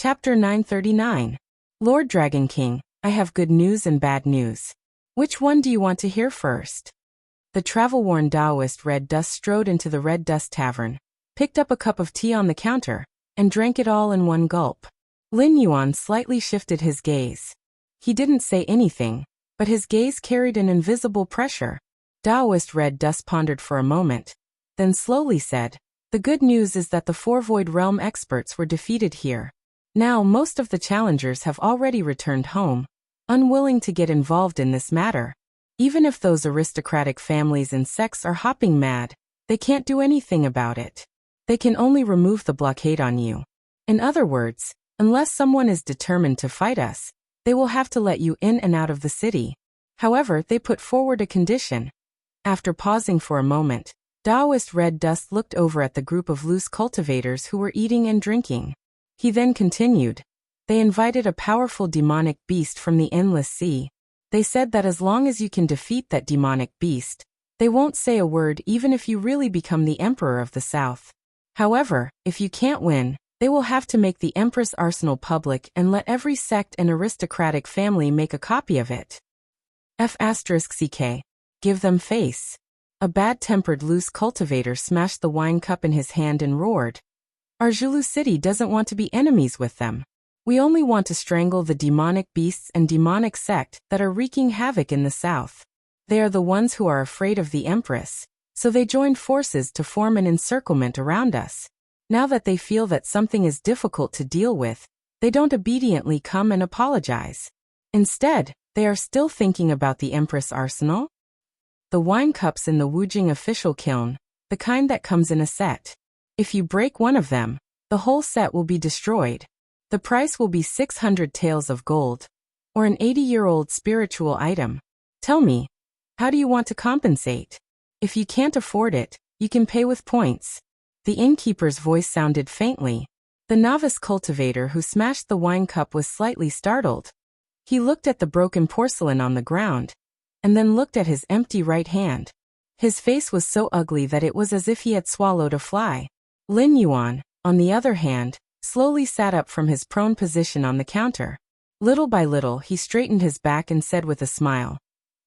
Chapter 939. Lord Dragon King, I have good news and bad news. Which one do you want to hear first? The travel-worn Taoist Red Dust strode into the Red Dust Tavern, picked up a cup of tea on the counter, and drank it all in one gulp. Lin Yuan slightly shifted his gaze. He didn't say anything, but his gaze carried an invisible pressure. Taoist Red Dust pondered for a moment, then slowly said, "The good news is that the four Void Realm experts were defeated here. Now most of the challengers have already returned home, unwilling to get involved in this matter. Even if those aristocratic families and sects are hopping mad, they can't do anything about it. They can only remove the blockade on you. In other words, unless someone is determined to fight us, they will have to let you in and out of the city. However, they put forward a condition." After pausing for a moment, Taoist Red Dust looked over at the group of loose cultivators who were eating and drinking. He then continued, "They invited a powerful demonic beast from the endless sea. They said that as long as you can defeat that demonic beast, they won't say a word even if you really become the Emperor of the South. However, if you can't win, they will have to make the Empress Arsenal public and let every sect and aristocratic family make a copy of it. F***ck. Give them face." A bad-tempered loose cultivator smashed the wine cup in his hand and roared, "Our Zulu city doesn't want to be enemies with them. We only want to strangle the demonic beasts and demonic sect that are wreaking havoc in the south. They are the ones who are afraid of the Empress, so they joined forces to form an encirclement around us. Now that they feel that something is difficult to deal with, they don't obediently come and apologize. Instead, they are still thinking about the Empress Arsenal." The wine cups in the Wujing official kiln, the kind that comes in a set. If you break one of them, the whole set will be destroyed. The price will be 600 taels of gold, or an 80-year-old spiritual item. Tell me, how do you want to compensate? If you can't afford it, you can pay with points." The innkeeper's voice sounded faintly. The novice cultivator who smashed the wine cup was slightly startled. He looked at the broken porcelain on the ground, and then looked at his empty right hand. His face was so ugly that it was as if he had swallowed a fly. Lin Yuan, on the other hand, slowly sat up from his prone position on the counter. Little by little he straightened his back and said with a smile,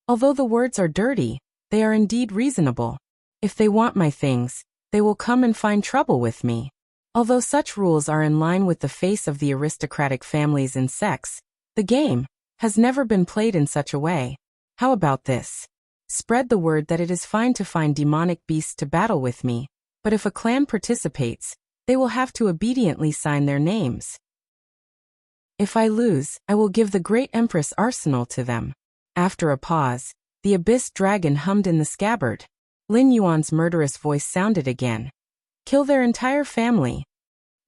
"Although the words are dirty, they are indeed reasonable. If they want my things, they will come and find trouble with me. Although such rules are in line with the face of the aristocratic families and sects, the game has never been played in such a way. How about this? Spread the word that it is fine to find demonic beasts to battle with me, but if a clan participates, they will have to obediently sign their names. If I lose, I will give the great Empress Arsenal to them." After a pause, the Abyss Dragon hummed in the scabbard. Lin Yuan's murderous voice sounded again. "Kill their entire family."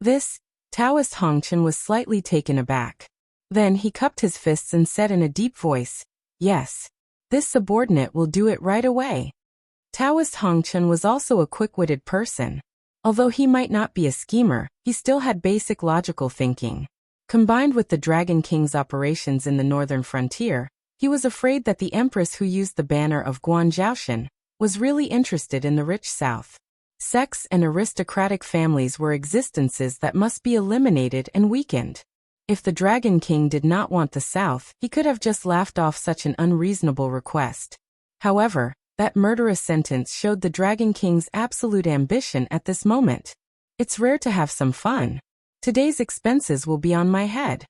This, Taoist Hongchen was slightly taken aback. Then he cupped his fists and said in a deep voice, "Yes. This subordinate will do it right away." Taoist Hongchen was also a quick-witted person. Although he might not be a schemer, he still had basic logical thinking. Combined with the Dragon King's operations in the northern frontier, he was afraid that the Empress who used the banner of Guanzhoushan was really interested in the rich south. Sects and aristocratic families were existences that must be eliminated and weakened. If the Dragon King did not want the south, he could have just laughed off such an unreasonable request. However, that murderous sentence showed the Dragon King's absolute ambition at this moment. "It's rare to have some fun. Today's expenses will be on my head."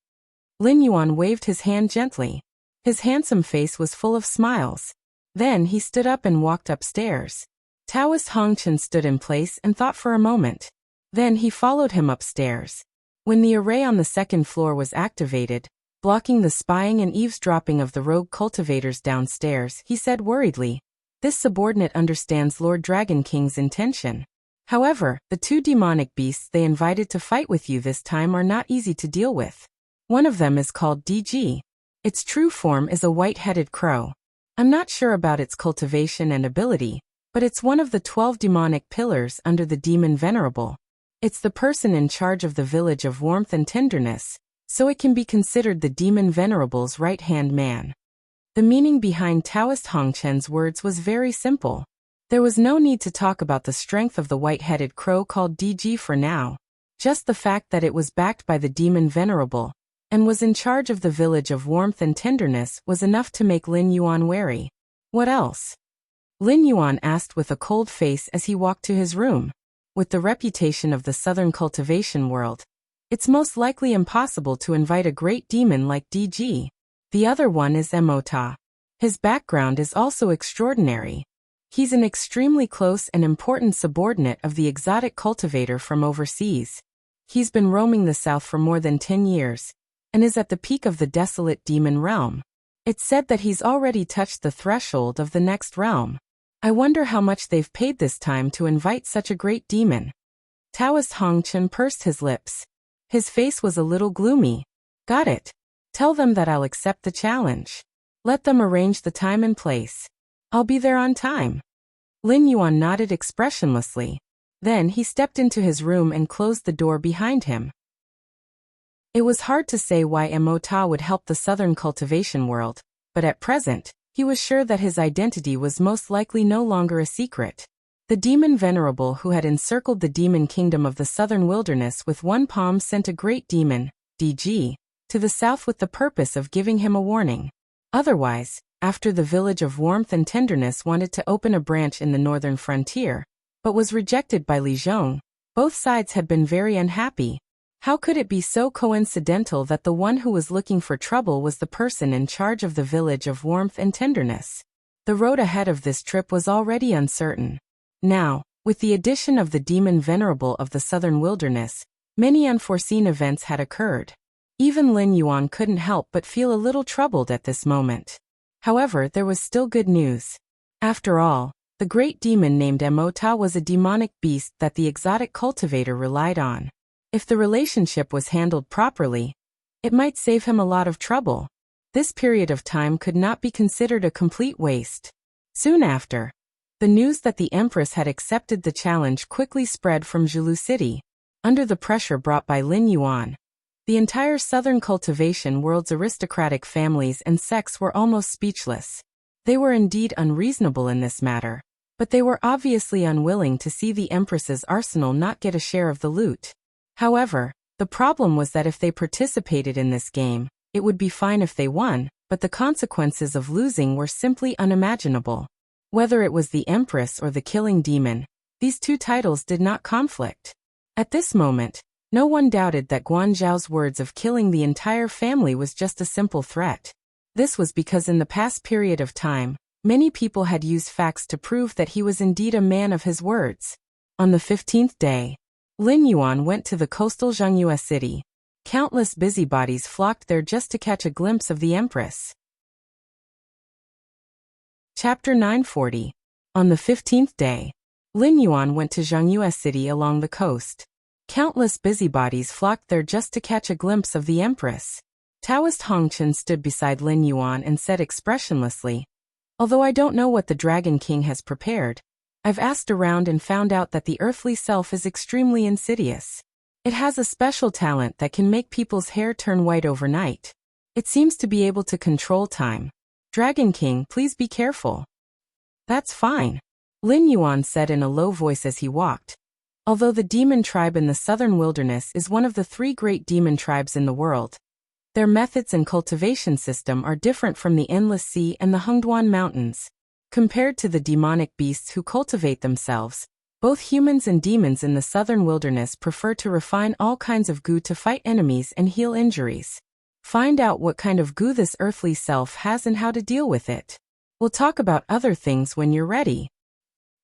Lin Yuan waved his hand gently. His handsome face was full of smiles. Then he stood up and walked upstairs. Taoist Hongchen stood in place and thought for a moment. Then he followed him upstairs. When the array on the second floor was activated, blocking the spying and eavesdropping of the rogue cultivators downstairs, he said worriedly, "This subordinate understands Lord Dragon King's intention. However, the two demonic beasts they invited to fight with you this time are not easy to deal with. One of them is called DG. Its true form is a white-headed crow. I'm not sure about its cultivation and ability, but it's one of the 12 demonic pillars under the demon venerable. It's the person in charge of the village of warmth and tenderness, so it can be considered the demon venerable's right-hand man." The meaning behind Taoist Hongchen's words was very simple. There was no need to talk about the strength of the white-headed crow called DG for now. Just the fact that it was backed by the demon Venerable and was in charge of the village of warmth and tenderness was enough to make Lin Yuan wary. What else? Lin Yuan asked with a cold face as he walked to his room. With the reputation of the southern cultivation world, it's most likely impossible to invite a great demon like DG. The other one is Emota. His background is also extraordinary. He's an extremely close and important subordinate of the exotic cultivator from overseas. He's been roaming the south for more than 10 years, and is at the peak of the desolate demon realm. It's said that he's already touched the threshold of the next realm. I wonder how much they've paid this time to invite such a great demon. Taoist Hongchen pursed his lips. His face was a little gloomy. Got it. Tell them that I'll accept the challenge. Let them arrange the time and place. I'll be there on time. Lin Yuan nodded expressionlessly. Then he stepped into his room and closed the door behind him. It was hard to say why Emota would help the southern cultivation world, but at present, he was sure that his identity was most likely no longer a secret. The demon Venerable who had encircled the demon kingdom of the southern wilderness with one palm sent a great demon, DG, to the south with the purpose of giving him a warning. Otherwise, after the village of warmth and tenderness wanted to open a branch in the northern frontier, but was rejected by Li Zhong, both sides had been very unhappy. How could it be so coincidental that the one who was looking for trouble was the person in charge of the village of warmth and tenderness? The road ahead of this trip was already uncertain. Now, with the addition of the demon Venerable of the southern wilderness, many unforeseen events had occurred. Even Lin Yuan couldn't help but feel a little troubled at this moment. However, there was still good news. After all, the great demon named Emota was a demonic beast that the exotic cultivator relied on. If the relationship was handled properly, it might save him a lot of trouble. This period of time could not be considered a complete waste. Soon after, the news that the Empress had accepted the challenge quickly spread from Zhulu City. Under the pressure brought by Lin Yuan, the entire southern cultivation world's aristocratic families and sects were almost speechless. They were indeed unreasonable in this matter, but they were obviously unwilling to see the Empress's arsenal not get a share of the loot. However, the problem was that if they participated in this game, it would be fine if they won, but the consequences of losing were simply unimaginable. Whether it was the Empress or the killing demon, these two titles did not conflict. At this moment, no one doubted that Guan Zhao's words of killing the entire family was just a simple threat. This was because in the past period of time, many people had used facts to prove that he was indeed a man of his words. On the 15th day, Lin Yuan went to the coastal Zhongyue city. Countless busybodies flocked there just to catch a glimpse of the Empress. Chapter 940. On the 15th day, Lin Yuan went to Zhongyue city along the coast. Countless busybodies flocked there just to catch a glimpse of the Empress. Taoist Hongchen stood beside Lin Yuan and said expressionlessly, "Although I don't know what the Dragon King has prepared, I've asked around and found out that the earthly self is extremely insidious. It has a special talent that can make people's hair turn white overnight. It seems to be able to control time. Dragon King, please be careful." "That's fine," Lin Yuan said in a low voice as he walked. Although the demon tribe in the southern wilderness is one of the 3 great demon tribes in the world, their methods and cultivation system are different from the Endless Sea and the Hengduan Mountains. Compared to the demonic beasts who cultivate themselves, both humans and demons in the southern wilderness prefer to refine all kinds of goo to fight enemies and heal injuries. Find out what kind of goo this earthly self has and how to deal with it. We'll talk about other things when you're ready.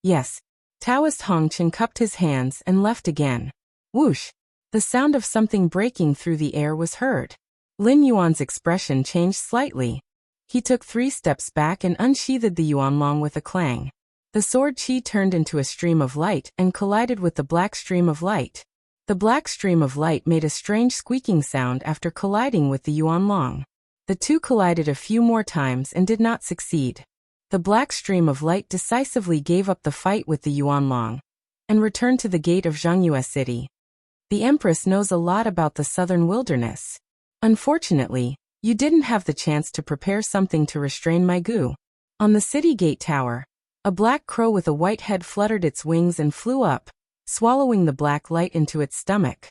Yes. Taoist Hongchen cupped his hands and left again. Whoosh! The sound of something breaking through the air was heard. Lin Yuan's expression changed slightly. He took 3 steps back and unsheathed the yuanlong with a clang. The sword qi turned into a stream of light and collided with the black stream of light. The black stream of light made a strange squeaking sound after colliding with the yuanlong. The two collided a few more times and did not succeed. The black stream of light decisively gave up the fight with the yuanlong and returned to the gate of Zhongyue city. The Empress knows a lot about the southern wilderness. Unfortunately, you didn't have the chance to prepare something to restrain my goo. On the city gate tower, a black crow with a white head fluttered its wings and flew up, swallowing the black light into its stomach.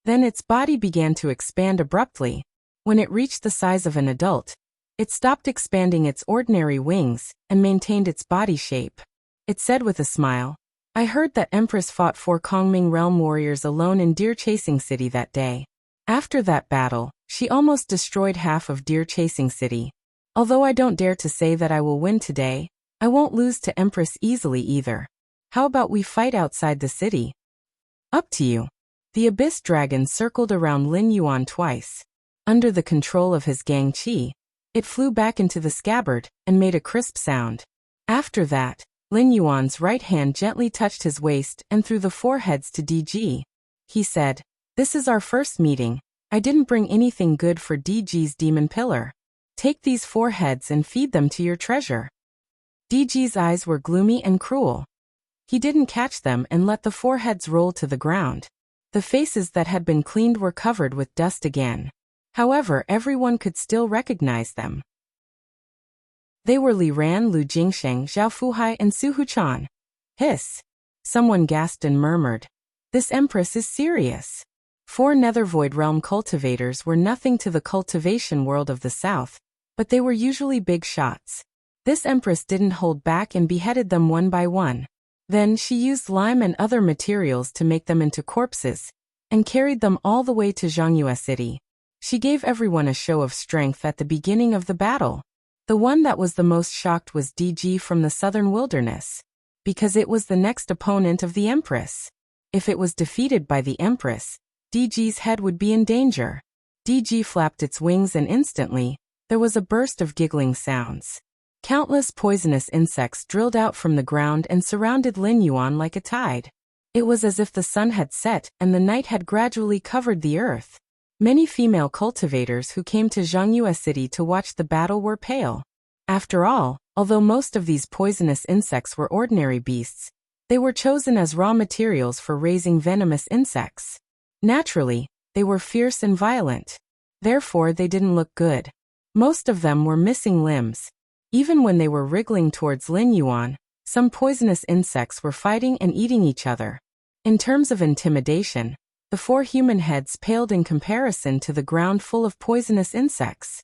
Then its body began to expand abruptly. When it reached the size of an adult, it stopped expanding its ordinary wings and maintained its body shape. It said with a smile, "I heard that Empress fought 4 Kongming realm warriors alone in Deer Chasing City that day. After that battle, she almost destroyed half of Deer Chasing City. Although I don't dare to say that I will win today, I won't lose to Empress easily either. How about we fight outside the city?" "Up to you." The Abyss Dragon circled around Lin Yuan twice. Under the control of his Gang Qi, it flew back into the scabbard and made a crisp sound. After that, Lin Yuan's right hand gently touched his waist and threw the 4 heads to DG. He said, "This is our first meeting. I didn't bring anything good for DG's demon pillar. Take these 4 heads and feed them to your treasure." DG's eyes were gloomy and cruel. He didn't catch them and let the 4 heads roll to the ground. The faces that had been cleaned were covered with dust again. However, everyone could still recognize them. They were Li Ran, Lu Jingsheng, Zhao Fuhai, and Su Huchan. "Hiss!" Someone gasped and murmured. "This Empress is serious." 4 Nethervoid realm cultivators were nothing to the cultivation world of the South, but they were usually big shots. This Empress didn't hold back and beheaded them one by one. Then she used lime and other materials to make them into corpses, and carried them all the way to Zhongyue City. She gave everyone a show of strength at the beginning of the battle. The one that was the most shocked was DG from the Southern Wilderness, because it was the next opponent of the Empress. If it was defeated by the Empress, DG's head would be in danger. DG flapped its wings and instantly, there was a burst of giggling sounds. Countless poisonous insects drilled out from the ground and surrounded Lin Yuan like a tide. It was as if the sun had set and the night had gradually covered the earth. Many female cultivators who came to Zhongyue City to watch the battle were pale. After all, although most of these poisonous insects were ordinary beasts, they were chosen as raw materials for raising venomous insects. Naturally, they were fierce and violent. Therefore, they didn't look good. Most of them were missing limbs. Even when they were wriggling towards Lin Yuan, some poisonous insects were fighting and eating each other. In terms of intimidation, the 4 human heads paled in comparison to the ground full of poisonous insects.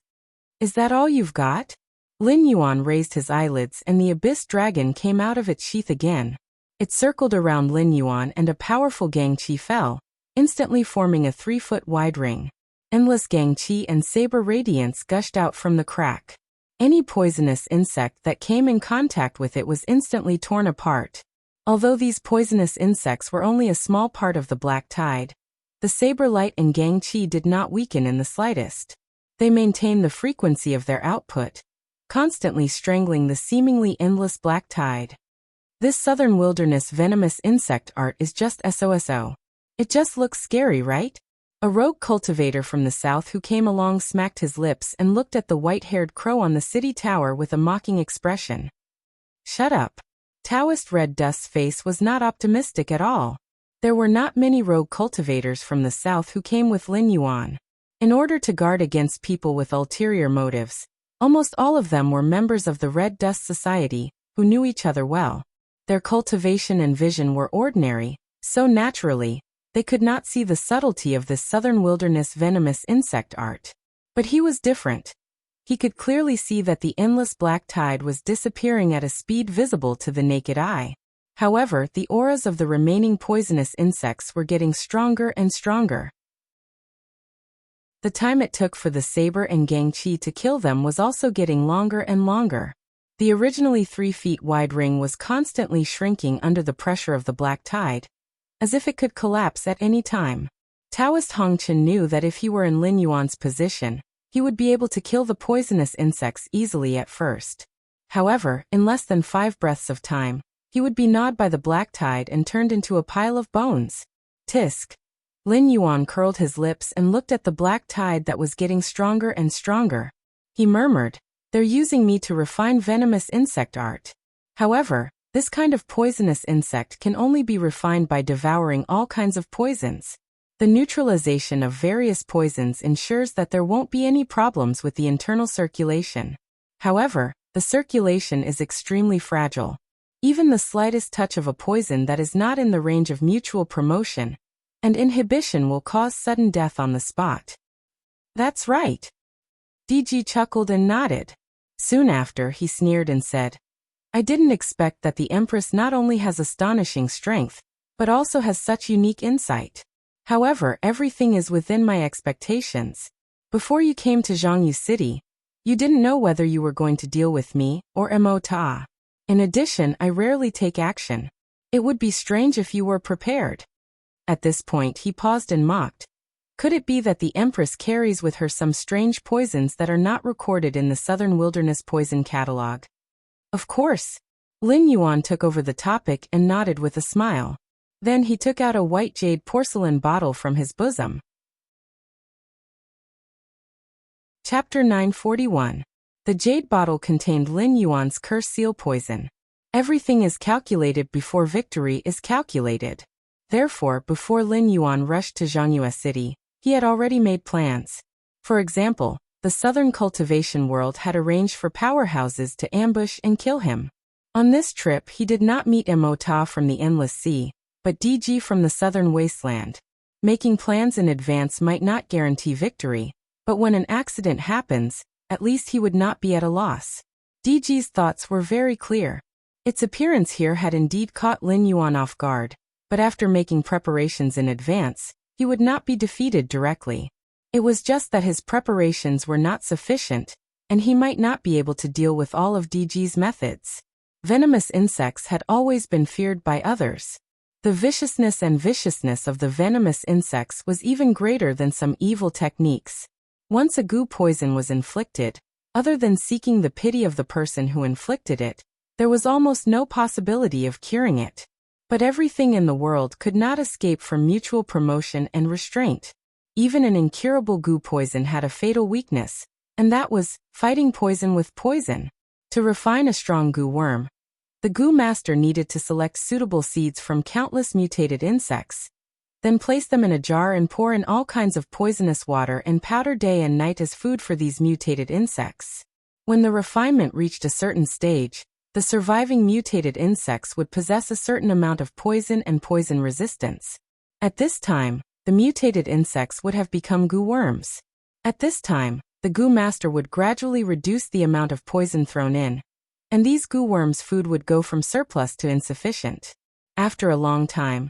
"Is that all you've got?" Lin Yuan raised his eyelids and the Abyss Dragon came out of its sheath again. It circled around Lin Yuan and a powerful Gang Qi fell, instantly forming a 3-foot wide ring. Endless Gang Qi and saber radiance gushed out from the crack. Any poisonous insect that came in contact with it was instantly torn apart. Although these poisonous insects were only a small part of the black tide, the saber light and Gang Qi did not weaken in the slightest. They maintained the frequency of their output, constantly strangling the seemingly endless black tide. This Southern Wilderness venomous insect art is just SOSO. It just looks scary, right? A rogue cultivator from the south who came along smacked his lips and looked at the white-haired crow on the city tower with a mocking expression. "Shut up." Taoist Red Dust's face was not optimistic at all. There were not many rogue cultivators from the south who came with Lin Yuan. In order to guard against people with ulterior motives, almost all of them were members of the Red Dust Society, who knew each other well. Their cultivation and vision were ordinary, so naturally, they could not see the subtlety of this Southern Wilderness venomous insect art. But he was different. He could clearly see that the endless black tide was disappearing at a speed visible to the naked eye. However, the auras of the remaining poisonous insects were getting stronger and stronger. The time it took for the saber and Gang Qi to kill them was also getting longer and longer. The originally 3 feet wide ring was constantly shrinking under the pressure of the black tide, as if it could collapse at any time. Taoist Hongchen knew that if he were in Lin Yuan's position, he would be able to kill the poisonous insects easily at first. However, in less than 5 breaths of time, he would be gnawed by the black tide and turned into a pile of bones. Tisk. Lin Yuan curled his lips and looked at the black tide that was getting stronger and stronger. He murmured, "They're using me to refine venomous insect art. However, this kind of poisonous insect can only be refined by devouring all kinds of poisons. The neutralization of various poisons ensures that there won't be any problems with the internal circulation. However, the circulation is extremely fragile. Even the slightest touch of a poison that is not in the range of mutual promotion, and inhibition will cause sudden death on the spot. That's right. DG chuckled and nodded. Soon after, he sneered and said, I didn't expect that the Empress not only has astonishing strength, but also has such unique insight. However, everything is within my expectations. Before you came to Zhongyu City, you didn't know whether you were going to deal with me or Mo Ta. In addition, I rarely take action. It would be strange if you were prepared. At this point, he paused and mocked. Could it be that the Empress carries with her some strange poisons that are not recorded in the Southern Wilderness Poison Catalog? Of course. Lin Yuan took over the topic and nodded with a smile. Then he took out a white jade porcelain bottle from his bosom. Chapter 941. The jade bottle contained Lin Yuan's curse seal poison. Everything is calculated before victory is calculated. Therefore, before Lin Yuan rushed to Zhongyu City, he had already made plans. For example, the Southern Cultivation World had arranged for powerhouses to ambush and kill him. On this trip, he did not meet Mo Ta from the Endless Sea, but DG from the Southern Wasteland. Making plans in advance might not guarantee victory, but when an accident happens, at least he would not be at a loss. DG's thoughts were very clear. Its appearance here had indeed caught Lin Yuan off guard, but after making preparations in advance, he would not be defeated directly. It was just that his preparations were not sufficient, and he might not be able to deal with all of DG's methods. Venomous insects had always been feared by others. The viciousness of the venomous insects was even greater than some evil techniques. Once a goo poison was inflicted, other than seeking the pity of the person who inflicted it, there was almost no possibility of curing it. But everything in the world could not escape from mutual promotion and restraint. Even an incurable goo poison had a fatal weakness, and that was fighting poison with poison. To refine a strong goo worm, the goo master needed to select suitable seeds from countless mutated insects, then place them in a jar and pour in all kinds of poisonous water and powder day and night as food for these mutated insects. When the refinement reached a certain stage, the surviving mutated insects would possess a certain amount of poison and poison resistance. At this time, the mutated insects would have become goo worms. At this time, the goo master would gradually reduce the amount of poison thrown in, and these goo worms' food would go from surplus to insufficient. After a long time,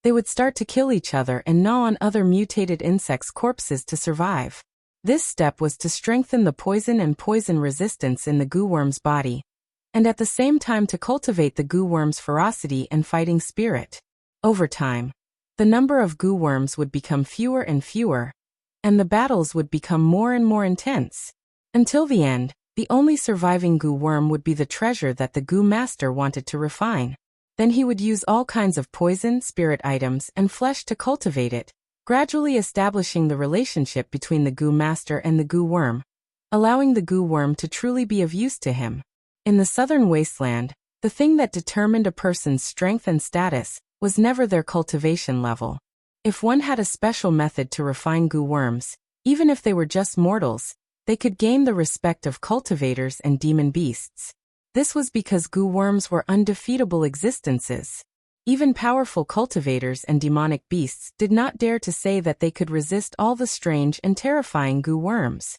they would start to kill each other and gnaw on other mutated insects' corpses to survive. This step was to strengthen the poison and poison resistance in the goo worm's body, and at the same time to cultivate the goo worm's ferocity and fighting spirit. Over time, the number of goo worms would become fewer and fewer, and the battles would become more and more intense. Until the end, the only surviving goo worm would be the treasure that the goo master wanted to refine. Then he would use all kinds of poison, spirit items, and flesh to cultivate it, gradually establishing the relationship between the goo master and the goo worm, allowing the goo worm to truly be of use to him. In the Southern Wasteland, the thing that determined a person's strength and status was never their cultivation level. If one had a special method to refine goo worms, even if they were just mortals, they could gain the respect of cultivators and demon beasts. This was because goo worms were undefeatable existences. Even powerful cultivators and demonic beasts did not dare to say that they could resist all the strange and terrifying goo worms.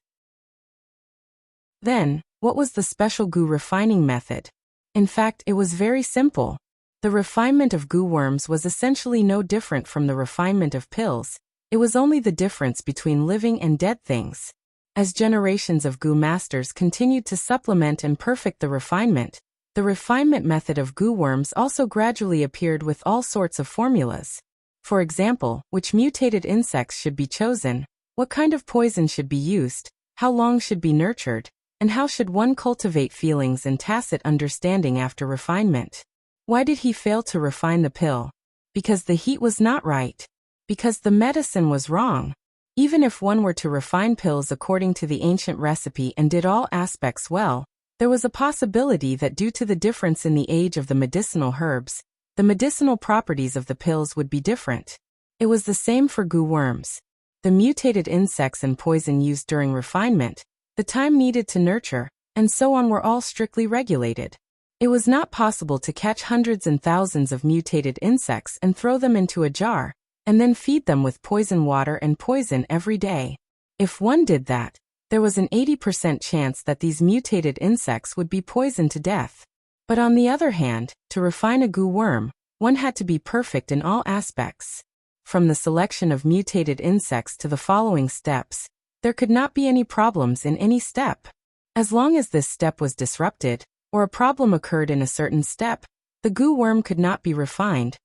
Then, what was the special goo refining method? In fact, it was very simple. The refinement of goo worms was essentially no different from the refinement of pills. It was only the difference between living and dead things. As generations of goo masters continued to supplement and perfect the refinement method of goo worms also gradually appeared with all sorts of formulas. For example, which mutated insects should be chosen, what kind of poison should be used, how long should be nurtured, and how should one cultivate feelings and tacit understanding after refinement. Why did he fail to refine the pill? Because the heat was not right. Because the medicine was wrong. Even if one were to refine pills according to the ancient recipe and did all aspects well, there was a possibility that due to the difference in the age of the medicinal herbs, the medicinal properties of the pills would be different. It was the same for goo worms. The mutated insects and poison used during refinement, the time needed to nurture, and so on were all strictly regulated. It was not possible to catch hundreds and thousands of mutated insects and throw them into a jar, and then feed them with poison water and poison every day. If one did that, there was an 80% chance that these mutated insects would be poisoned to death. But on the other hand, to refine a goo worm, one had to be perfect in all aspects. From the selection of mutated insects to the following steps, there could not be any problems in any step. As long as this step was disrupted, or a problem occurred in a certain step, the goo worm could not be refined,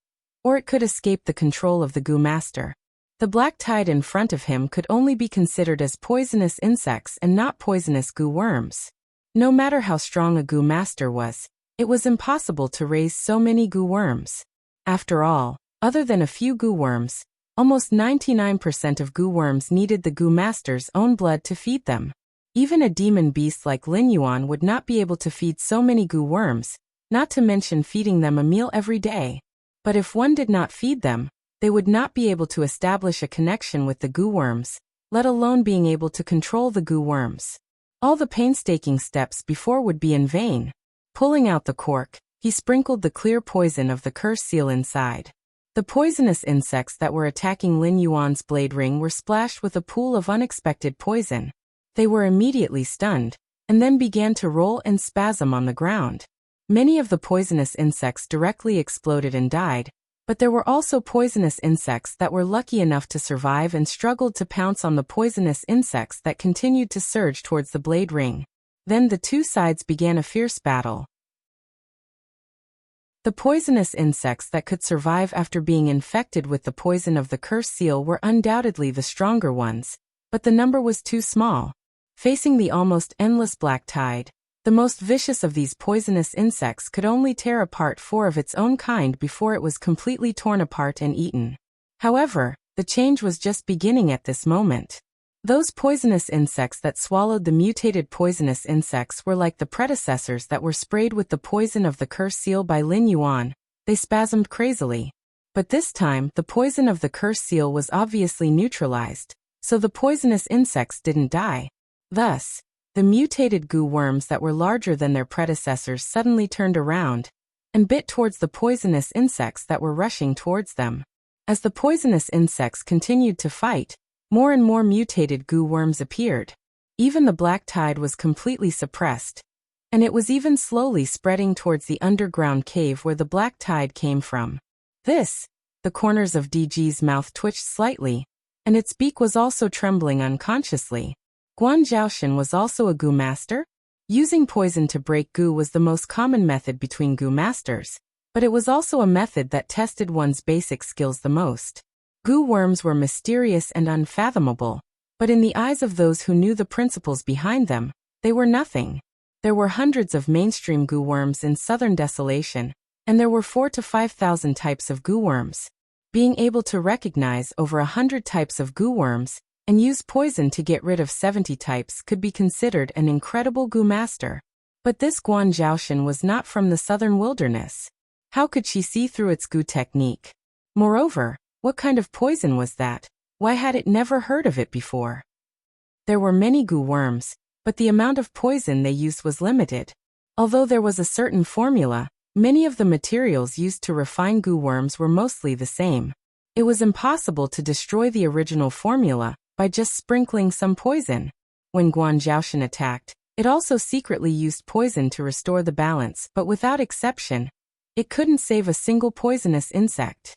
or it could escape the control of the goo master. The black tide in front of him could only be considered as poisonous insects and not poisonous goo worms. No matter how strong a goo master was, it was impossible to raise so many goo worms. After all, other than a few goo worms, almost 99% of goo worms needed the goo master's own blood to feed them. Even a demon beast like Lin Yuan would not be able to feed so many goo worms, not to mention feeding them a meal every day. But if one did not feed them, they would not be able to establish a connection with the goo worms, let alone being able to control the goo worms. All the painstaking steps before would be in vain. Pulling out the cork, he sprinkled the clear poison of the curse seal inside. The poisonous insects that were attacking Lin Yuan's blade ring were splashed with a pool of unexpected poison. They were immediately stunned, and then began to roll and spasm on the ground. Many of the poisonous insects directly exploded and died, but there were also poisonous insects that were lucky enough to survive and struggled to pounce on the poisonous insects that continued to surge towards the blade ring. Then the two sides began a fierce battle. The poisonous insects that could survive after being infected with the poison of the curse seal were undoubtedly the stronger ones, but the number was too small. Facing the almost endless black tide, the most vicious of these poisonous insects could only tear apart 4 of its own kind before it was completely torn apart and eaten. However, the change was just beginning at this moment. Those poisonous insects that swallowed the mutated poisonous insects were like the predecessors that were sprayed with the poison of the curse seal by Lin Yuan. They spasmed crazily. But this time, the poison of the curse seal was obviously neutralized, so the poisonous insects didn't die. Thus, the mutated goo worms that were larger than their predecessors suddenly turned around and bit towards the poisonous insects that were rushing towards them. As the poisonous insects continued to fight, more and more mutated goo worms appeared. Even the black tide was completely suppressed, and it was even slowly spreading towards the underground cave where the black tide came from. The corners of DG's mouth twitched slightly, and its beak was also trembling unconsciously. Guan Zhaoshan was also a goo master? Using poison to break goo was the most common method between goo masters, but it was also a method that tested one's basic skills the most. Goo worms were mysterious and unfathomable, but in the eyes of those who knew the principles behind them, they were nothing. There were hundreds of mainstream goo worms in southern Desolation, and there were 4,000 to 5,000 types of goo worms. Being able to recognize over 100 types of goo worms and use poison to get rid of 70 types could be considered an incredible goo master. But this Guan Zhaoshan was not from the southern wilderness. How could she see through its goo technique? Moreover, what kind of poison was that? Why had it never heard of it before? There were many goo worms, but the amount of poison they used was limited. Although there was a certain formula, many of the materials used to refine goo worms were mostly the same. It was impossible to destroy the original formula by just sprinkling some poison. When Guan Zhaoshan attacked, it also secretly used poison to restore the balance, but without exception, it couldn't save a single poisonous insect.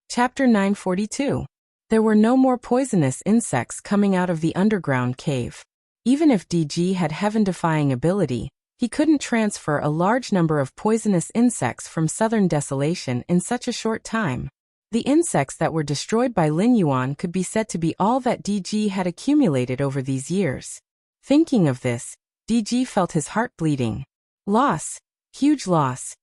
Chapter 942. There were no more poisonous insects coming out of the underground cave. Even if DG had heaven-defying ability, he couldn't transfer a large number of poisonous insects from southern Desolation in such a short time. The insects that were destroyed by Lin Yuan could be said to be all that DG had accumulated over these years. Thinking of this, DG felt his heart bleeding. Loss. Huge loss.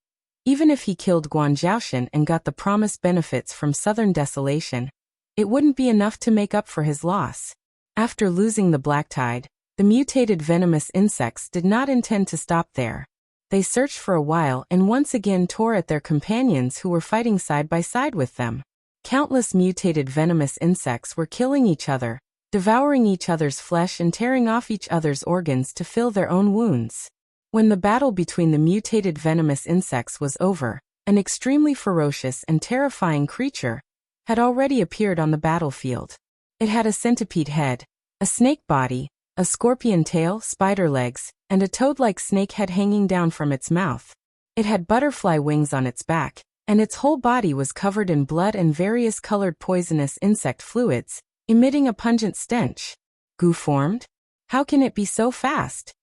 Even if he killed Guan Zhaoshan and got the promised benefits from southern Desolation, it wouldn't be enough to make up for his loss. After losing the black tide, the mutated venomous insects did not intend to stop there. They searched for a while and once again tore at their companions who were fighting side by side with them. Countless mutated venomous insects were killing each other, devouring each other's flesh and tearing off each other's organs to fill their own wounds. When the battle between the mutated venomous insects was over, an extremely ferocious and terrifying creature, had already appeared on the battlefield. It had a centipede head, a snake body, a scorpion tail, spider legs, and a toad-like snake head hanging down from its mouth. It had butterfly wings on its back, and its whole body was covered in blood and various colored poisonous insect fluids, emitting a pungent stench. Goo formed? How can it be so fast?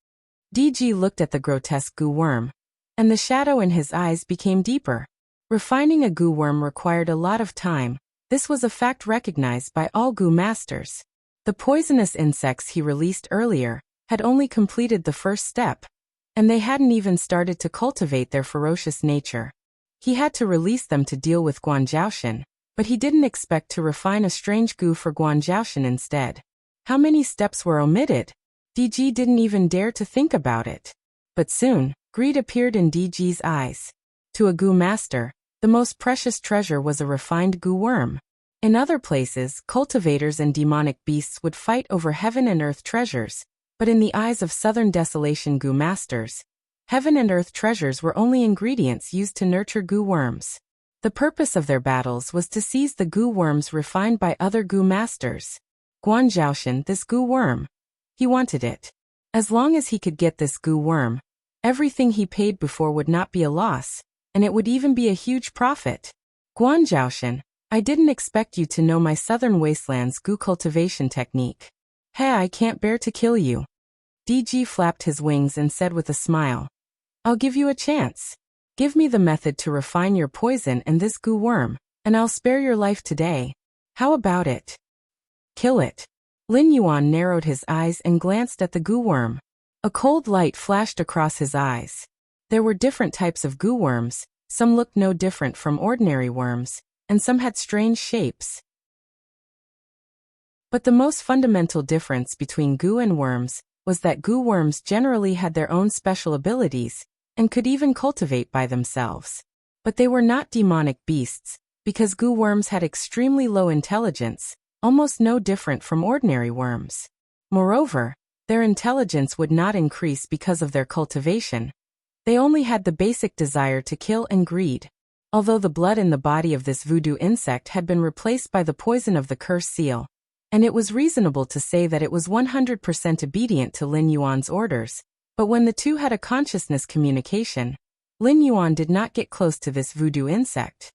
DG looked at the grotesque goo worm, and the shadow in his eyes became deeper. Refining a goo worm required a lot of time. This was a fact recognized by all goo masters. The poisonous insects he released earlier had only completed the first step, and they hadn't even started to cultivate their ferocious nature. He had to release them to deal with Guanzhaoshan, but he didn't expect to refine a strange goo for Guanzhaoshan instead. How many steps were omitted? DG didn't even dare to think about it. But soon, greed appeared in DG's eyes. To a goo master, the most precious treasure was a refined goo worm. In other places, cultivators and demonic beasts would fight over heaven and earth treasures, but in the eyes of Southern Desolation goo masters, heaven and earth treasures were only ingredients used to nurture goo worms. The purpose of their battles was to seize the goo worms refined by other goo masters. Guanzhaoshan, this goo worm. He wanted it. As long as he could get this goo worm, everything he paid before would not be a loss, and it would even be a huge profit. Guanzhaoshan, I didn't expect you to know my Southern Wastelands goo cultivation technique. Hey, I can't bear to kill you. DG flapped his wings and said with a smile. I'll give you a chance. Give me the method to refine your poison and this goo worm, and I'll spare your life today. How about it? Kill it. Lin Yuan narrowed his eyes and glanced at the goo worm. A cold light flashed across his eyes. There were different types of goo worms, some looked no different from ordinary worms, and some had strange shapes. But the most fundamental difference between goo and worms was that goo worms generally had their own special abilities, and could even cultivate by themselves. But they were not demonic beasts, because goo worms had extremely low intelligence, almost no different from ordinary worms. Moreover, their intelligence would not increase because of their cultivation. They only had the basic desire to kill and greed. Although the blood in the body of this voodoo insect had been replaced by the poison of the curse seal, and it was reasonable to say that it was 100% obedient to Lin Yuan's orders, but when the two had a consciousness communication, Lin Yuan did not get close to this voodoo insect.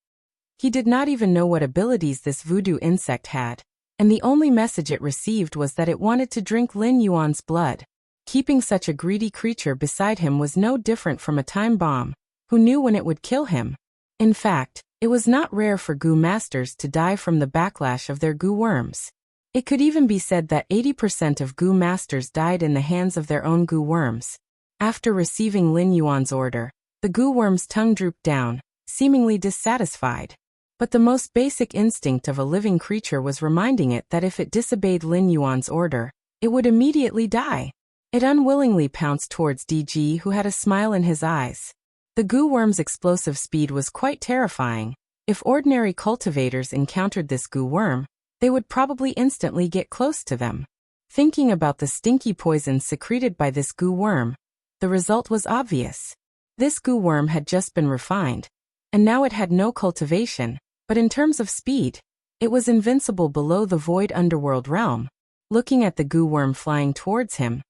He did not even know what abilities this voodoo insect had, and the only message it received was that it wanted to drink Lin Yuan's blood. Keeping such a greedy creature beside him was no different from a time bomb. Who knew when it would kill him? In fact, it was not rare for goo masters to die from the backlash of their goo worms. It could even be said that 80% of goo masters died in the hands of their own goo worms. After receiving Lin Yuan's order, the goo worm's tongue drooped down, seemingly dissatisfied. But the most basic instinct of a living creature was reminding it that if it disobeyed Lin Yuan's order, it would immediately die. It unwillingly pounced towards DG, who had a smile in his eyes. The goo worm's explosive speed was quite terrifying. If ordinary cultivators encountered this goo worm, they would probably instantly get close to them. Thinking about the stinky poison secreted by this goo worm, the result was obvious. This goo worm had just been refined, and now it had no cultivation, but in terms of speed, it was invincible below the void underworld realm. Looking at the goo worm flying towards him,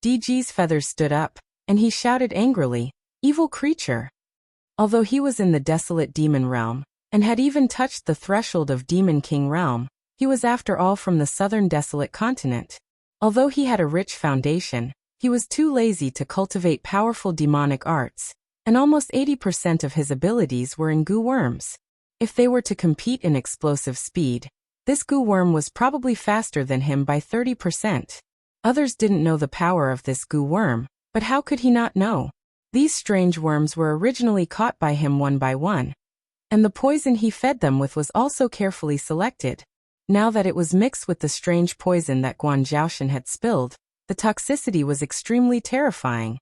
DG's feathers stood up, and he shouted angrily, "Evil creature!" Although he was in the desolate demon realm, and had even touched the threshold of Demon King realm, he was after all from the southern desolate continent. Although he had a rich foundation, he was too lazy to cultivate powerful demonic arts, and almost 80% of his abilities were in goo worms. If they were to compete in explosive speed, this goo worm was probably faster than him by 30%. Others didn't know the power of this goo worm, but how could he not know? These strange worms were originally caught by him one by one, and the poison he fed them with was also carefully selected. Now that it was mixed with the strange poison that Guanzhaoshan had spilled, the toxicity was extremely terrifying.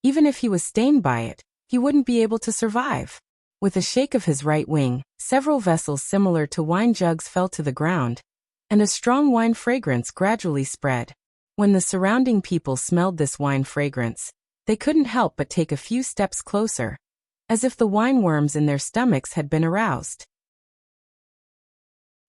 Even if he was stained by it, he wouldn't be able to survive. With a shake of his right wing, several vessels similar to wine jugs fell to the ground, and a strong wine fragrance gradually spread. When the surrounding people smelled this wine fragrance, they couldn't help but take a few steps closer. as if the wine worms in their stomachs had been aroused.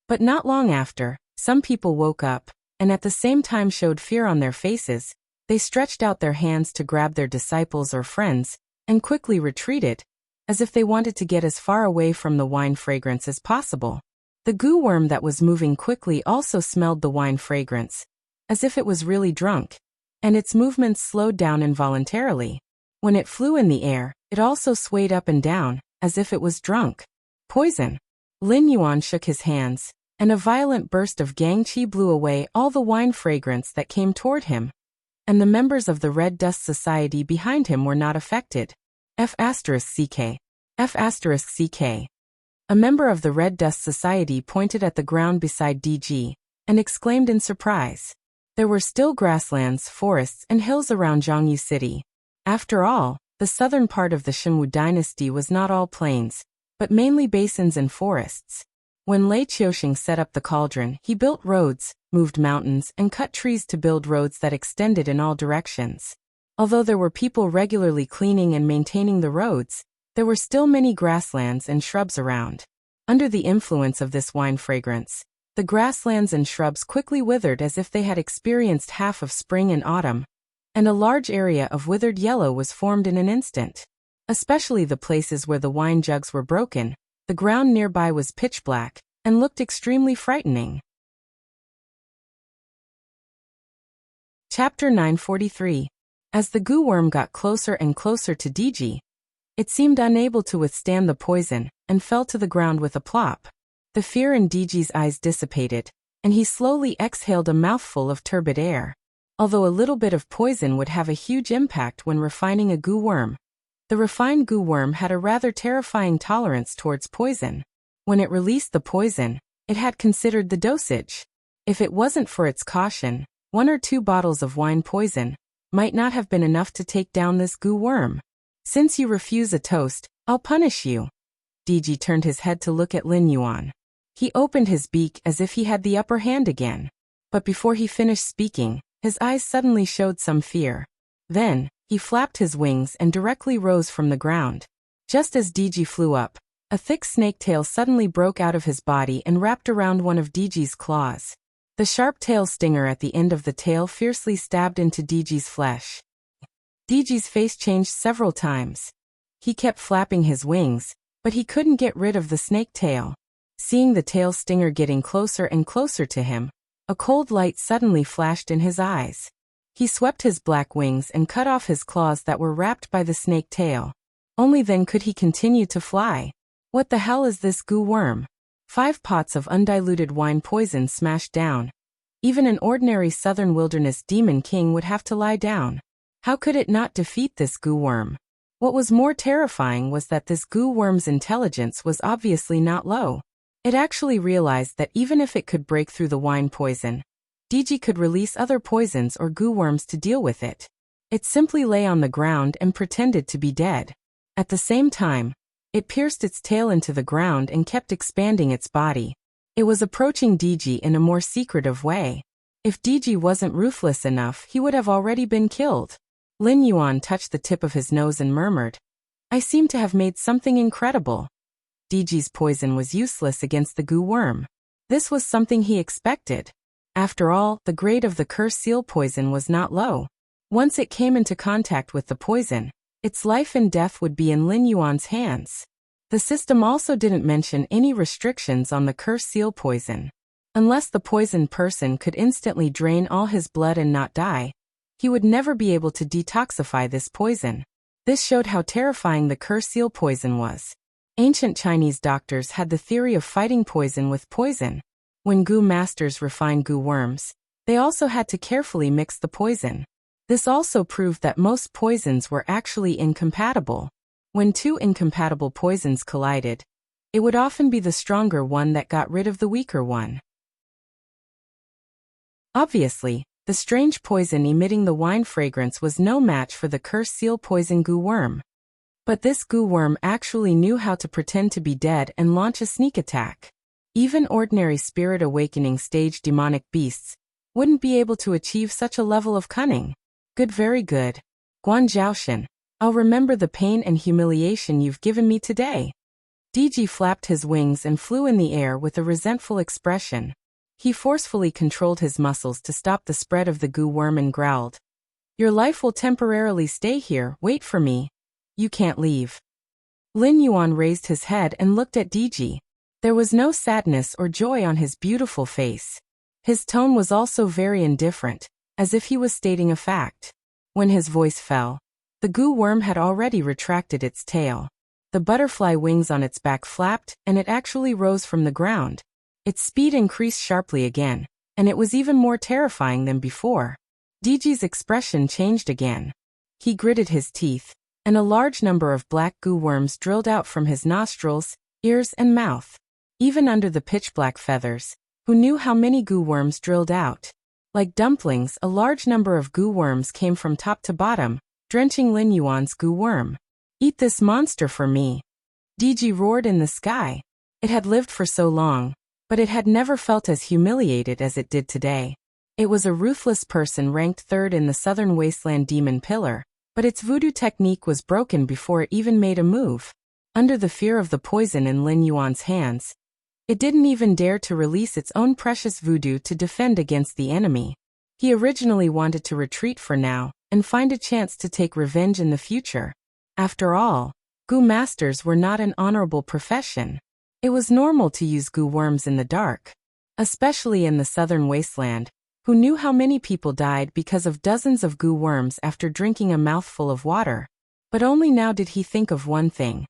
But not long after, some people woke up, and at the same time showed fear on their faces. They stretched out their hands to grab their disciples or friends, and quickly retreated, as if they wanted to get as far away from the wine fragrance as possible. The goo worm that was moving quickly also smelled the wine fragrance, as if it was really drunk, and its movements slowed down involuntarily. When it flew in the air, it also swayed up and down, as if it was drunk. Poison. Lin Yuan shook his hands, and a violent burst of gang qi blew away all the wine fragrance that came toward him. And the members of the Red Dust Society behind him were not affected. F***CK. F***CK. A member of the Red Dust Society pointed at the ground beside DG, and exclaimed in surprise. There were still grasslands, forests, and hills around Zhongyu City. After all, the southern part of the Shenwu dynasty was not all plains, but mainly basins and forests. When Lei Qiuxing set up the cauldron, he built roads, moved mountains, and cut trees to build roads that extended in all directions. Although there were people regularly cleaning and maintaining the roads, there were still many grasslands and shrubs around. Under the influence of this wine fragrance, the grasslands and shrubs quickly withered as if they had experienced half of spring and autumn, and a large area of withered yellow was formed in an instant. Especially the places where the wine jugs were broken, the ground nearby was pitch black, and looked extremely frightening. Chapter 943. As the goo worm got closer and closer to DG, it seemed unable to withstand the poison, and fell to the ground with a plop. The fear in DG's eyes dissipated, and he slowly exhaled a mouthful of turbid air. Although a little bit of poison would have a huge impact when refining a goo worm, the refined goo worm had a rather terrifying tolerance towards poison. When it released the poison, it had considered the dosage. If it wasn't for its caution, 1 or 2 bottles of wine poison might not have been enough to take down this goo worm. Since you refuse a toast, I'll punish you. DG turned his head to look at Lin Yuan. He opened his beak as if he had the upper hand again. But before he finished speaking, his eyes suddenly showed some fear. Then, he flapped his wings and directly rose from the ground. Just as DG flew up, a thick snake tail suddenly broke out of his body and wrapped around one of DG's claws. The sharp tail stinger at the end of the tail fiercely stabbed into DG's flesh. DG's face changed several times. He kept flapping his wings, but he couldn't get rid of the snake tail. Seeing the tail stinger getting closer and closer to him, a cold light suddenly flashed in his eyes. He swept his black wings and cut off his claws that were wrapped by the snake tail. Only then could he continue to fly. What the hell is this goo worm? 5 pots of undiluted wine poison smashed down. Even an ordinary southern wilderness demon king would have to lie down. How could it not defeat this goo worm? What was more terrifying was that this goo worm's intelligence was obviously not low. It actually realized that even if it could break through the wine poison, DG could release other poisons or goo worms to deal with it. It simply lay on the ground and pretended to be dead. At the same time, it pierced its tail into the ground and kept expanding its body. It was approaching DG in a more secretive way. If DG wasn't ruthless enough, he would have already been killed. Lin Yuan touched the tip of his nose and murmured, I seem to have made something incredible. DG's poison was useless against the goo worm. This was something he expected. After all, the grade of the curse seal poison was not low. Once it came into contact with the poison, its life and death would be in Lin Yuan's hands. The system also didn't mention any restrictions on the curse seal poison. Unless the poisoned person could instantly drain all his blood and not die, he would never be able to detoxify this poison. This showed how terrifying the curse seal poison was. Ancient Chinese doctors had the theory of fighting poison with poison. When goo masters refined goo worms, they also had to carefully mix the poison. This also proved that most poisons were actually incompatible. When 2 incompatible poisons collided, it would often be the stronger one that got rid of the weaker one. Obviously, the strange poison emitting the wine fragrance was no match for the curse seal poison goo worm. But this goo worm actually knew how to pretend to be dead and launch a sneak attack. Even ordinary spirit awakening stage demonic beasts wouldn't be able to achieve such a level of cunning. Good, very good. Guan Zhaoshan, I'll remember the pain and humiliation you've given me today. DG flapped his wings and flew in the air with a resentful expression. He forcefully controlled his muscles to stop the spread of the goo worm and growled. Your life will temporarily stay here, wait for me. You can't leave. Lin Yuan raised his head and looked at DG. There was no sadness or joy on his beautiful face. His tone was also very indifferent, as if he was stating a fact. When his voice fell, the goo worm had already retracted its tail. The butterfly wings on its back flapped, and it actually rose from the ground. Its speed increased sharply again, and it was even more terrifying than before. DG's expression changed again. He gritted his teeth, and a large number of black goo worms drilled out from his nostrils, ears, and mouth. Even under the pitch-black feathers, who knew how many goo worms drilled out? Like dumplings, a large number of goo worms came from top to bottom, drenching Lin Yuan's goo worm. Eat this monster for me. DG roared in the sky. It had lived for so long, but it had never felt as humiliated as it did today. It was a ruthless person ranked third in the Southern Wasteland Demon Pillar, but its voodoo technique was broken before it even made a move. Under the fear of the poison in Lin Yuan's hands, it didn't even dare to release its own precious voodoo to defend against the enemy. He originally wanted to retreat for now, and find a chance to take revenge in the future. After all, goo masters were not an honorable profession. It was normal to use goo worms in the dark, especially in the Southern Wasteland. Who knew how many people died because of dozens of goo worms after drinking a mouthful of water? But only now did he think of one thing.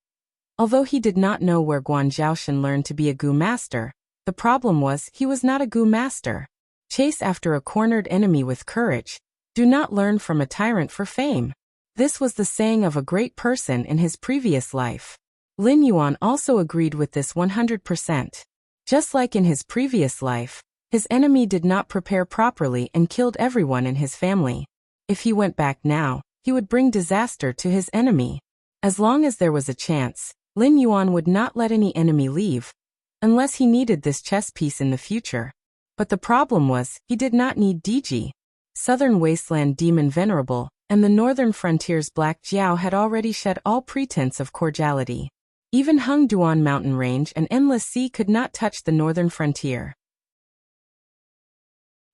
Although he did not know where Guan Zhaoshan learned to be a goo master, the problem was he was not a goo master. Chase after a cornered enemy with courage. Do not learn from a tyrant for fame. This was the saying of a great person in his previous life. Lin Yuan also agreed with this 100%. Just like in his previous life, his enemy did not prepare properly and killed everyone in his family. If he went back now, he would bring disaster to his enemy. As long as there was a chance, Lin Yuan would not let any enemy leave, unless he needed this chess piece in the future. But the problem was, he did not need DG. Southern Wasteland Demon Venerable, and the Northern Frontier's Black Jiao had already shed all pretense of cordiality. Even Hengduan Mountain Range and Endless Sea could not touch the Northern Frontier.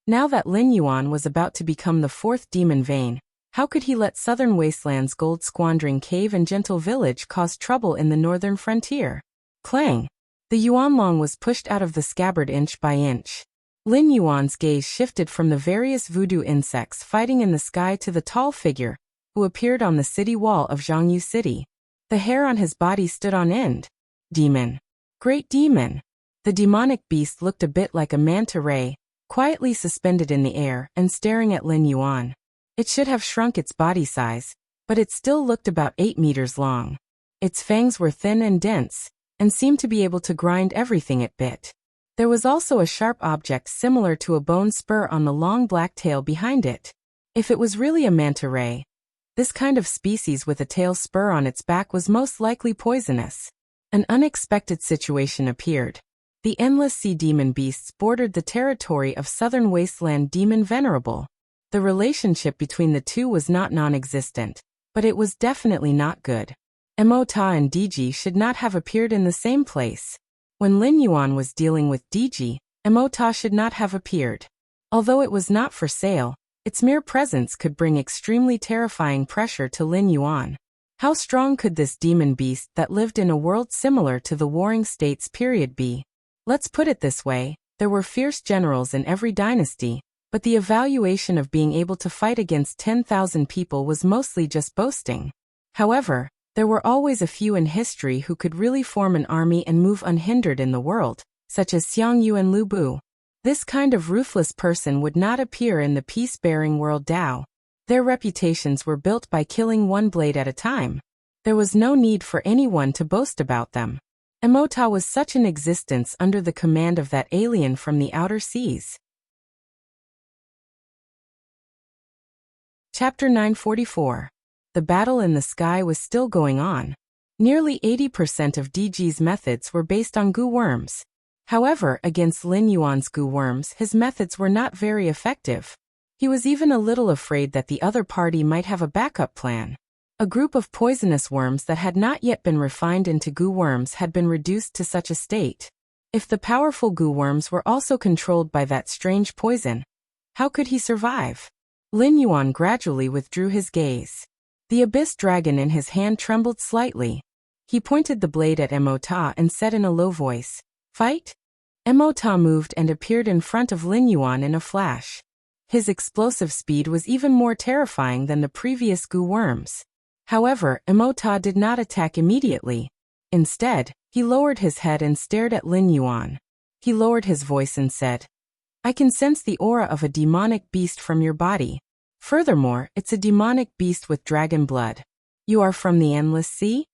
Now that Lin Yuan was about to become the fourth demon vein, how could he let Southern Wasteland's Gold Squandering Cave and Gentle Village cause trouble in the Northern Frontier? Clang! The Yuanlong was pushed out of the scabbard inch by inch. Lin Yuan's gaze shifted from the various voodoo insects fighting in the sky to the tall figure, who appeared on the city wall of Zhongyu City. The hair on his body stood on end. Demon. Great demon. The demonic beast looked a bit like a manta ray, quietly suspended in the air and staring at Lin Yuan. It should have shrunk its body size, but it still looked about 8 meters long. Its fangs were thin and dense, and seemed to be able to grind everything it bit. There was also a sharp object similar to a bone spur on the long black tail behind it. If it was really a manta ray, this kind of species with a tail spur on its back was most likely poisonous. An unexpected situation appeared. The Endless Sea demon beasts bordered the territory of Southern Wasteland Demon Venerable. The relationship between the two was not non-existent, but it was definitely not good. Emota and DG should not have appeared in the same place. When Lin Yuan was dealing with DG, Emota should not have appeared. Although it was not for sale, its mere presence could bring extremely terrifying pressure to Lin Yuan. How strong could this demon beast that lived in a world similar to the Warring States period be? Let's put it this way, there were fierce generals in every dynasty, but the evaluation of being able to fight against 10,000 people was mostly just boasting. However, there were always a few in history who could really form an army and move unhindered in the world, such as Xiang Yu and Lu Bu. This kind of ruthless person would not appear in the peace-bearing world Dao. Their reputations were built by killing one blade at a time. There was no need for anyone to boast about them. Emota was such an existence under the command of that alien from the outer seas. Chapter 944. The battle in the sky was still going on. Nearly 80% of DG's methods were based on goo worms. However, against Lin Yuan's goo worms, his methods were not very effective. He was even a little afraid that the other party might have a backup plan. A group of poisonous worms that had not yet been refined into goo worms had been reduced to such a state. If the powerful goo worms were also controlled by that strange poison, how could he survive? Lin Yuan gradually withdrew his gaze. The abyss dragon in his hand trembled slightly. He pointed the blade at Emota and said in a low voice, "Fight?" Emota moved and appeared in front of Lin Yuan in a flash. His explosive speed was even more terrifying than the previous goo worms. However, Emota did not attack immediately. Instead, he lowered his head and stared at Lin Yuan. He lowered his voice and said, "I can sense the aura of a demonic beast from your body. Furthermore, it's a demonic beast with dragon blood. You are from the Endless Sea?"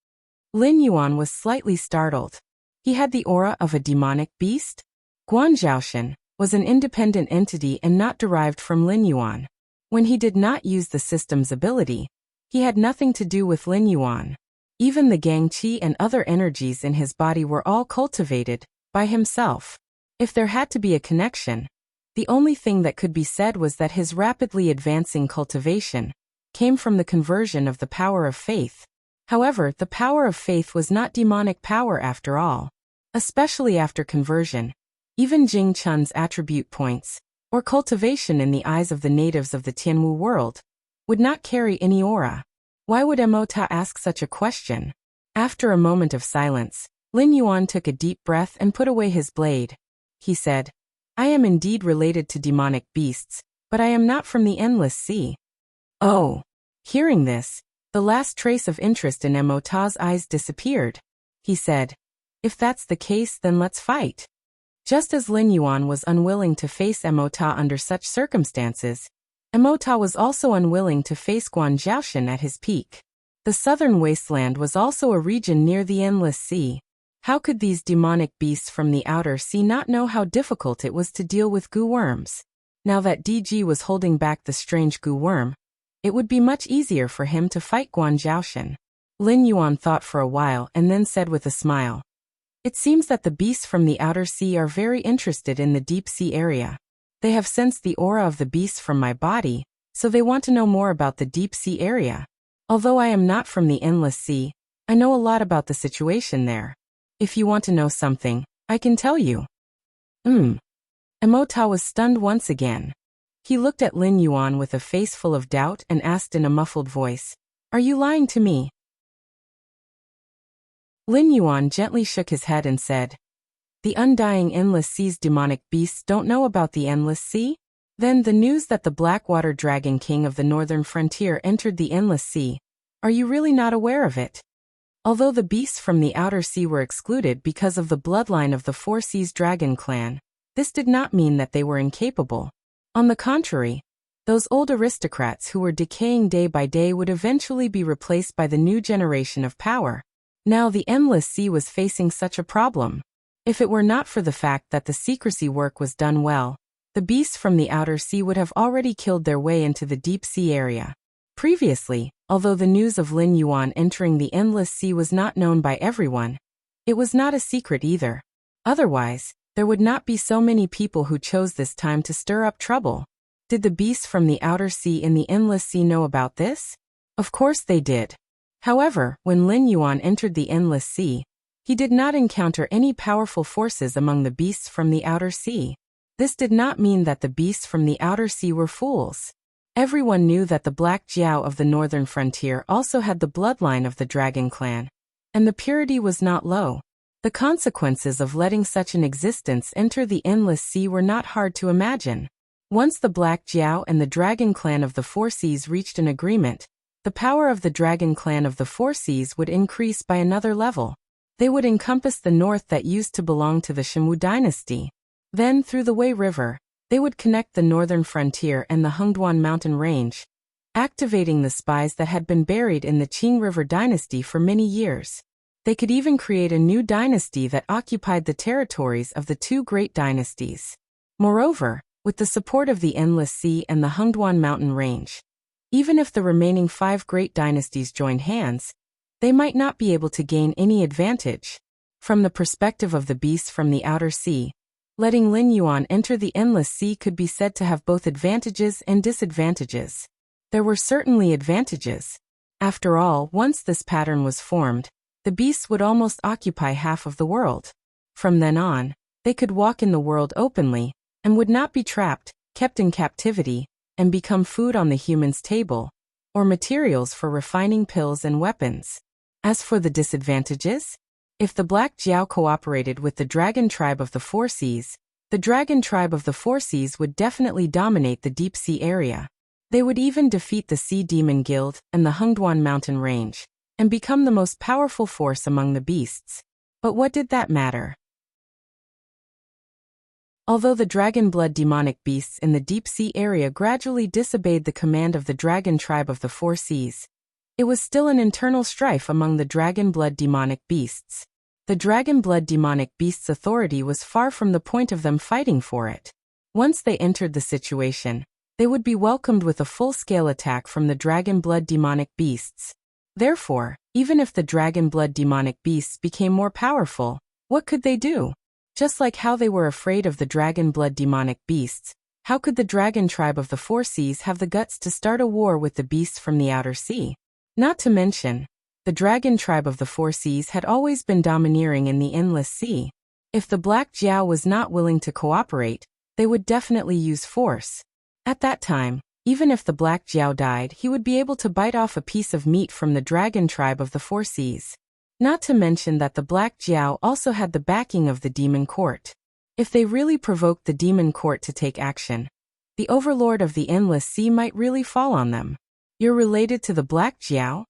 Lin Yuan was slightly startled. He had the aura of a demonic beast? Guan Zhaoshan was an independent entity and not derived from Lin Yuan. When he did not use the system's ability, he had nothing to do with Lin Yuan. Even the Gang Qi and other energies in his body were all cultivated by himself. If there had to be a connection, the only thing that could be said was that his rapidly advancing cultivation came from the conversion of the power of faith. However, the power of faith was not demonic power after all. Especially after conversion, even Jing Chun's attribute points, or cultivation in the eyes of the natives of the Tianwu world, would not carry any aura. Why would Emota ask such a question? After a moment of silence, Lin Yuan took a deep breath and put away his blade. He said, "I am indeed related to demonic beasts, but I am not from the Endless Sea." Oh! Hearing this, the last trace of interest in Emota's eyes disappeared. He said, "If that's the case, then let's fight." Just as Lin Yuan was unwilling to face Emota under such circumstances, Emota was also unwilling to face Guan Zhaoshan at his peak. The southern wasteland was also a region near the Endless Sea. How could these demonic beasts from the outer sea not know how difficult it was to deal with goo worms? Now that DG was holding back the strange goo worm, it would be much easier for him to fight Guan Zhaoshan. Lin Yuan thought for a while and then said with a smile, "It seems that the beasts from the outer sea are very interested in the deep sea area. They have sensed the aura of the beasts from my body, so they want to know more about the deep sea area. Although I am not from the Endless Sea, I know a lot about the situation there. If you want to know something, I can tell you." Emota was stunned once again. He looked at Lin Yuan with a face full of doubt and asked in a muffled voice, "Are you lying to me?" Lin Yuan gently shook his head and said, "The undying Endless Sea's demonic beasts don't know about the Endless Sea? Then the news that the Blackwater Dragon King of the Northern Frontier entered the Endless Sea, are you really not aware of it? Although the beasts from the outer sea were excluded because of the bloodline of the Four Seas Dragon clan, this did not mean that they were incapable. On the contrary, those old aristocrats who were decaying day by day would eventually be replaced by the new generation of power. Now the Endless Sea was facing such a problem. If it were not for the fact that the secrecy work was done well, the beasts from the outer sea would have already killed their way into the deep sea area. Previously, although the news of Lin Yuan entering the Endless Sea was not known by everyone, it was not a secret either. Otherwise, there would not be so many people who chose this time to stir up trouble. Did the beasts from the outer sea in the Endless Sea know about this? Of course they did. However, when Lin Yuan entered the Endless Sea, he did not encounter any powerful forces among the beasts from the outer sea. This did not mean that the beasts from the outer sea were fools. Everyone knew that the Black Jiao of the Northern Frontier also had the bloodline of the Dragon Clan, and the purity was not low. The consequences of letting such an existence enter the Endless Sea were not hard to imagine. Once the Black Jiao and the Dragon Clan of the Four Seas reached an agreement, the power of the Dragon Clan of the Four Seas would increase by another level. They would encompass the north that used to belong to the Shenwu dynasty. Then, through the Wei River, they would connect the northern frontier and the Hengduan mountain range, activating the spies that had been buried in the Qing River dynasty for many years. They could even create a new dynasty that occupied the territories of the two great dynasties. Moreover, with the support of the Endless Sea and the Hengduan mountain range, even if the remaining 5 great dynasties joined hands, they might not be able to gain any advantage. From the perspective of the beasts from the outer sea, letting Lin Yuan enter the Endless Sea could be said to have both advantages and disadvantages. There were certainly advantages. After all, once this pattern was formed, the beasts would almost occupy half of the world. From then on, they could walk in the world openly, and would not be trapped, kept in captivity, and become food on the human's table, or materials for refining pills and weapons. As for the disadvantages, if the Black Jiao cooperated with the dragon tribe of the Four Seas, the dragon tribe of the Four Seas would definitely dominate the deep sea area. They would even defeat the Sea Demon Guild and the Hengduan mountain range, and become the most powerful force among the beasts. But what did that matter? Although the dragon blood demonic beasts in the deep sea area gradually disobeyed the command of the dragon tribe of the Four Seas, it was still an internal strife among the dragon blood demonic beasts. The dragon blood demonic beasts' authority was far from the point of them fighting for it. Once they entered the situation, they would be welcomed with a full-scale attack from the dragon blood demonic beasts. Therefore, even if the dragon blood demonic beasts became more powerful, what could they do? Just like how they were afraid of the dragon blood demonic beasts, how could the dragon tribe of the Four Seas have the guts to start a war with the beasts from the outer sea? Not to mention, the dragon tribe of the Four Seas had always been domineering in the Endless Sea. If the Black Jiao was not willing to cooperate, they would definitely use force. At that time, even if the Black Jiao died, he would be able to bite off a piece of meat from the dragon tribe of the Four Seas. Not to mention that the Black Jiao also had the backing of the Demon Court. If they really provoked the Demon Court to take action, the overlord of the Endless Sea might really fall on them. You're related to the Black Jiao?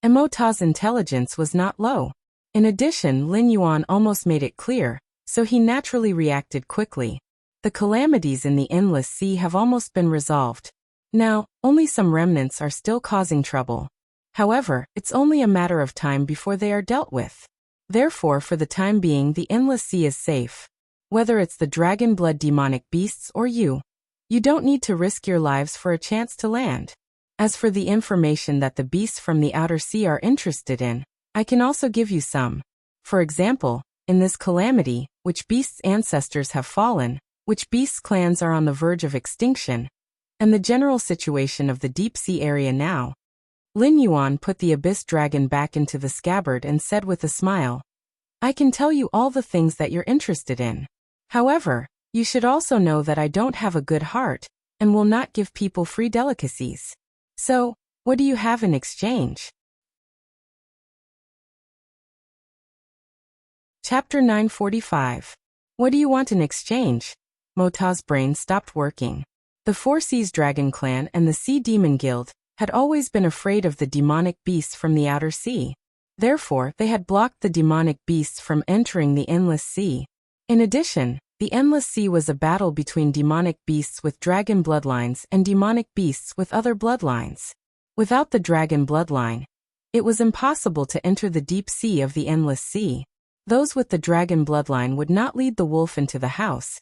Emota's intelligence was not low. In addition, Lin Yuan almost made it clear, so he naturally reacted quickly. The calamities in the Endless Sea have almost been resolved. Now, only some remnants are still causing trouble. However, it's only a matter of time before they are dealt with. Therefore, for the time being, the Endless Sea is safe. Whether it's the dragon blood demonic beasts or you don't need to risk your lives for a chance to land. As for the information that the beasts from the outer sea are interested in, I can also give you some. For example, in this calamity, which beasts' ancestors have fallen, which beasts' clans are on the verge of extinction, and the general situation of the deep sea area now. Lin Yuan put the abyss dragon back into the scabbard and said with a smile, I can tell you all the things that you're interested in. However, you should also know that I don't have a good heart, and will not give people free delicacies. So, what do you have in exchange? Chapter 945. What do you want in exchange? Mota's brain stopped working. The Four Seas Dragon Clan and the Sea Demon Guild had always been afraid of the demonic beasts from the outer sea. Therefore, they had blocked the demonic beasts from entering the Endless Sea. In addition, the Endless Sea was a battle between demonic beasts with dragon bloodlines and demonic beasts with other bloodlines. Without the dragon bloodline, it was impossible to enter the deep sea of the Endless Sea. Those with the dragon bloodline would not lead the wolf into the house,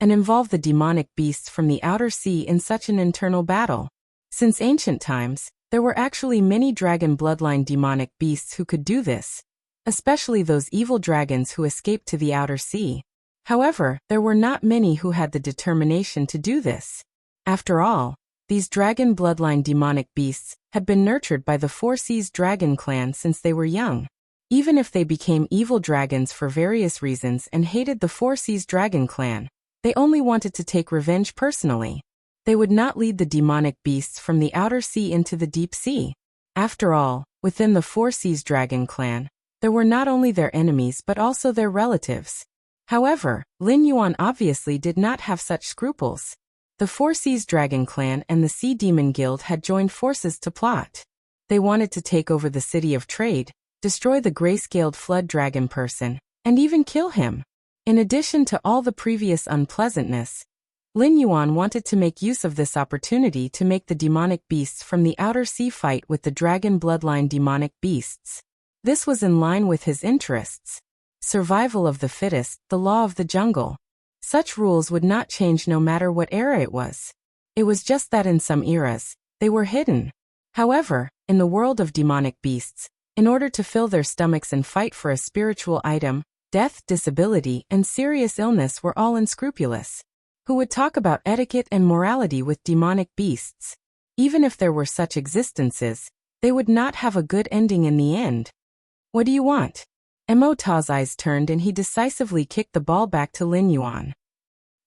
and involve the demonic beasts from the outer sea in such an internal battle. Since ancient times, there were actually many dragon bloodline demonic beasts who could do this, especially those evil dragons who escaped to the outer sea. However, there were not many who had the determination to do this. After all, these dragon bloodline demonic beasts had been nurtured by the Four Seas Dragon Clan since they were young. Even if they became evil dragons for various reasons and hated the Four Seas Dragon Clan, they only wanted to take revenge personally. They would not lead the demonic beasts from the outer sea into the deep sea. After all, within the Four Seas Dragon Clan, there were not only their enemies but also their relatives. However, Lin Yuan obviously did not have such scruples. The Four Seas Dragon Clan and the Sea Demon Guild had joined forces to plot. They wanted to take over the City of Trade, destroy the gray-scaled flood dragon person, and even kill him. In addition to all the previous unpleasantness, Lin Yuan wanted to make use of this opportunity to make the demonic beasts from the outer sea fight with the dragon bloodline demonic beasts. This was in line with his interests. Survival of the fittest, the law of the jungle. Such rules would not change no matter what era it was. It was just that in some eras, they were hidden. However, in the world of demonic beasts, in order to fill their stomachs and fight for a spiritual item, death, disability, and serious illness were all unscrupulous. Who would talk about etiquette and morality with demonic beasts? Even if there were such existences, they would not have a good ending in the end. What do you want? Mo Ta's eyes turned and he decisively kicked the ball back to Lin Yuan.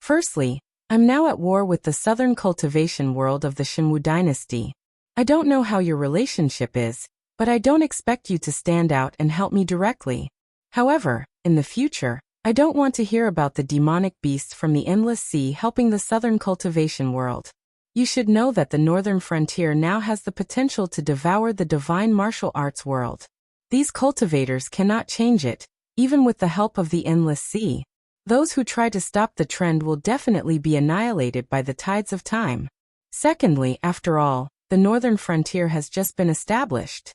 Firstly, I'm now at war with the southern cultivation world of the Shenwu dynasty. I don't know how your relationship is, but I don't expect you to stand out and help me directly. However, in the future, I don't want to hear about the demonic beasts from the endless sea helping the southern cultivation world. You should know that the northern frontier now has the potential to devour the divine martial arts world. These cultivators cannot change it, even with the help of the endless sea. Those who try to stop the trend will definitely be annihilated by the tides of time. Secondly, after all, the northern frontier has just been established.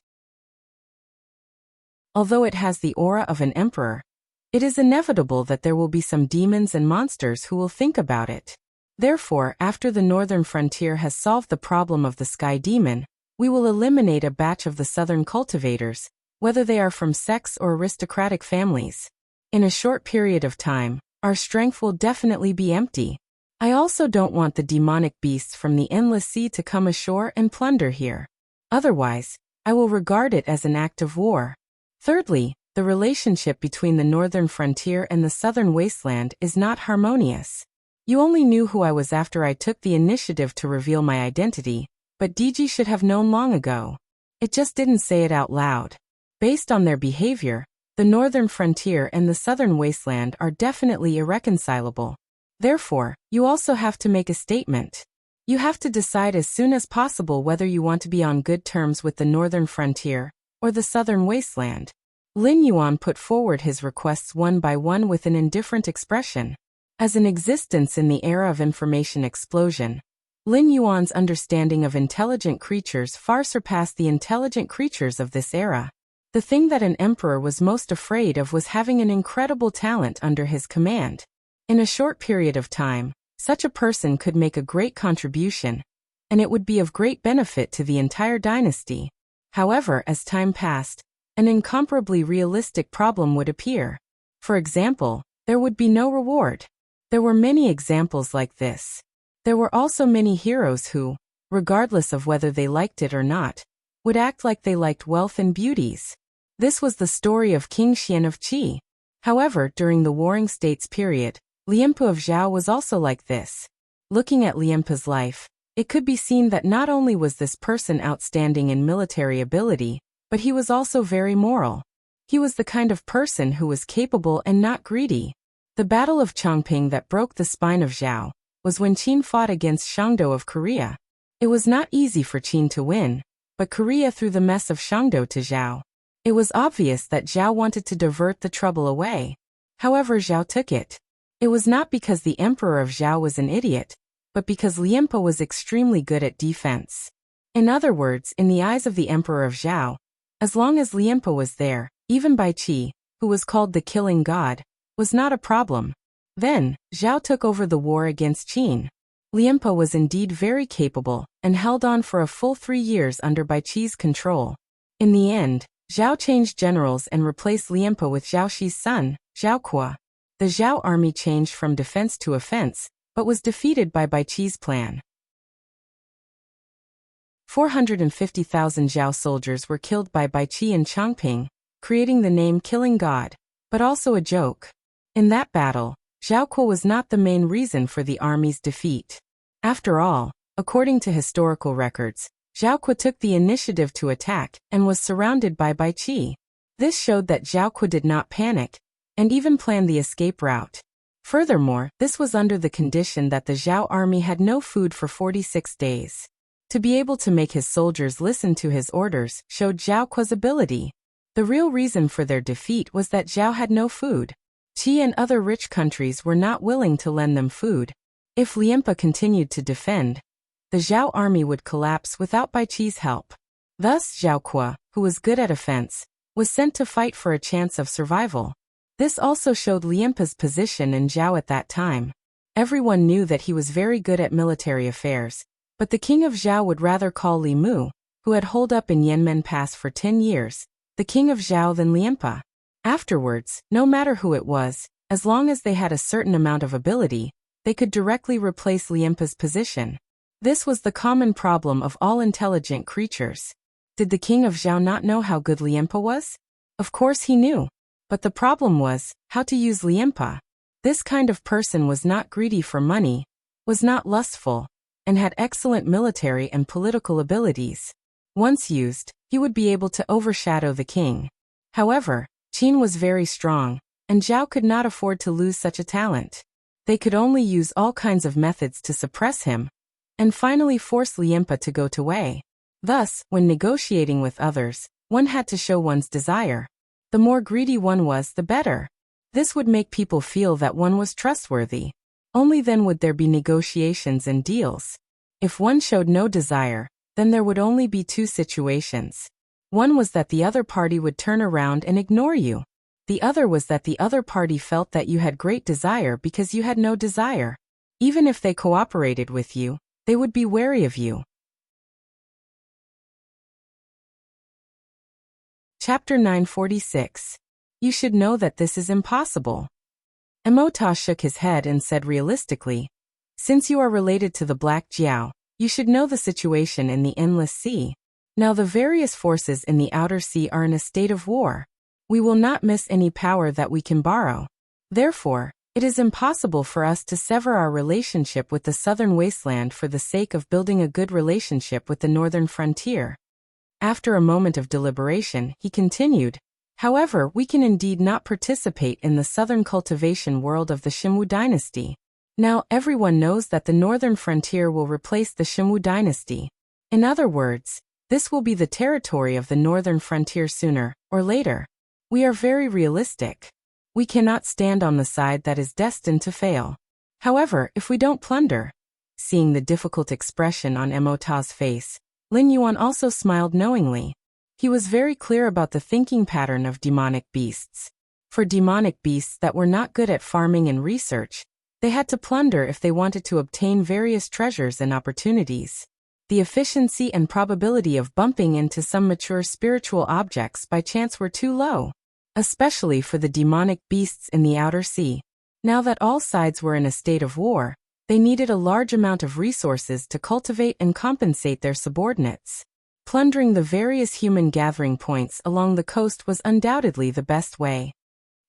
Although it has the aura of an emperor, it is inevitable that there will be some demons and monsters who will think about it. Therefore, after the northern frontier has solved the problem of the sky demon, we will eliminate a batch of the southern cultivators, whether they are from sects or aristocratic families. In a short period of time, our strength will definitely be empty. I also don't want the demonic beasts from the endless sea to come ashore and plunder here. Otherwise, I will regard it as an act of war. Thirdly, the relationship between the northern frontier and the southern wasteland is not harmonious. You only knew who I was after I took the initiative to reveal my identity, but DG should have known long ago. It just didn't say it out loud. Based on their behavior, the northern frontier and the southern wasteland are definitely irreconcilable. Therefore, you also have to make a statement. You have to decide as soon as possible whether you want to be on good terms with the northern frontier or the southern wasteland. Lin Yuan put forward his requests one by one with an indifferent expression. As an existence in the era of information explosion, Lin Yuan's understanding of intelligent creatures far surpassed the intelligent creatures of this era. The thing that an emperor was most afraid of was having an incredible talent under his command. In a short period of time, such a person could make a great contribution, and it would be of great benefit to the entire dynasty. However, as time passed, an incomparably realistic problem would appear. For example, there would be no reward. There were many examples like this. There were also many heroes who, regardless of whether they liked it or not, would act like they liked wealth and beauties. This was the story of King Xian of Qi. However, during the Warring States period, Lianpu of Zhao was also like this. Looking at Lianpu's life, it could be seen that not only was this person outstanding in military ability, but he was also very moral. He was the kind of person who was capable and not greedy. The Battle of Chongping that broke the spine of Zhao was when Qin fought against Shangdo of Korea. It was not easy for Qin to win, but Korea threw the mess of Shangdo to Zhao. It was obvious that Zhao wanted to divert the trouble away. However, Zhao took it. It was not because the emperor of Zhao was an idiot, but because Lianpu was extremely good at defense. In other words, in the eyes of the emperor of Zhao, as long as Lianpu was there, even Bai Qi, who was called the killing god, was not a problem. Then, Zhao took over the war against Qin. Lianpu was indeed very capable, and held on for a full 3 years under Bai Qi's control. In the end, Zhao changed generals and replaced Lianpu with Zhao Shi's son, Zhao Kuo. The Zhao army changed from defense to offense, but was defeated by Bai Qi's plan. 450,000 Zhao soldiers were killed by Bai Qi in Chongping, creating the name Killing God, but also a joke. In that battle, Zhao Kuo was not the main reason for the army's defeat. After all, according to historical records, Zhao Kuo took the initiative to attack and was surrounded by Bai Qi. This showed that Zhao Kuo did not panic, and even planned the escape route. Furthermore, this was under the condition that the Zhao army had no food for 46 days. To be able to make his soldiers listen to his orders showed Zhao Kuo's ability. The real reason for their defeat was that Zhao had no food. Qi and other rich countries were not willing to lend them food. If Lianpu continued to defend, the Zhao army would collapse without Bai Qi's help. Thus, Zhao Kuo, who was good at offense, was sent to fight for a chance of survival. This also showed Lianpu's position in Zhao at that time. Everyone knew that he was very good at military affairs, but the king of Zhao would rather call Li Mu, who had holed up in Yanmen Pass for 10 years, the king of Zhao than Lianpu. Afterwards, no matter who it was, as long as they had a certain amount of ability, they could directly replace Lianpu's position. This was the common problem of all intelligent creatures. Did the king of Zhao not know how good Liempa was? Of course he knew. But the problem was, how to use Liempa. This kind of person was not greedy for money, was not lustful, and had excellent military and political abilities. Once used, he would be able to overshadow the king. However, Qin was very strong, and Zhao could not afford to lose such a talent. They could only use all kinds of methods to suppress him, and finally force Liempa to go to Wei. Thus, when negotiating with others, one had to show one's desire. The more greedy one was, the better. This would make people feel that one was trustworthy. Only then would there be negotiations and deals. If one showed no desire, then there would only be two situations. One was that the other party would turn around and ignore you. The other was that the other party felt that you had great desire because you had no desire. Even if they cooperated with you, they would be wary of you. Chapter 946. You should know that this is impossible. Emota shook his head and said realistically, since you are related to the Black Jiao, you should know the situation in the Endless Sea. Now the various forces in the Outer Sea are in a state of war. We will not miss any power that we can borrow. Therefore, it is impossible for us to sever our relationship with the southern wasteland for the sake of building a good relationship with the northern frontier. After a moment of deliberation, he continued, however, we can indeed not participate in the southern cultivation world of the Xinwu dynasty. Now, everyone knows that the northern frontier will replace the Xinwu dynasty. In other words, this will be the territory of the northern frontier sooner or later. We are very realistic. We cannot stand on the side that is destined to fail. However, if we don't plunder. Seeing the difficult expression on Emota's face, Lin Yuan also smiled knowingly. He was very clear about the thinking pattern of demonic beasts. For demonic beasts that were not good at farming and research, they had to plunder if they wanted to obtain various treasures and opportunities. The efficiency and probability of bumping into some mature spiritual objects by chance were too low, especially for the demonic beasts in the Outer Sea. Now that all sides were in a state of war, they needed a large amount of resources to cultivate and compensate their subordinates. Plundering the various human gathering points along the coast was undoubtedly the best way.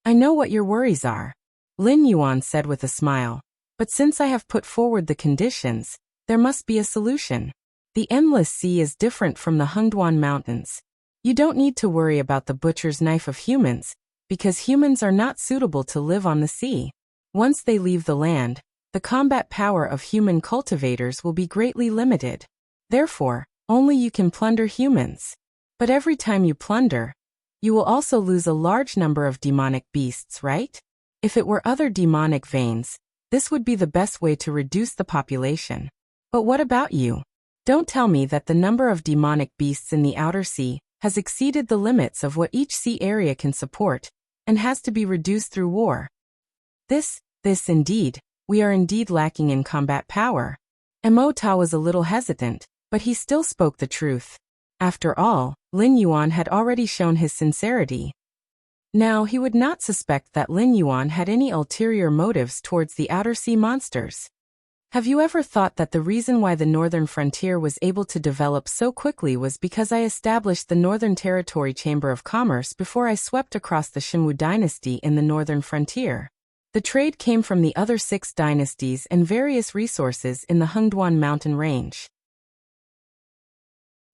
I know what your worries are, Lin Yuan said with a smile, but since I have put forward the conditions, there must be a solution. The Endless Sea is different from the Hengduan Mountains. You don't need to worry about the butcher's knife of humans, because humans are not suitable to live on the sea. Once they leave the land, the combat power of human cultivators will be greatly limited. Therefore, only you can plunder humans. But every time you plunder, you will also lose a large number of demonic beasts, right? If it were other demonic veins, this would be the best way to reduce the population. But what about you? Don't tell me that the number of demonic beasts in the Outer Sea has exceeded the limits of what each sea area can support, and has to be reduced through war. This indeed, we are indeed lacking in combat power. Emota was a little hesitant, but he still spoke the truth. After all, Lin Yuan had already shown his sincerity. Now he would not suspect that Lin Yuan had any ulterior motives towards the Outer Sea monsters. Have you ever thought that the reason why the northern frontier was able to develop so quickly was because I established the Northern Territory Chamber of Commerce before I swept across the Xinwu dynasty in the northern frontier? The trade came from the other 6 dynasties and various resources in the Hengduan mountain range.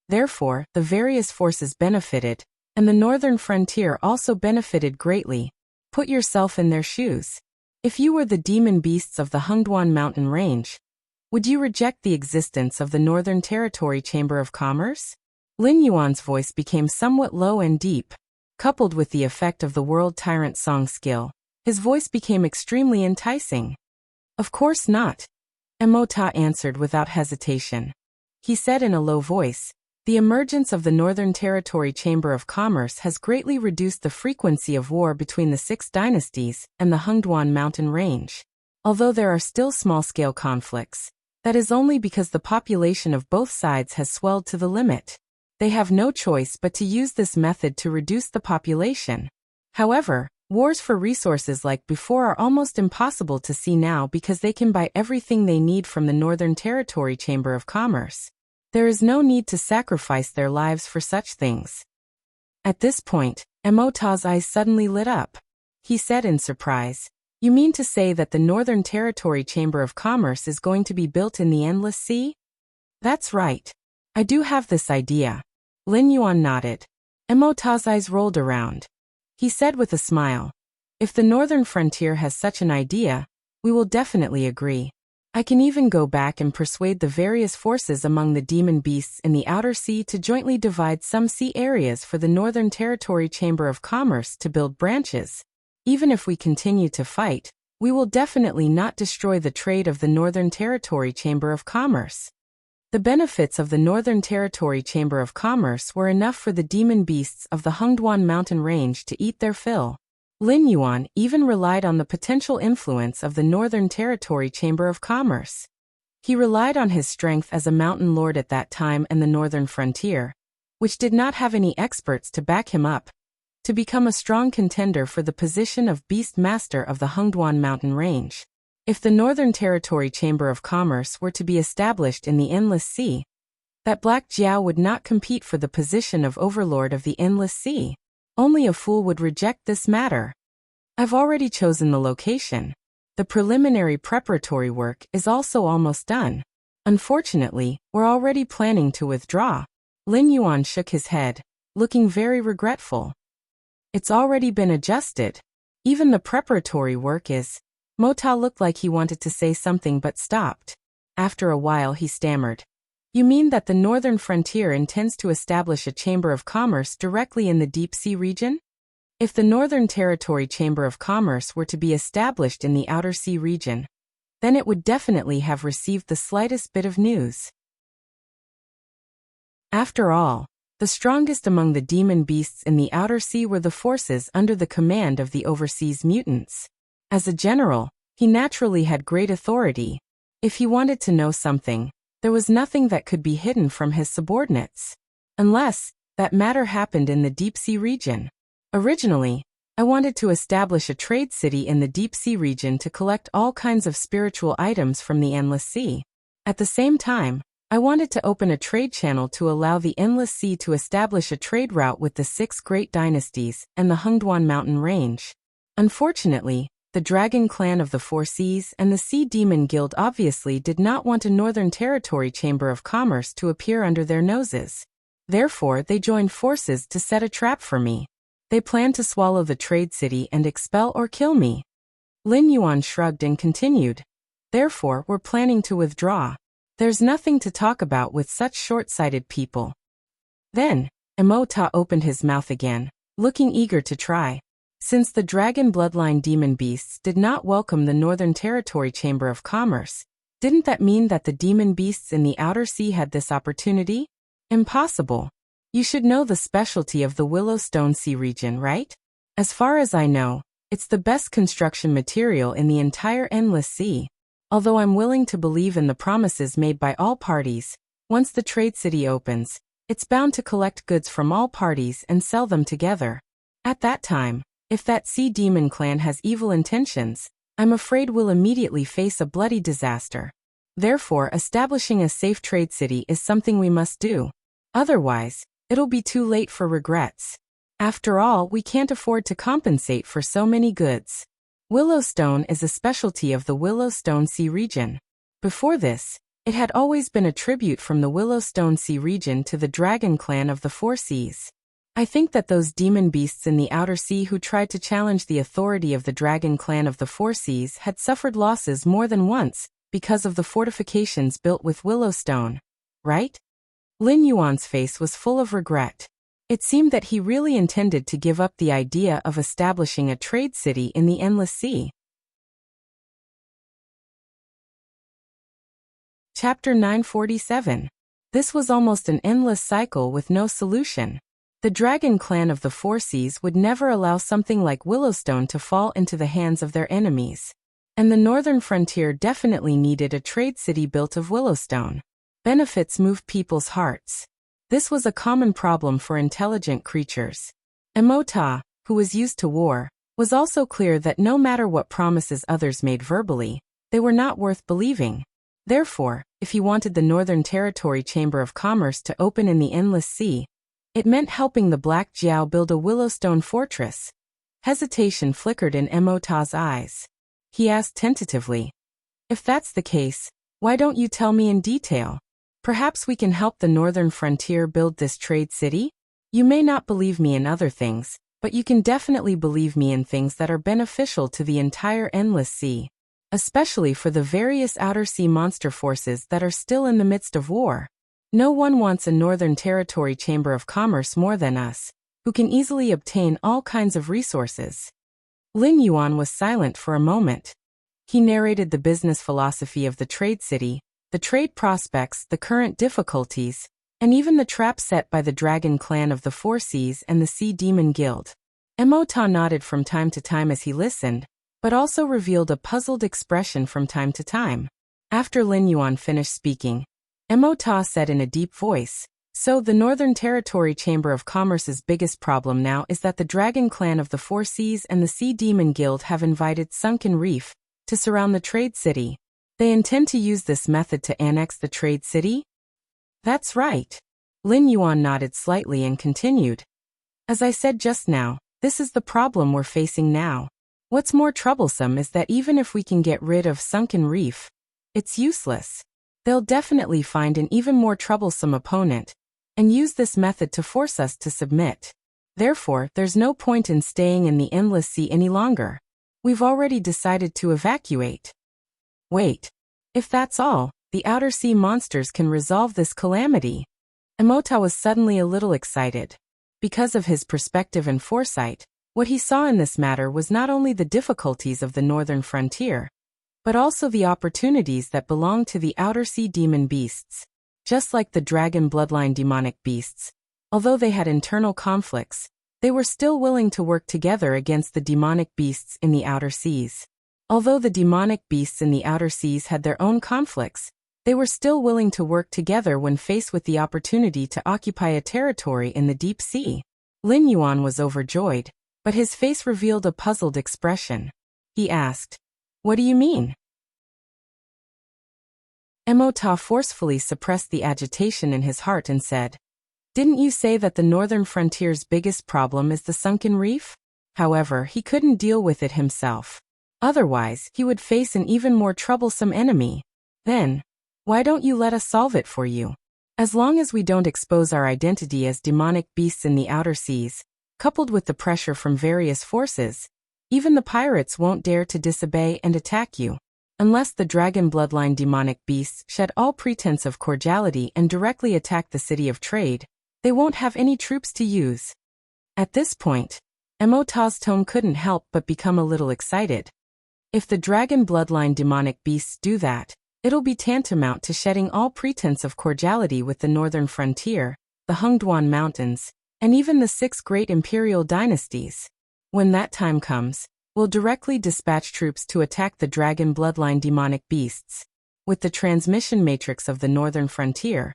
Therefore, the various forces benefited, and the northern frontier also benefited greatly. Put yourself in their shoes. If you were the demon beasts of the Hengduan mountain range, would you reject the existence of the Northern Territory Chamber of Commerce? Lin Yuan's voice became somewhat low and deep. Coupled with the effect of the World Tyrant song skill, his voice became extremely enticing. Of course not, Emota answered without hesitation. He said in a low voice, the emergence of the Northern Territory Chamber of Commerce has greatly reduced the frequency of war between the 6 dynasties and the Hengduan mountain range. Although there are still small-scale conflicts, that is only because the population of both sides has swelled to the limit. They have no choice but to use this method to reduce the population. However, wars for resources like before are almost impossible to see now because they can buy everything they need from the Northern Territory Chamber of Commerce. There is no need to sacrifice their lives for such things. At this point, Emota's eyes suddenly lit up. He said in surprise, "You mean to say that the Northern Territory Chamber of Commerce is going to be built in the Endless Sea?" "That's right. I do have this idea." Lin Yuan nodded. Emota's eyes rolled around. He said with a smile, "If the Northern Frontier has such an idea, we will definitely agree. I can even go back and persuade the various forces among the demon beasts in the Outer Sea to jointly divide some sea areas for the Northern Territory Chamber of Commerce to build branches. Even if we continue to fight, we will definitely not destroy the trade of the Northern Territory Chamber of Commerce." The benefits of the Northern Territory Chamber of Commerce were enough for the demon beasts of the Hengduan mountain range to eat their fill. Lin Yuan even relied on the potential influence of the Northern Territory Chamber of Commerce. He relied on his strength as a mountain lord at that time and the Northern Frontier, which did not have any experts to back him up, to become a strong contender for the position of Beast Master of the Hengduan mountain range. If the Northern Territory Chamber of Commerce were to be established in the Endless Sea, that Black Jiao would not compete for the position of Overlord of the Endless Sea. Only a fool would reject this matter. I've already chosen the location. The preliminary preparatory work is also almost done. Unfortunately, we're already planning to withdraw. Lin Yuan shook his head, looking very regretful. It's already been adjusted. Even the preparatory work is. Mota looked like he wanted to say something but stopped. After a while he stammered. You mean that the Northern Frontier intends to establish a Chamber of Commerce directly in the Deep Sea region? If the Northern Territory Chamber of Commerce were to be established in the Outer Sea region, then it would definitely have received the slightest bit of news. After all, the strongest among the demon beasts in the Outer Sea were the forces under the command of the overseas mutants. As a general, he naturally had great authority. If he wanted to know something, there was nothing that could be hidden from his subordinates. Unless that matter happened in the Deep Sea region. Originally, I wanted to establish a trade city in the Deep Sea region to collect all kinds of spiritual items from the Endless Sea. At the same time, I wanted to open a trade channel to allow the Endless Sea to establish a trade route with the 6 great dynasties and the Hengduan mountain range. Unfortunately, the Dragon Clan of the Four Seas and the Sea Demon Guild obviously did not want a Northern Territory Chamber of Commerce to appear under their noses. Therefore, they joined forces to set a trap for me. They planned to swallow the trade city and expel or kill me. Lin Yuan shrugged and continued. Therefore, we're planning to withdraw. There's nothing to talk about with such short-sighted people. Then, Emota opened his mouth again, looking eager to try. Since the dragon bloodline demon beasts did not welcome the Northern Territory Chamber of Commerce, didn't that mean that the demon beasts in the Outer Sea had this opportunity? Impossible. You should know the specialty of the Willowstone Sea region, right? As far as I know, it's the best construction material in the entire Endless Sea. Although I'm willing to believe in the promises made by all parties, once the trade city opens, it's bound to collect goods from all parties and sell them together. At that time, if that Sea Demon clan has evil intentions, I'm afraid we'll immediately face a bloody disaster. Therefore, establishing a safe trade city is something we must do. Otherwise, it'll be too late for regrets. After all, we can't afford to compensate for so many goods. Willowstone is a specialty of the Willowstone Sea region. Before this, it had always been a tribute from the Willowstone Sea region to the Dragon Clan of the Four Seas. I think that those demon beasts in the Outer Sea who tried to challenge the authority of the Dragon Clan of the Four Seas had suffered losses more than once because of the fortifications built with Willowstone, right? Lin Yuan's face was full of regret. It seemed that he really intended to give up the idea of establishing a trade city in the Endless Sea. Chapter 947. This was almost an endless cycle with no solution. The Dragon Clan of the Four Seas would never allow something like Willowstone to fall into the hands of their enemies. And the Northern Frontier definitely needed a trade city built of Willowstone. Benefits moved people's hearts. This was a common problem for intelligent creatures. Emota, who was used to war, was also clear that no matter what promises others made verbally, they were not worth believing. Therefore, if he wanted the Northern Territory Chamber of Commerce to open in the Endless Sea, it meant helping the Black Jiao build a Willowstone fortress. Hesitation flickered in Emota's eyes. He asked tentatively, "If that's the case, why don't you tell me in detail? Perhaps we can help the Northern Frontier build this trade city? You may not believe me in other things, but you can definitely believe me in things that are beneficial to the entire Endless Sea, especially for the various outer sea monster forces that are still in the midst of war. No one wants a Northern Territory Chamber of Commerce more than us, who can easily obtain all kinds of resources." Lin Yuan was silent for a moment. He narrated the business philosophy of the trade city, the trade prospects, the current difficulties, and even the trap set by the Dragon Clan of the Four Seas and the Sea Demon Guild. Emota nodded from time to time as he listened, but also revealed a puzzled expression from time to time. After Lin Yuan finished speaking, Emota said in a deep voice, "So the Northern Territory Chamber of Commerce's biggest problem now is that the Dragon Clan of the Four Seas and the Sea Demon Guild have invited Sunken Reef to surround the trade city. They intend to use this method to annex the trade city?" "That's right." Lin Yuan nodded slightly and continued, "As I said just now, this is the problem we're facing now. What's more troublesome is that even if we can get rid of Sunken Reef, it's useless. They'll definitely find an even more troublesome opponent and use this method to force us to submit. Therefore, there's no point in staying in the Endless Sea any longer. We've already decided to evacuate." "Wait. If that's all, the outer sea monsters can resolve this calamity." Emota was suddenly a little excited. Because of his perspective and foresight, what he saw in this matter was not only the difficulties of the northern frontier, but also the opportunities that belong to the outer sea demon beasts. Just like the dragon bloodline demonic beasts, although they had internal conflicts, they were still willing to work together against the demonic beasts in the outer seas. Although the demonic beasts in the outer seas had their own conflicts, they were still willing to work together when faced with the opportunity to occupy a territory in the deep sea. Lin Yuan was overjoyed, but his face revealed a puzzled expression. He asked, "What do you mean?" Emota forcefully suppressed the agitation in his heart and said, "Didn't you say that the northern frontier's biggest problem is the sunken reef?" However, he couldn't deal with it himself. Otherwise, he would face an even more troublesome enemy. Then, why don't you let us solve it for you? As long as we don't expose our identity as demonic beasts in the outer seas, coupled with the pressure from various forces, even the pirates won't dare to disobey and attack you. Unless the dragon bloodline demonic beasts shed all pretense of cordiality and directly attack the city of trade, they won't have any troops to use." At this point, Emota's tone couldn't help but become a little excited. If the dragon bloodline demonic beasts do that, it'll be tantamount to shedding all pretense of cordiality with the northern frontier, the Hengduan Mountains, and even the 6 great imperial dynasties. When that time comes, we'll directly dispatch troops to attack the dragon bloodline demonic beasts. With the transmission matrix of the northern frontier,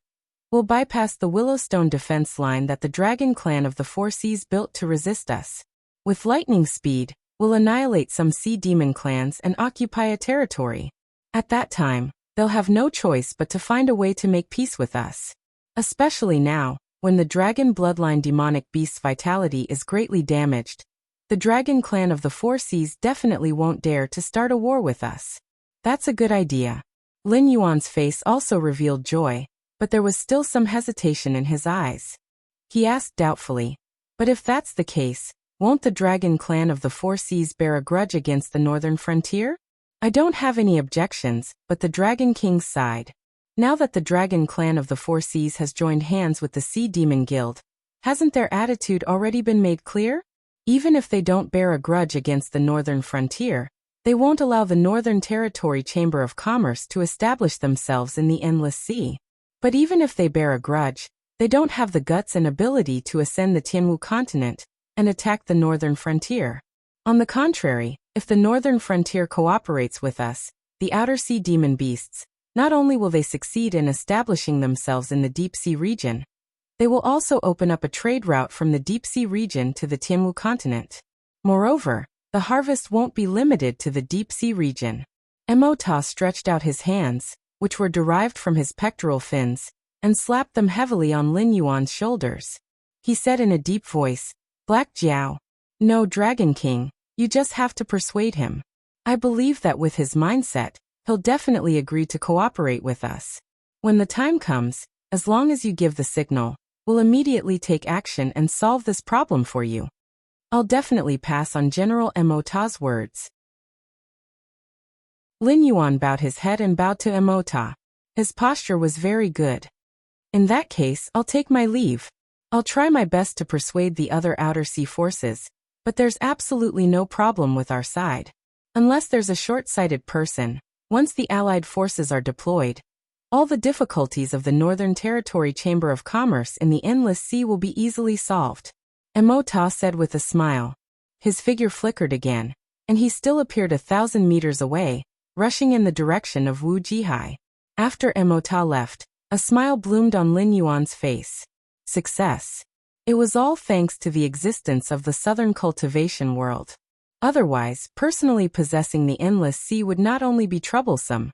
we'll bypass the Willowstone defense line that the Dragon Clan of the Four Seas built to resist us. With lightning speed, we'll annihilate some sea demon clans and occupy a territory. At that time, they'll have no choice but to find a way to make peace with us. Especially now, when the dragon bloodline demonic beast's vitality is greatly damaged, the Dragon Clan of the Four Seas definitely won't dare to start a war with us. That's a good idea. Lin Yuan's face also revealed joy, but there was still some hesitation in his eyes. He asked doubtfully, "But if that's the case, won't the Dragon Clan of the Four Seas bear a grudge against the northern frontier?" "I don't have any objections, but the Dragon King's side. Now that the Dragon Clan of the Four Seas has joined hands with the Sea Demon Guild, hasn't their attitude already been made clear? Even if they don't bear a grudge against the northern frontier, they won't allow the Northern Territory Chamber of Commerce to establish themselves in the Endless Sea. But even if they bear a grudge, they don't have the guts and ability to ascend the Tianwu continent and attack the northern frontier. On the contrary, if the northern frontier cooperates with us, the outer sea demon beasts, not only will they succeed in establishing themselves in the deep sea region, they will also open up a trade route from the deep sea region to the Tianwu continent. Moreover, the harvest won't be limited to the deep sea region." Emota stretched out his hands, which were derived from his pectoral fins, and slapped them heavily on Lin Yuan's shoulders. He said in a deep voice, "Black Jiao. No, Dragon King, you just have to persuade him. I believe that with his mindset, he'll definitely agree to cooperate with us. When the time comes, as long as you give the signal, we'll immediately take action and solve this problem for you." I'll definitely pass on General Emota's words. Lin Yuan bowed his head and bowed to Emota. His posture was very good. "In that case, I'll take my leave. I'll try my best to persuade the other outer sea forces, but there's absolutely no problem with our side. Unless there's a short-sighted person, once the Allied forces are deployed, all the difficulties of the Northern Territory Chamber of Commerce in the Endless Sea will be easily solved," Emota said with a smile. His figure flickered again, and he still appeared 1,000 meters away, rushing in the direction of Wu Jihai. After Emota left, a smile bloomed on Lin Yuan's face. Success. It was all thanks to the existence of the Southern Cultivation World. Otherwise, personally possessing the Endless Sea would not only be troublesome,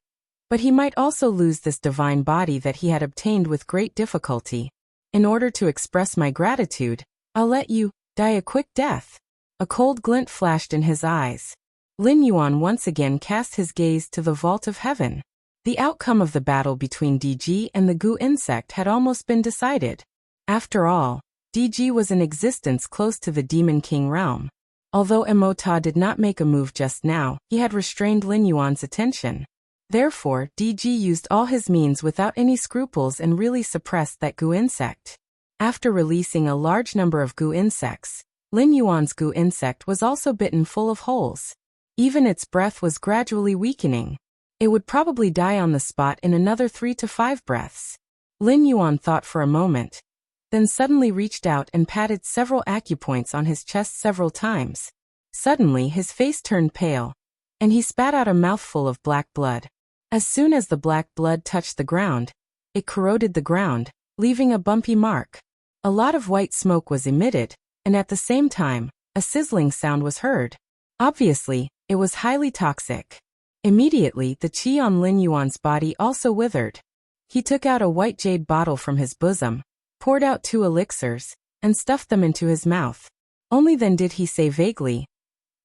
but he might also lose this divine body that he had obtained with great difficulty. "In order to express my gratitude, I'll let you die a quick death." A cold glint flashed in his eyes. Lin Yuan once again cast his gaze to the vault of heaven. The outcome of the battle between DG and the Gu insect had almost been decided. After all, DG was in existence close to the Demon King realm. Although Emota did not make a move just now, he had restrained Lin Yuan's attention. Therefore, DG used all his means without any scruples and really suppressed that Gu insect. After releasing a large number of Gu insects, Lin Yuan's Gu insect was also bitten full of holes. Even its breath was gradually weakening. It would probably die on the spot in another 3 to 5 breaths. Lin Yuan thought for a moment, then suddenly reached out and patted several acupoints on his chest several times. Suddenly his face turned pale, and he spat out a mouthful of black blood. As soon as the black blood touched the ground, it corroded the ground, leaving a bumpy mark. A lot of white smoke was emitted, and at the same time, a sizzling sound was heard. Obviously, it was highly toxic. Immediately, the qi on Lin Yuan's body also withered. He took out a white jade bottle from his bosom, poured out 2 elixirs, and stuffed them into his mouth. Only then did he say vaguely,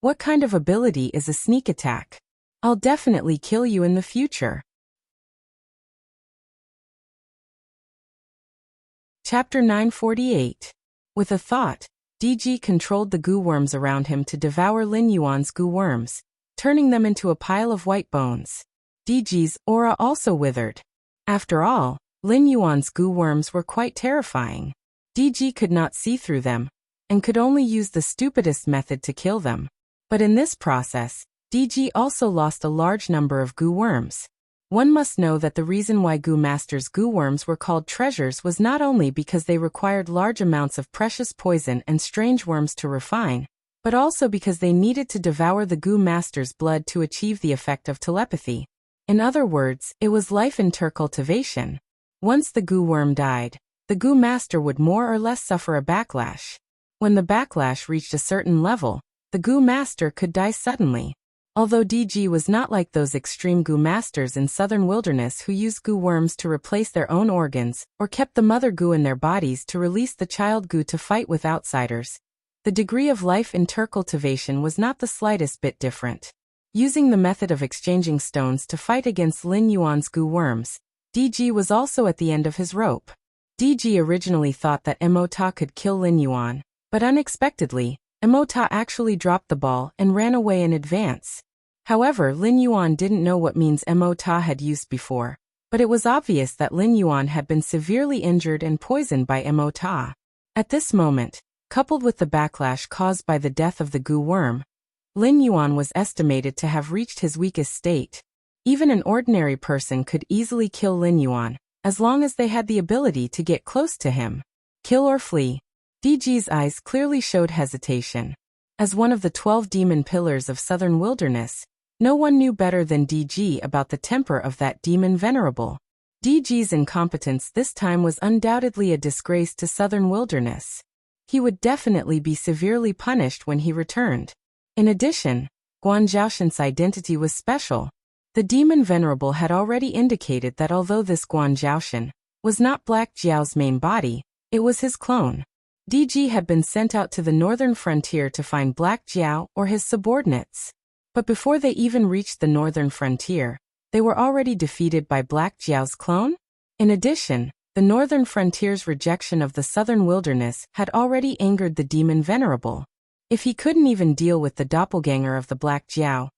"What kind of ability is a sneak attack? I'll definitely kill you in the future." Chapter 948. With a thought, DG controlled the goo worms around him to devour Lin Yuan's goo worms, turning them into a pile of white bones. DG's aura also withered. After all, Lin Yuan's goo worms were quite terrifying. DG could not see through them, and could only use the stupidest method to kill them. But in this process, DG also lost a large number of goo worms. One must know that the reason why Goo Master's goo worms were called treasures was not only because they required large amounts of precious poison and strange worms to refine, but also because they needed to devour the Goo Master's blood to achieve the effect of telepathy. In other words, it was life intercultivation. Once the Goo worm died, the Goo Master would more or less suffer a backlash. When the backlash reached a certain level, the Goo Master could die suddenly. Although DG was not like those extreme Goo Masters in southern wilderness who used goo worms to replace their own organs, or kept the mother goo in their bodies to release the child goo to fight with outsiders, the degree of life intercultivation was not the slightest bit different. Using the method of exchanging stones to fight against Lin Yuan's goo worms, DG was also at the end of his rope. DG originally thought that Emota could kill Lin Yuan, but unexpectedly, Emota actually dropped the ball and ran away in advance. However, Lin Yuan didn't know what means Emota had used before, but it was obvious that Lin Yuan had been severely injured and poisoned by Emota. At this moment, coupled with the backlash caused by the death of the goo worm, Lin Yuan was estimated to have reached his weakest state. Even an ordinary person could easily kill Lin Yuan, as long as they had the ability to get close to him. Kill or flee. DG's eyes clearly showed hesitation. As one of the 12 demon pillars of southern wilderness, no one knew better than DG about the temper of that demon venerable. DG's incompetence this time was undoubtedly a disgrace to southern wilderness. He would definitely be severely punished when he returned. In addition, Guan Zhaoshan's identity was special. The demon venerable had already indicated that although this Guan Zhaoshan was not Black Jiao's main body, it was his clone. DG had been sent out to the northern frontier to find Black Jiao or his subordinates. But before they even reached the northern frontier, they were already defeated by Black Jiao's clone? In addition, the northern frontier's rejection of the southern wilderness had already angered the demon venerable. If he couldn't even deal with the doppelganger of the Black Jiao,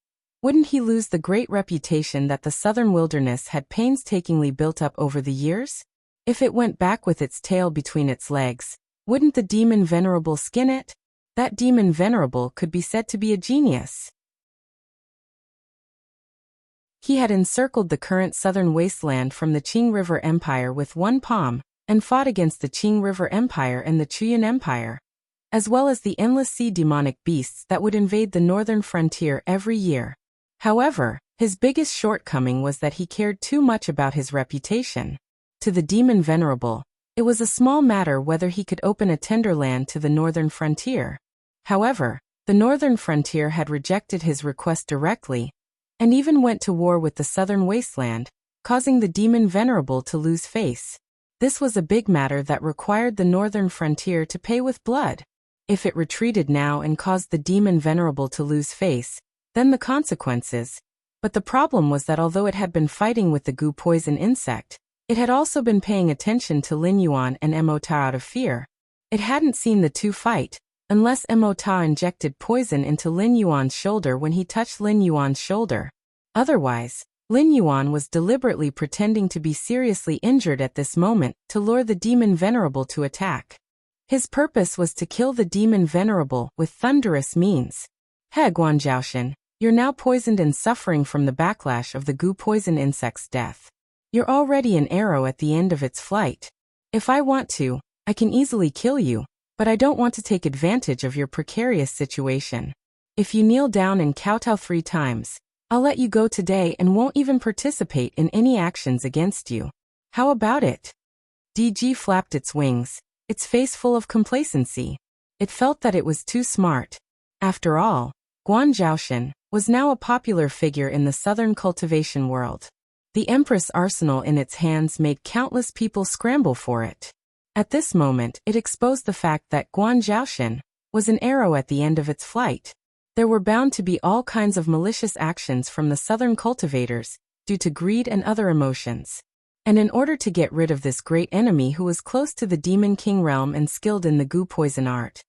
wouldn't he lose the great reputation that the southern wilderness had painstakingly built up over the years? If it went back with its tail between its legs, wouldn't the demon venerable skin it? That demon venerable could be said to be a genius. He had encircled the current southern wasteland from the Qing River Empire with one palm, and fought against the Qing River Empire and the Chuyan Empire, as well as the endless sea demonic beasts that would invade the northern frontier every year. However, his biggest shortcoming was that he cared too much about his reputation. To the demon venerable, it was a small matter whether he could open a tender land to the northern frontier. However, the northern frontier had rejected his request directly, and even went to war with the southern wasteland, causing the demon venerable to lose face. This was a big matter that required the northern frontier to pay with blood. If it retreated now and caused the demon venerable to lose face, then the consequences. But the problem was that although it had been fighting with the goo poison insect, it had also been paying attention to Lin Yuan and Mo Ta out of fear. It hadn't seen the two fight, unless Mo Ta injected poison into Lin Yuan's shoulder when he touched Lin Yuan's shoulder. Otherwise, Lin Yuan was deliberately pretending to be seriously injured at this moment to lure the demon venerable to attack. His purpose was to kill the demon venerable with thunderous means. He Guan Zhaoshan, you're now poisoned and suffering from the backlash of the goo poison insect's death. You're already an arrow at the end of its flight. If I want to, I can easily kill you, but I don't want to take advantage of your precarious situation. If you kneel down and kowtow 3 times, I'll let you go today and won't even participate in any actions against you. How about it? DG flapped its wings, its face full of complacency. It felt that it was too smart. After all, Guan Zhaoshan was now a popular figure in the southern cultivation world. The Empress arsenal in its hands made countless people scramble for it. At this moment, it exposed the fact that Guan Zhaoshan was an arrow at the end of its flight. There were bound to be all kinds of malicious actions from the southern cultivators, due to greed and other emotions. And in order to get rid of this great enemy who was close to the Demon King realm and skilled in the goo poison art,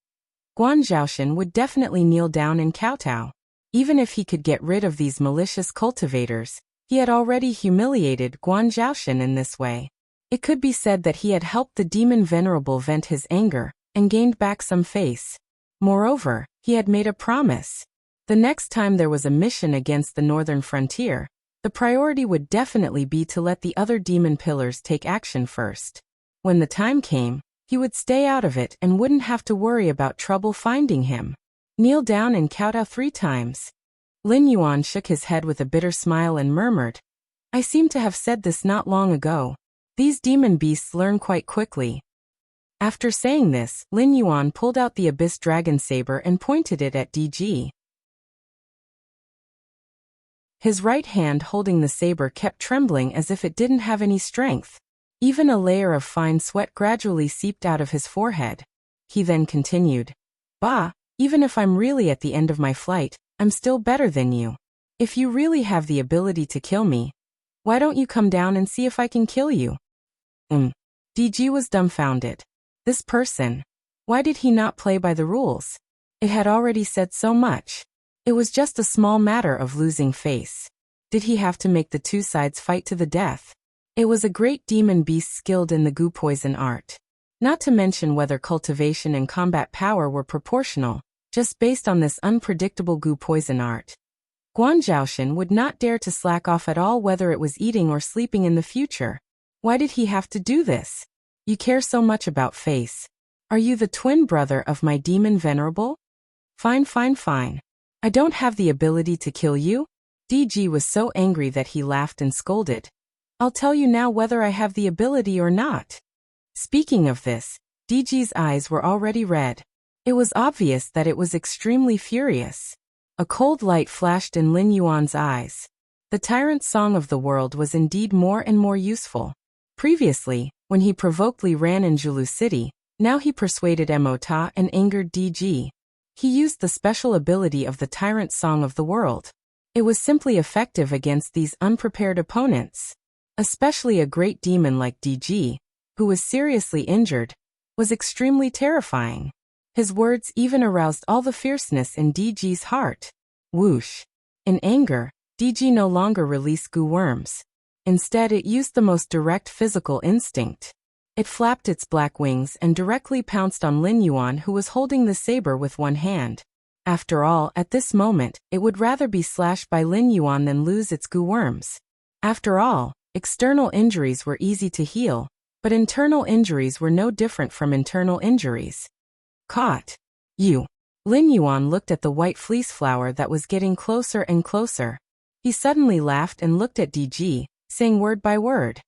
Guan Zhaoshan would definitely kneel down and kowtow. Even if he could get rid of these malicious cultivators, he had already humiliated Guan Zhaoshan in this way. It could be said that he had helped the demon venerable vent his anger, and gained back some face. Moreover, he had made a promise. The next time there was a mission against the northern frontier, the priority would definitely be to let the other demon pillars take action first. When the time came, he would stay out of it and wouldn't have to worry about trouble finding him. Kneel down and kowtow 3 times. Lin Yuan shook his head with a bitter smile and murmured, I seem to have said this not long ago. These demon beasts learn quite quickly. After saying this, Lin Yuan pulled out the Abyss Dragon Saber and pointed it at DG. His right hand holding the saber kept trembling as if it didn't have any strength. Even a layer of fine sweat gradually seeped out of his forehead. He then continued, Bah, even if I'm really at the end of my flight, I'm still better than you. If you really have the ability to kill me, why don't you come down and see if I can kill you? DG was dumbfounded. This person, why did he not play by the rules? It had already said so much. It was just a small matter of losing face. Did he have to make the two sides fight to the death? It was a great demon beast skilled in the goo poison art. Not to mention whether cultivation and combat power were proportional, just based on this unpredictable goo poison art. Guan Zhaoshan would not dare to slack off at all whether it was eating or sleeping in the future. Why did he have to do this? You care so much about face. Are you the twin brother of my demon venerable? Fine. I don't have the ability to kill you? DG was so angry that he laughed and scolded. I'll tell you now whether I have the ability or not. Speaking of this, DG's eyes were already red. It was obvious that it was extremely furious. A cold light flashed in Lin Yuan's eyes. The tyrant's song of the world was indeed more and more useful. Previously, when he provokedly ran in Julu City, now he persuaded Emota and angered DG. He used the special ability of the tyrant's song of the world. It was simply effective against these unprepared opponents. Especially a great demon like DG, who was seriously injured, was extremely terrifying. His words even aroused all the fierceness in DG's heart. Whoosh! In anger, DG no longer released goo worms. Instead, it used the most direct physical instinct. It flapped its black wings and directly pounced on Lin Yuan, who was holding the saber with one hand. After all, at this moment, it would rather be slashed by Lin Yuan than lose its goo worms. After all, external injuries were easy to heal, but internal injuries were no different from internal injuries. Caught. You. Lin Yuan looked at the white fleece flower that was getting closer and closer. He suddenly laughed and looked at DG, saying word by word.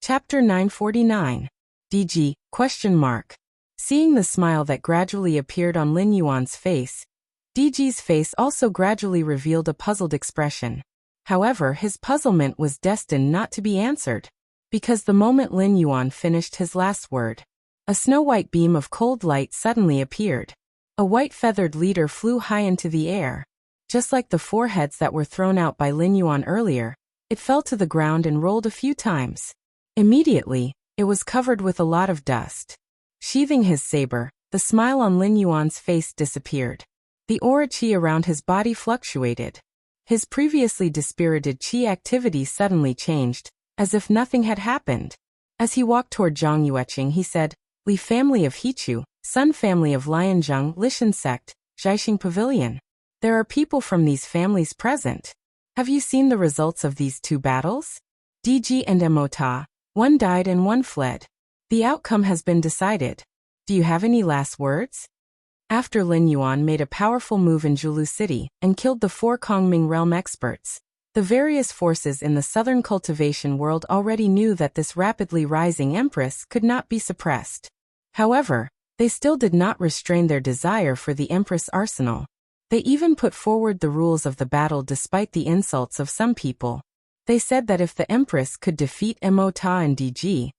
Chapter 949. DG, ? Seeing the smile that gradually appeared on Lin Yuan's face, DG's face also gradually revealed a puzzled expression. However, his puzzlement was destined not to be answered, because the moment Lin Yuan finished his last word, a snow-white beam of cold light suddenly appeared. A white feathered leader flew high into the air. Just like the four heads that were thrown out by Lin Yuan earlier, it fell to the ground and rolled a few times. Immediately, it was covered with a lot of dust. Sheathing his saber, the smile on Lin Yuan's face disappeared. The aura qi around his body fluctuated. His previously dispirited qi activity suddenly changed, as if nothing had happened. As he walked toward Zhang Yueqing, he said, Li family of Hichu, Sun family of Lianzheng, Lishan sect, Zhaixing Pavilion. There are people from these families present. Have you seen the results of these two battles? DG and Emota, one died and one fled. The outcome has been decided. Do you have any last words? After Lin Yuan made a powerful move in Julu City and killed the 4 Kongming realm experts, the various forces in the southern cultivation world already knew that this rapidly rising empress could not be suppressed. However, they still did not restrain their desire for the empress arsenal. They even put forward the rules of the battle despite the insults of some people. They said that if the empress could defeat Emota and DG,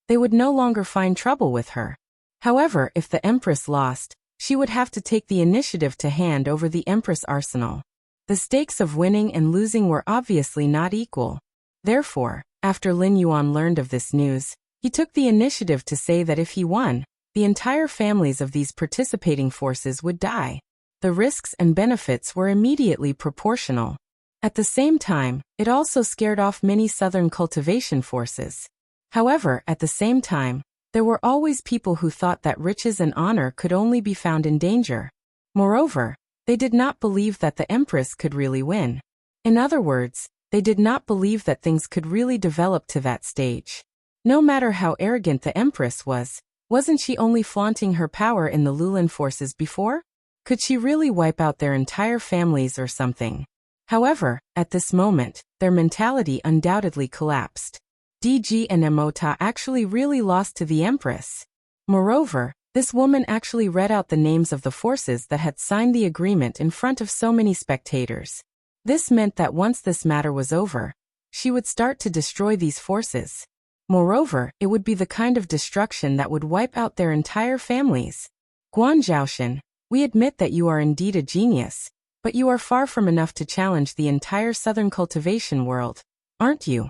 they would no longer find trouble with her. However, if the empress lost, she would have to take the initiative to hand over the empress arsenal. The stakes of winning and losing were obviously not equal. Therefore, after Lin Yuan learned of this news, he took the initiative to say that if he won, the entire families of these participating forces would die. The risks and benefits were immediately proportional. At the same time, it also scared off many southern cultivation forces. However, at the same time, there were always people who thought that riches and honor could only be found in danger. Moreover, they did not believe that the empress could really win. In other words, they did not believe that things could really develop to that stage. No matter how arrogant the empress was, wasn't she only flaunting her power in the Lulin forces before? Could she really wipe out their entire families or something? However, at this moment, their mentality undoubtedly collapsed. DG and Emota actually really lost to the empress. Moreover, this woman actually read out the names of the forces that had signed the agreement in front of so many spectators. This meant that once this matter was over, she would start to destroy these forces. Moreover, it would be the kind of destruction that would wipe out their entire families. Guan Zhaoshan, we admit that you are indeed a genius, but you are far from enough to challenge the entire southern cultivation world, aren't you?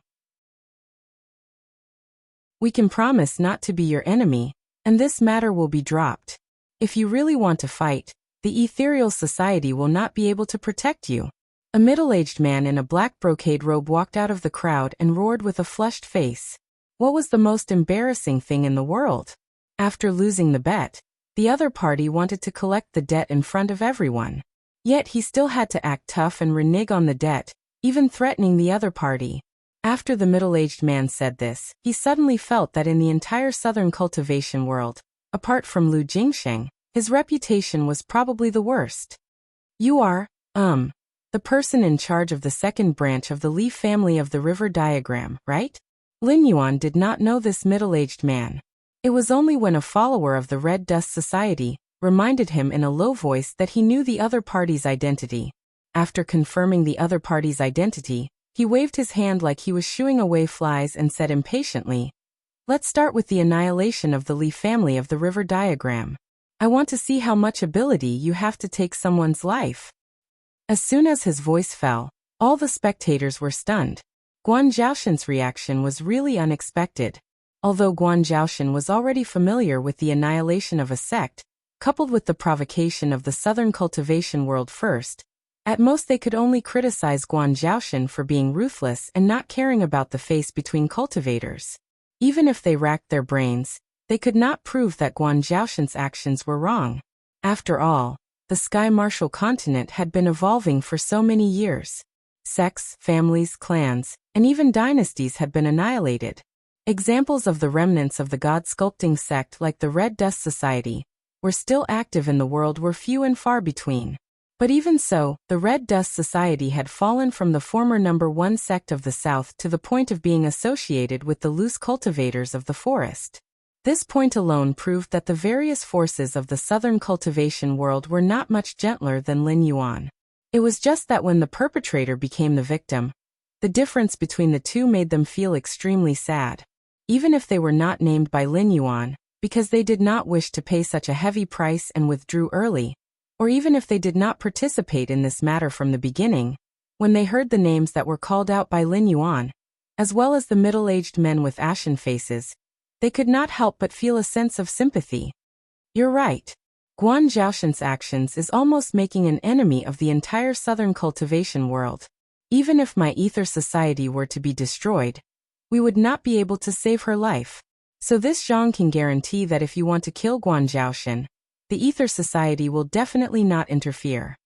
We can promise not to be your enemy, and this matter will be dropped. If you really want to fight, the ethereal society will not be able to protect you. A middle-aged man in a black brocade robe walked out of the crowd and roared with a flushed face. What was the most embarrassing thing in the world? After losing the bet, the other party wanted to collect the debt in front of everyone. Yet he still had to act tough and renege on the debt, even threatening the other party. After the middle-aged man said this, he suddenly felt that in the entire southern cultivation world, apart from Lu Jingsheng, his reputation was probably the worst. You are, the person in charge of the second branch of the Li family of the river diagram, right? Lin Yuan did not know this middle-aged man. It was only when a follower of the Red Dust Society, reminded him in a low voice that he knew the other party's identity. After confirming the other party's identity, he waved his hand like he was shooing away flies and said impatiently, "Let's start with the annihilation of the leaf family of the river diagram. I want to see how much ability you have to take someone's life." As soon as his voice fell, all the spectators were stunned. Guan Zhaoshen's reaction was really unexpected. Although Guan Zhaoshen was already familiar with the annihilation of a sect, coupled with the provocation of the southern cultivation world first, at most they could only criticize Guan Zhaoshen for being ruthless and not caring about the face between cultivators. Even if they racked their brains, they could not prove that Guan Zhaoshen's actions were wrong. After all, the Sky Martial continent had been evolving for so many years. Sects, families, clans, and even dynasties had been annihilated. Examples of the remnants of the god-sculpting sect like the Red Dust Society were still active in the world were few and far between. But even so, the Red Dust Society had fallen from the former #1 sect of the South to the point of being associated with the loose cultivators of the forest. This point alone proved that the various forces of the southern cultivation world were not much gentler than Lin Yuan. It was just that when the perpetrator became the victim, the difference between the two made them feel extremely sad. Even if they were not named by Lin Yuan, because they did not wish to pay such a heavy price and withdrew early, or even if they did not participate in this matter from the beginning, when they heard the names that were called out by Lin Yuan, as well as the middle-aged men with ashen faces, they could not help but feel a sense of sympathy. You're right. Guan Zhaoshen's actions is almost making an enemy of the entire southern cultivation world. Even if my ether society were to be destroyed, we would not be able to save her life. So this Zhang can guarantee that if you want to kill Guan Zhaoshen, the ether society will definitely not interfere.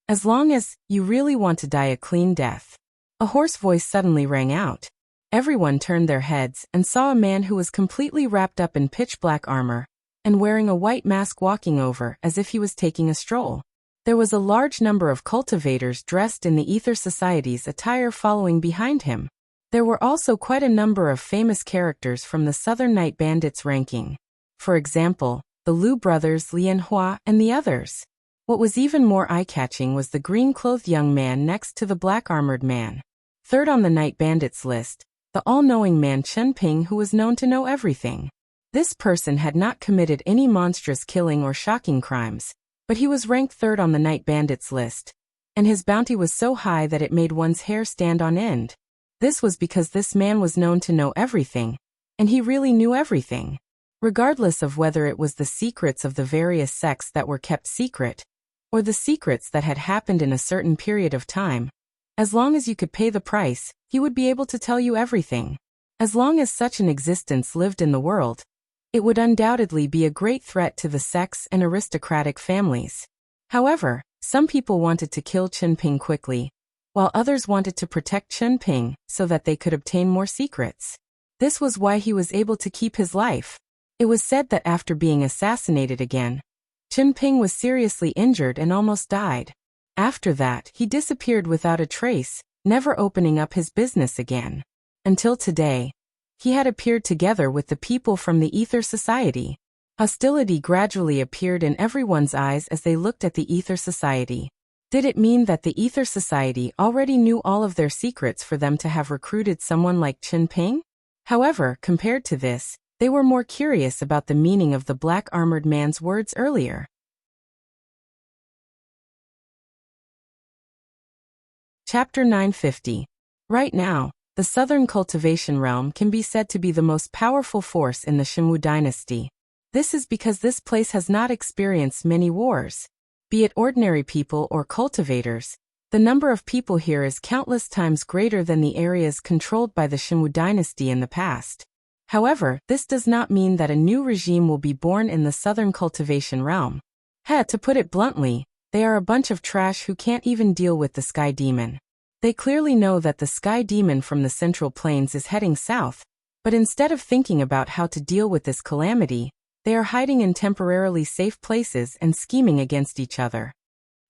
As long as you really want to die a clean death. A hoarse voice suddenly rang out. Everyone turned their heads and saw a man who was completely wrapped up in pitch-black armor and wearing a white mask walking over as if he was taking a stroll. There was a large number of cultivators dressed in the Ether Society's attire following behind him. There were also quite a number of famous characters from the Southern Night Bandits ranking. For example, the Liu brothers Lian Hua and the others. What was even more eye-catching was the green-clothed young man next to the black-armored man. Third on the Night Bandits list, the all-knowing man Chen Ping, who was known to know everything. This person had not committed any monstrous killing or shocking crimes, but he was ranked third on the Night Bandits list, and his bounty was so high that it made one's hair stand on end. This was because this man was known to know everything, and he really knew everything. Regardless of whether it was the secrets of the various sects that were kept secret, or the secrets that had happened in a certain period of time, as long as you could pay the price, he would be able to tell you everything. As long as such an existence lived in the world, it would undoubtedly be a great threat to the sects and aristocratic families. However, some people wanted to kill Chen Ping quickly, while others wanted to protect Chen Ping so that they could obtain more secrets. This was why he was able to keep his life. It was said that after being assassinated again, Chen Ping was seriously injured and almost died. After that, he disappeared without a trace, never opening up his business again. Until today, he had appeared together with the people from the Ether Society. Hostility gradually appeared in everyone's eyes as they looked at the Ether Society. Did it mean that the Ether Society already knew all of their secrets for them to have recruited someone like Chen Ping? However, compared to this, they were more curious about the meaning of the black-armored man's words earlier. Chapter 950. Right now, the Southern Cultivation Realm can be said to be the most powerful force in the Shunwu dynasty. This is because this place has not experienced many wars. Be it ordinary people or cultivators, the number of people here is countless times greater than the areas controlled by the Shunwu dynasty in the past. However, this does not mean that a new regime will be born in the Southern Cultivation Realm. To put it bluntly, they are a bunch of trash who can't even deal with the Sky Demon. They clearly know that the Sky Demon from the Central Plains is heading south, but instead of thinking about how to deal with this calamity, they are hiding in temporarily safe places and scheming against each other.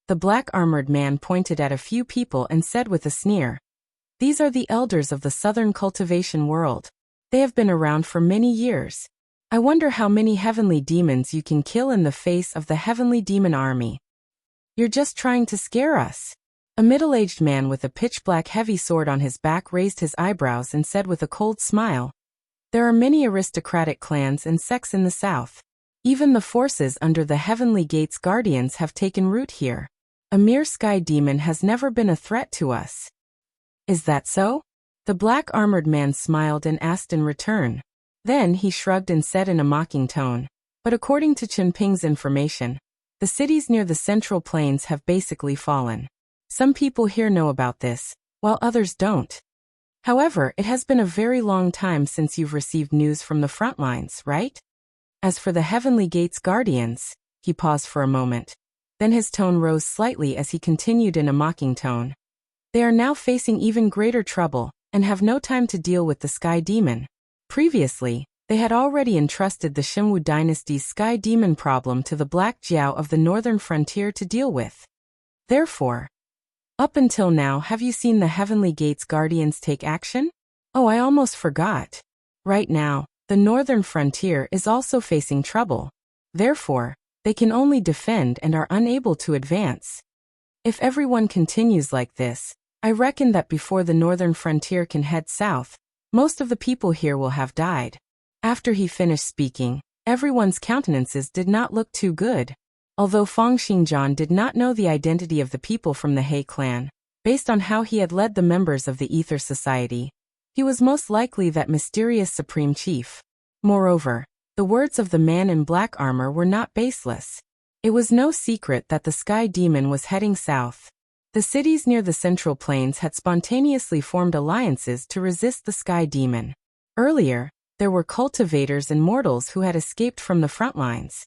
The black-armored man pointed at a few people and said with a sneer, "These are the elders of the Southern Cultivation world. They have been around for many years. I wonder how many heavenly demons you can kill in the face of the heavenly demon army. You're just trying to scare us. A middle-aged man with a pitch-black heavy sword on his back raised his eyebrows and said with a cold smile, "There are many aristocratic clans and sects in the south. Even the forces under the Heavenly Gate's guardians have taken root here. A mere sky demon has never been a threat to us." "Is that so?" The black-armored man smiled and asked in return. Then he shrugged and said in a mocking tone, "But according to Chenping's information, the cities near the Central Plains have basically fallen. Some people here know about this, while others don't. However, it has been a very long time since you've received news from the front lines, right? As for the Heavenly Gate's guardians," he paused for a moment. Then his tone rose slightly as he continued in a mocking tone. "They are now facing even greater trouble, and have no time to deal with the Sky Demon. Previously, they had already entrusted the Shimwu dynasty's Sky Demon problem to the Black Jiao of the northern frontier to deal with. Therefore, up until now, have you seen the Heavenly Gate's guardians take action? Oh, I almost forgot. Right now, the northern frontier is also facing trouble. Therefore, they can only defend and are unable to advance. If everyone continues like this, I reckon that before the northern frontier can head south, most of the people here will have died." After he finished speaking, everyone's countenances did not look too good. Although Fang Xingjian did not know the identity of the people from the He clan, based on how he had led the members of the Ether Society, he was most likely that mysterious supreme chief. Moreover, the words of the man in black armor were not baseless. It was no secret that the Sky Demon was heading south. The cities near the Central Plains had spontaneously formed alliances to resist the Sky Demon. Earlier, there were cultivators and mortals who had escaped from the front lines.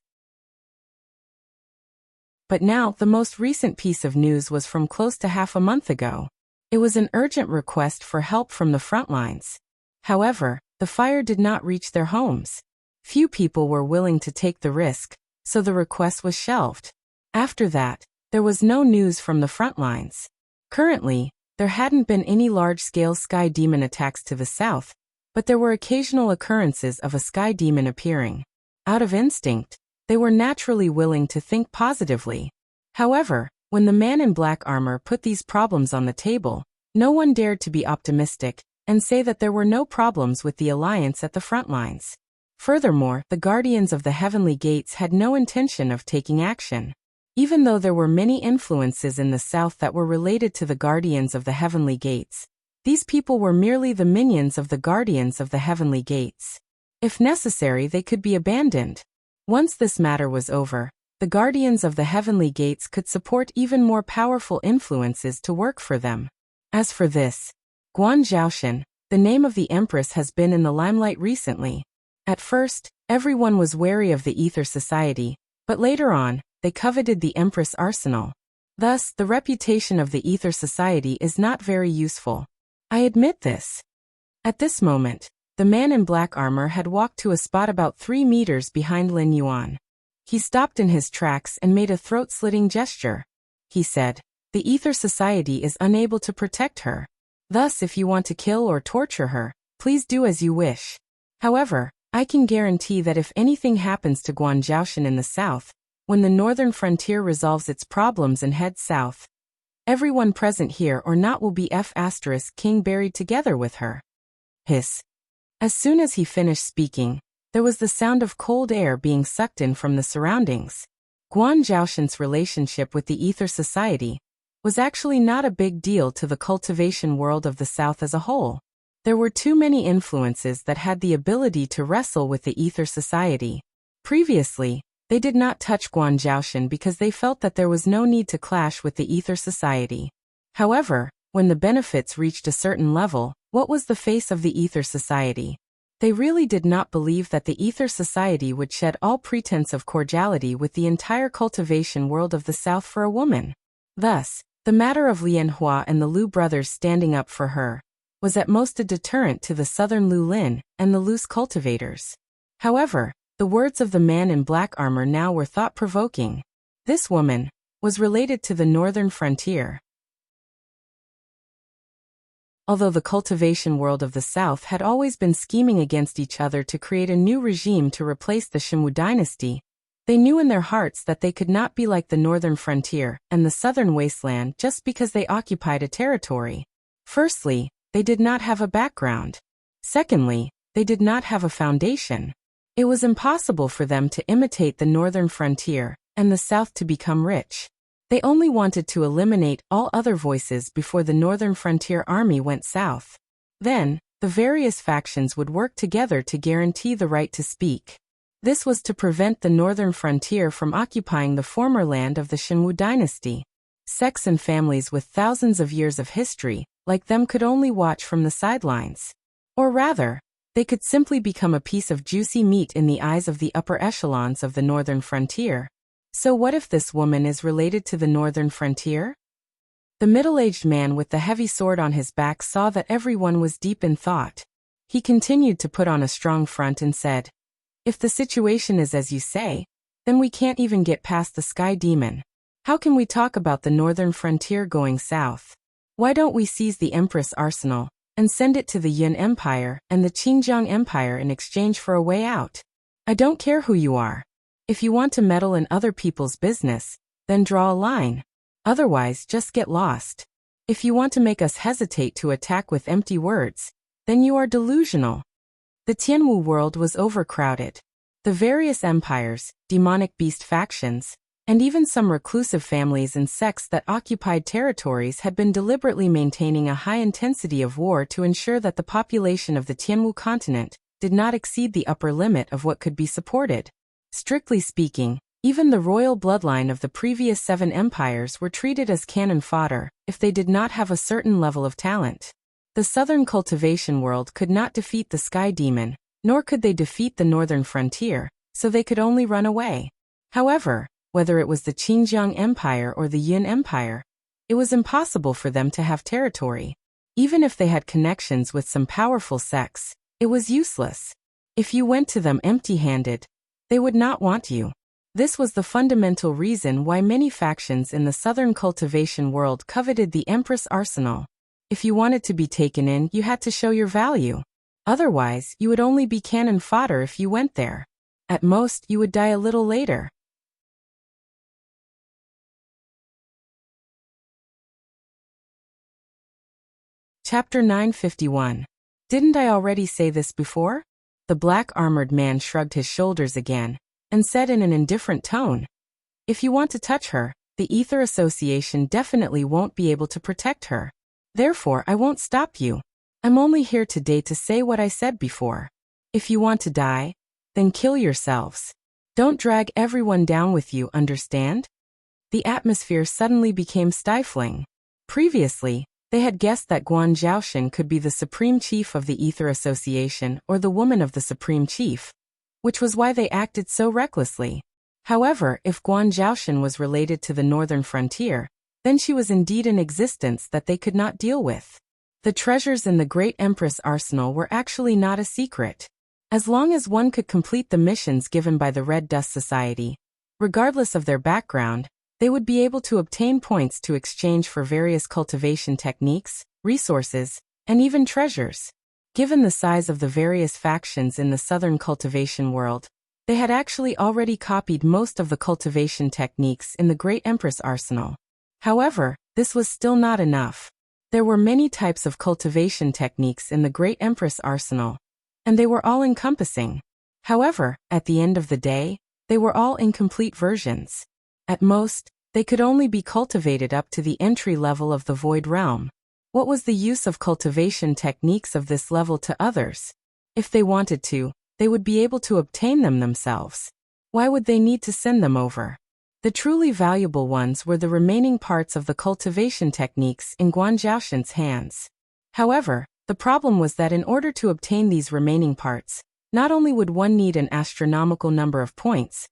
But now, the most recent piece of news was from close to half a month ago. It was an urgent request for help from the front lines. However, the fire did not reach their homes. Few people were willing to take the risk, so the request was shelved. After that, there was no news from the front lines. Currently, there hadn't been any large-scale Sky Demon attacks to the south, but there were occasional occurrences of a Sky Demon appearing. Out of instinct, they were naturally willing to think positively. However, when the man in black armor put these problems on the table, no one dared to be optimistic and say that there were no problems with the alliance at the front lines. Furthermore, the guardians of the Heavenly Gates had no intention of taking action. Even though there were many influences in the south that were related to the guardians of the Heavenly Gates, these people were merely the minions of the guardians of the Heavenly Gates. If necessary, they could be abandoned. Once this matter was over, the guardians of the Heavenly Gates could support even more powerful influences to work for them. As for this, Guan Zhaoshan, the name of the Empress, has been in the limelight recently. At first, everyone was wary of the Ether Society, but later on, they coveted the Empress arsenal. Thus, the reputation of the Ether Society is not very useful. I admit this. At this moment, the man in black armor had walked to a spot about 3 meters behind Lin Yuan. He stopped in his tracks and made a throat-slitting gesture. He said, "The Ether Society is unable to protect her. Thus, if you want to kill or torture her, please do as you wish. However, I can guarantee that if anything happens to Guan Zhaoshan in the south, when the northern frontier resolves its problems and heads south, everyone present here or not will be King buried together with her." Hiss. As soon as he finished speaking, there was the sound of cold air being sucked in from the surroundings. Guan Zhaoshan's relationship with the Ether Society was actually not a big deal to the cultivation world of the south as a whole. There were too many influences that had the ability to wrestle with the Ether Society. Previously, they did not touch Guan Zhaoshan because they felt that there was no need to clash with the Ether Society. However, when the benefits reached a certain level, what was the face of the Ether Society? They really did not believe that the Ether Society would shed all pretense of cordiality with the entire cultivation world of the South for a woman. Thus, the matter of Lian Hua and the Lu brothers standing up for her was at most a deterrent to the southern Lu Lin and the loose cultivators. However, the words of the man in black armor now were thought-provoking. This woman was related to the northern frontier. Although the cultivation world of the South had always been scheming against each other to create a new regime to replace the Shunwu dynasty, they knew in their hearts that they could not be like the northern frontier and the southern wasteland just because they occupied a territory. Firstly, they did not have a background. Secondly, they did not have a foundation. It was impossible for them to imitate the northern frontier and the South to become rich. They only wanted to eliminate all other voices before the northern frontier army went south. Then, the various factions would work together to guarantee the right to speak. This was to prevent the northern frontier from occupying the former land of the Shunwu dynasty. Sects and families with thousands of years of history, like them, could only watch from the sidelines. Or rather, they could simply become a piece of juicy meat in the eyes of the upper echelons of the northern frontier. So what if this woman is related to the northern frontier? The middle-aged man with the heavy sword on his back saw that everyone was deep in thought. He continued to put on a strong front and said, "If the situation is as you say, then we can't even get past the Sky Demon. How can we talk about the northern frontier going south? Why don't we seize the Empress Arsenal and send it to the Yun Empire and the Qingjiang Empire in exchange for a way out? I don't care who you are. If you want to meddle in other people's business, then draw a line. Otherwise, just get lost. If you want to make us hesitate to attack with empty words, then you are delusional." The Tianwu world was overcrowded. The various empires, demonic beast factions, and even some reclusive families and sects that occupied territories had been deliberately maintaining a high intensity of war to ensure that the population of the Tianwu continent did not exceed the upper limit of what could be supported. Strictly speaking, even the royal bloodline of the previous 7 empires were treated as cannon fodder if they did not have a certain level of talent. The southern cultivation world could not defeat the Sky Demon, nor could they defeat the northern frontier, so they could only run away. However, whether it was the Qingjiang Empire or the Yun Empire, it was impossible for them to have territory. Even if they had connections with some powerful sects, it was useless. If you went to them empty-handed, they would not want you. This was the fundamental reason why many factions in the southern cultivation world coveted the Empress Arsenal. If you wanted to be taken in, you had to show your value. Otherwise, you would only be cannon fodder if you went there. At most, you would die a little later. Chapter 951. Didn't I already say this before? The black-armored man shrugged his shoulders again, and said in an indifferent tone, "If you want to touch her, the Ether Association definitely won't be able to protect her. Therefore, I won't stop you. I'm only here today to say what I said before. If you want to die, then kill yourselves. Don't drag everyone down with you, understand?" The atmosphere suddenly became stifling. Previously, they had guessed that Guan Zhaoshan could be the supreme chief of the Ether Association or the woman of the supreme chief, which was why they acted so recklessly. However, if Guan Zhaoshan was related to the northern frontier, then she was indeed in existence that they could not deal with. The treasures in the Great Empress Arsenal were actually not a secret. As long as one could complete the missions given by the Red Dust Society, regardless of their background, they would be able to obtain points to exchange for various cultivation techniques, resources, and even treasures. Given the size of the various factions in the southern cultivation world, they had actually already copied most of the cultivation techniques in the Great Empress Arsenal. However, this was still not enough. There were many types of cultivation techniques in the Great Empress Arsenal, and they were all-encompassing. However, at the end of the day, they were all incomplete versions. At most, they could only be cultivated up to the entry level of the Void Realm. What was the use of cultivation techniques of this level to others? If they wanted to, they would be able to obtain them themselves. Why would they need to send them over? The truly valuable ones were the remaining parts of the cultivation techniques in Guan Zhaoshan's hands. However, the problem was that in order to obtain these remaining parts, not only would one need an astronomical number of points,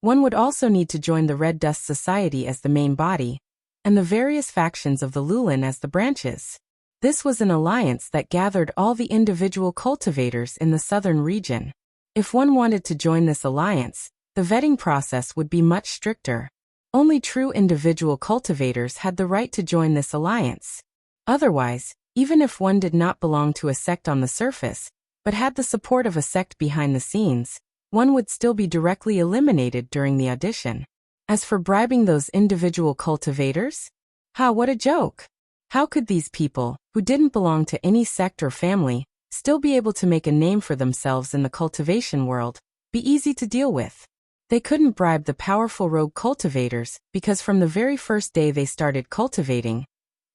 one would also need to join the Red Dust Society as the main body, and the various factions of the Lulin as the branches. This was an alliance that gathered all the individual cultivators in the southern region. If one wanted to join this alliance, the vetting process would be much stricter. Only true individual cultivators had the right to join this alliance. Otherwise, Even if one did not belong to a sect on the surface, but had the support of a sect behind the scenes, one would still be directly eliminated during the audition. As for bribing those individual cultivators? What a joke! How could these people, who didn't belong to any sect or family, still be able to make a name for themselves in the cultivation world, be easy to deal with? They couldn't bribe the powerful rogue cultivators because from the very first day they started cultivating,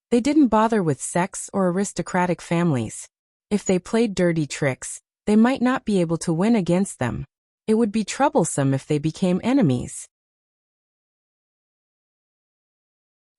they didn't bother with sects or aristocratic families. If they played dirty tricks, they might not be able to win against them. It would be troublesome if they became enemies.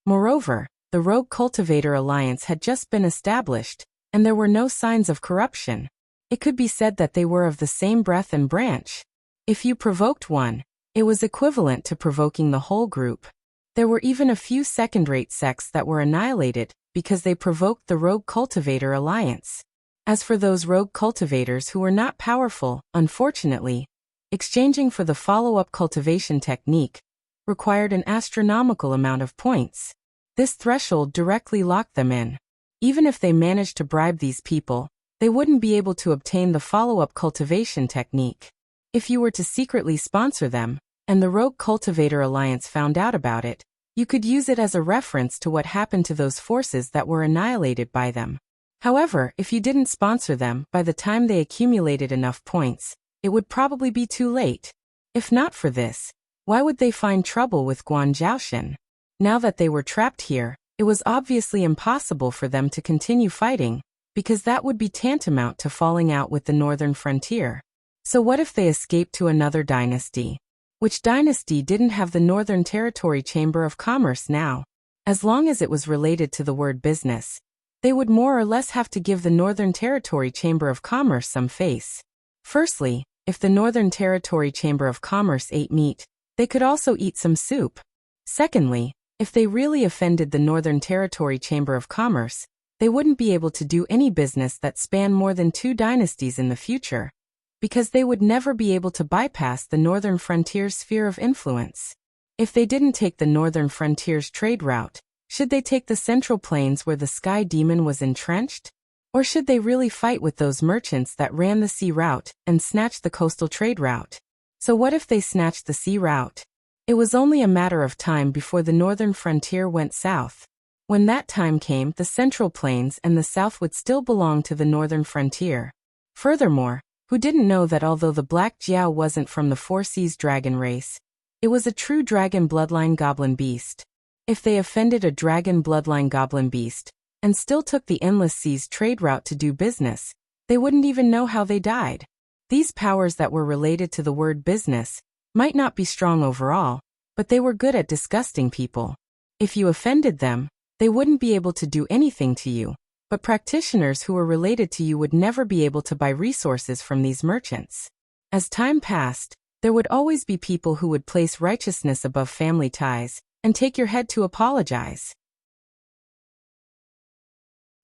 Moreover, the Rogue Cultivator Alliance had just been established, and there were no signs of corruption. It could be said that they were of the same breath and branch. If you provoked one, it was equivalent to provoking the whole group. There were even a few second-rate sects that were annihilated because they provoked the Rogue Cultivator Alliance. As for those rogue cultivators who were not powerful, unfortunately, exchanging for the follow-up cultivation technique required an astronomical amount of points. This threshold directly locked them in. Even if they managed to bribe these people, they wouldn't be able to obtain the follow-up cultivation technique. If you were to secretly sponsor them, and the Rogue Cultivator Alliance found out about it, you could use it as a reference to what happened to those forces that were annihilated by them. However, if you didn't sponsor them, by the time they accumulated enough points, it would probably be too late. If not for this, why would they find trouble with Guan Zhaoshan? Now that they were trapped here, it was obviously impossible for them to continue fighting, because that would be tantamount to falling out with the northern frontier. So what if they escaped to another dynasty? Which dynasty didn't have the Northern Territory Chamber of Commerce now? As long as it was related to the word business, they would more or less have to give the Northern Territory Chamber of Commerce some face. Firstly, if the Northern Territory Chamber of Commerce ate meat, they could also eat some soup. Secondly, if they really offended the Northern Territory Chamber of Commerce, they wouldn't be able to do any business that spanned more than 2 dynasties in the future, because they would never be able to bypass the Northern Frontier's sphere of influence. If they didn't take the Northern Frontier's trade route, should they take the Central Plains where the Sky Demon was entrenched? Or should they really fight with those merchants that ran the sea route and snatch the coastal trade route? So what if they snatched the sea route? It was only a matter of time before the Northern Frontier went south. When that time came, the Central Plains and the South would still belong to the Northern Frontier. Furthermore, who didn't know that although the Black Jiao wasn't from the Four Seas dragon race, it was a true dragon bloodline goblin beast? If they offended a dragon bloodline goblin beast, and still took the Endless Seas trade route to do business, they wouldn't even know how they died. These powers that were related to the word business might not be strong overall, but they were good at disgusting people. If you offended them, they wouldn't be able to do anything to you, but practitioners who were related to you would never be able to buy resources from these merchants. As time passed, there would always be people who would place righteousness above family ties, and take your head to apologize.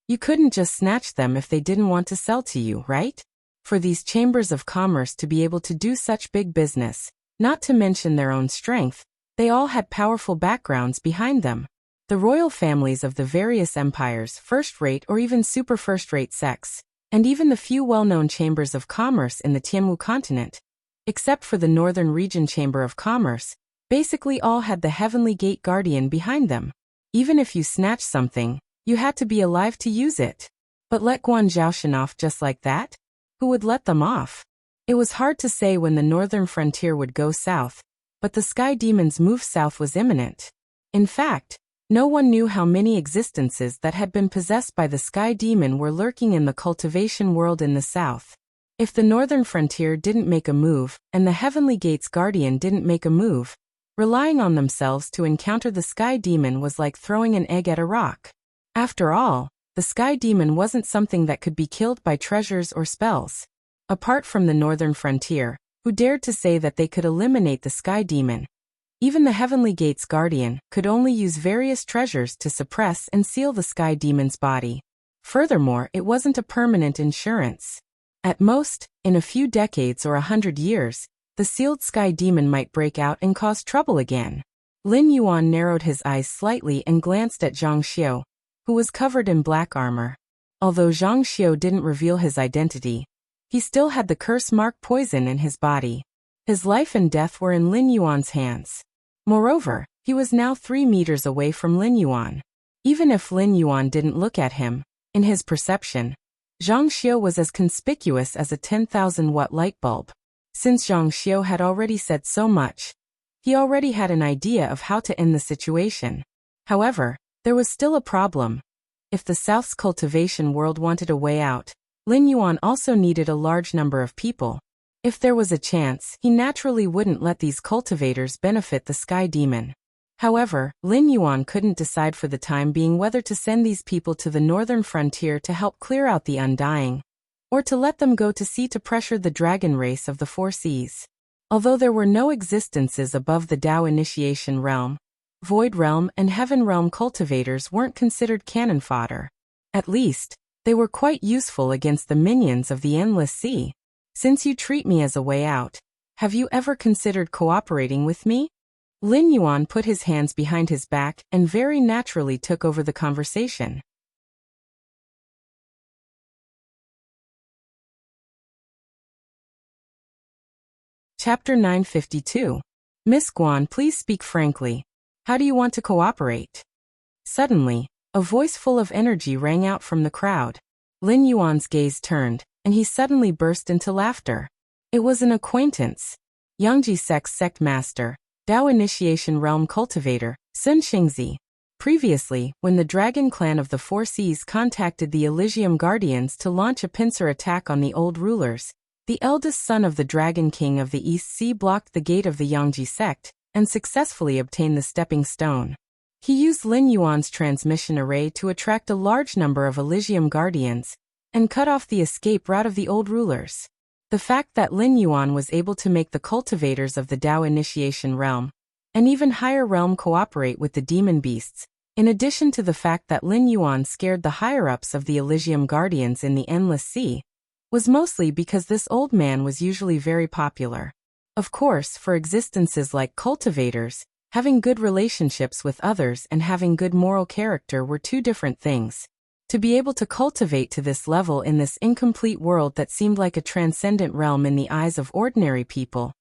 You couldn't just snatch them if they didn't want to sell to you, right? For these chambers of commerce to be able to do such big business, not to mention their own strength, they all had powerful backgrounds behind them. The royal families of the various empires, first-rate or even super first-rate sects, and even the few well-known chambers of commerce in the Tianmu continent, except for the Northern Region Chamber of Commerce, basically all had the Heavenly Gate Guardian behind them. Even if you snatched something, you had to be alive to use it. But let Guan Zhaoshan off just like that? Who would let them off? It was hard to say when the Northern Frontier would go south, but the Sky Demon's move south was imminent. In fact, no one knew how many existences that had been possessed by the Sky Demon were lurking in the cultivation world in the south. If the Northern Frontier didn't make a move, and the Heavenly Gate's Guardian didn't make a move, relying on themselves to encounter the Sky Demon was like throwing an egg at a rock. After all, the Sky Demon wasn't something that could be killed by treasures or spells. Apart from the Northern Frontier, who dared to say that they could eliminate the Sky Demon, even the Heavenly Gate's Guardian could only use various treasures to suppress and seal the Sky Demon's body. Furthermore, it wasn't a permanent insurance. At most, in a few decades or 100 years, the sealed Sky Demon might break out and cause trouble again. Lin Yuan narrowed his eyes slightly and glanced at Zhang Xiu, who was covered in black armor. Although Zhang Xiu didn't reveal his identity, he still had the curse-mark poison in his body. His life and death were in Lin Yuan's hands. Moreover, he was now 3 meters away from Lin Yuan. Even if Lin Yuan didn't look at him, in his perception, Zhang Xiu was as conspicuous as a 10,000-watt light bulb. Since Zhang Xiu had already said so much, he already had an idea of how to end the situation. However, there was still a problem. If the South's cultivation world wanted a way out, Lin Yuan also needed a large number of people. If there was a chance, he naturally wouldn't let these cultivators benefit the Sky Demon. However, Lin Yuan couldn't decide for the time being whether to send these people to the northern frontier to help clear out the Undying, or to let them go to sea to pressure the dragon race of the Four Seas. Although there were no existences above the Tao Initiation Realm, Void Realm and Heaven Realm cultivators weren't considered cannon fodder. At least, they were quite useful against the minions of the Endless Sea. Since you treat me as a way out, have you ever considered cooperating with me? Lin Yuan put his hands behind his back and very naturally took over the conversation. Chapter 952. Miss Guan, please speak frankly. How do you want to cooperate? Suddenly, a voice full of energy rang out from the crowd. Lin Yuan's gaze turned, and he suddenly burst into laughter. It was an acquaintance. Yangji Sect's sect master, Tao Initiation Realm cultivator, Sun Xingzi. Previously, when the Dragon Clan of the Four Seas contacted the Elysium Guardians to launch a pincer attack on the old rulers, the eldest son of the Dragon King of the East Sea blocked the gate of the Yangji sect and successfully obtained the stepping stone. He used Lin Yuan's transmission array to attract a large number of Elysium Guardians and cut off the escape route of the old rulers. The fact that Lin Yuan was able to make the cultivators of the Tao Initiation Realm and even higher realm cooperate with the demon beasts, in addition to the fact that Lin Yuan scared the higher-ups of the Elysium Guardians in the Endless Sea, was mostly because this old man was usually very popular. Of course, for existences like cultivators, having good relationships with others and having good moral character were two different things. To be able to cultivate to this level in this incomplete world that seemed like a transcendent realm in the eyes of ordinary people,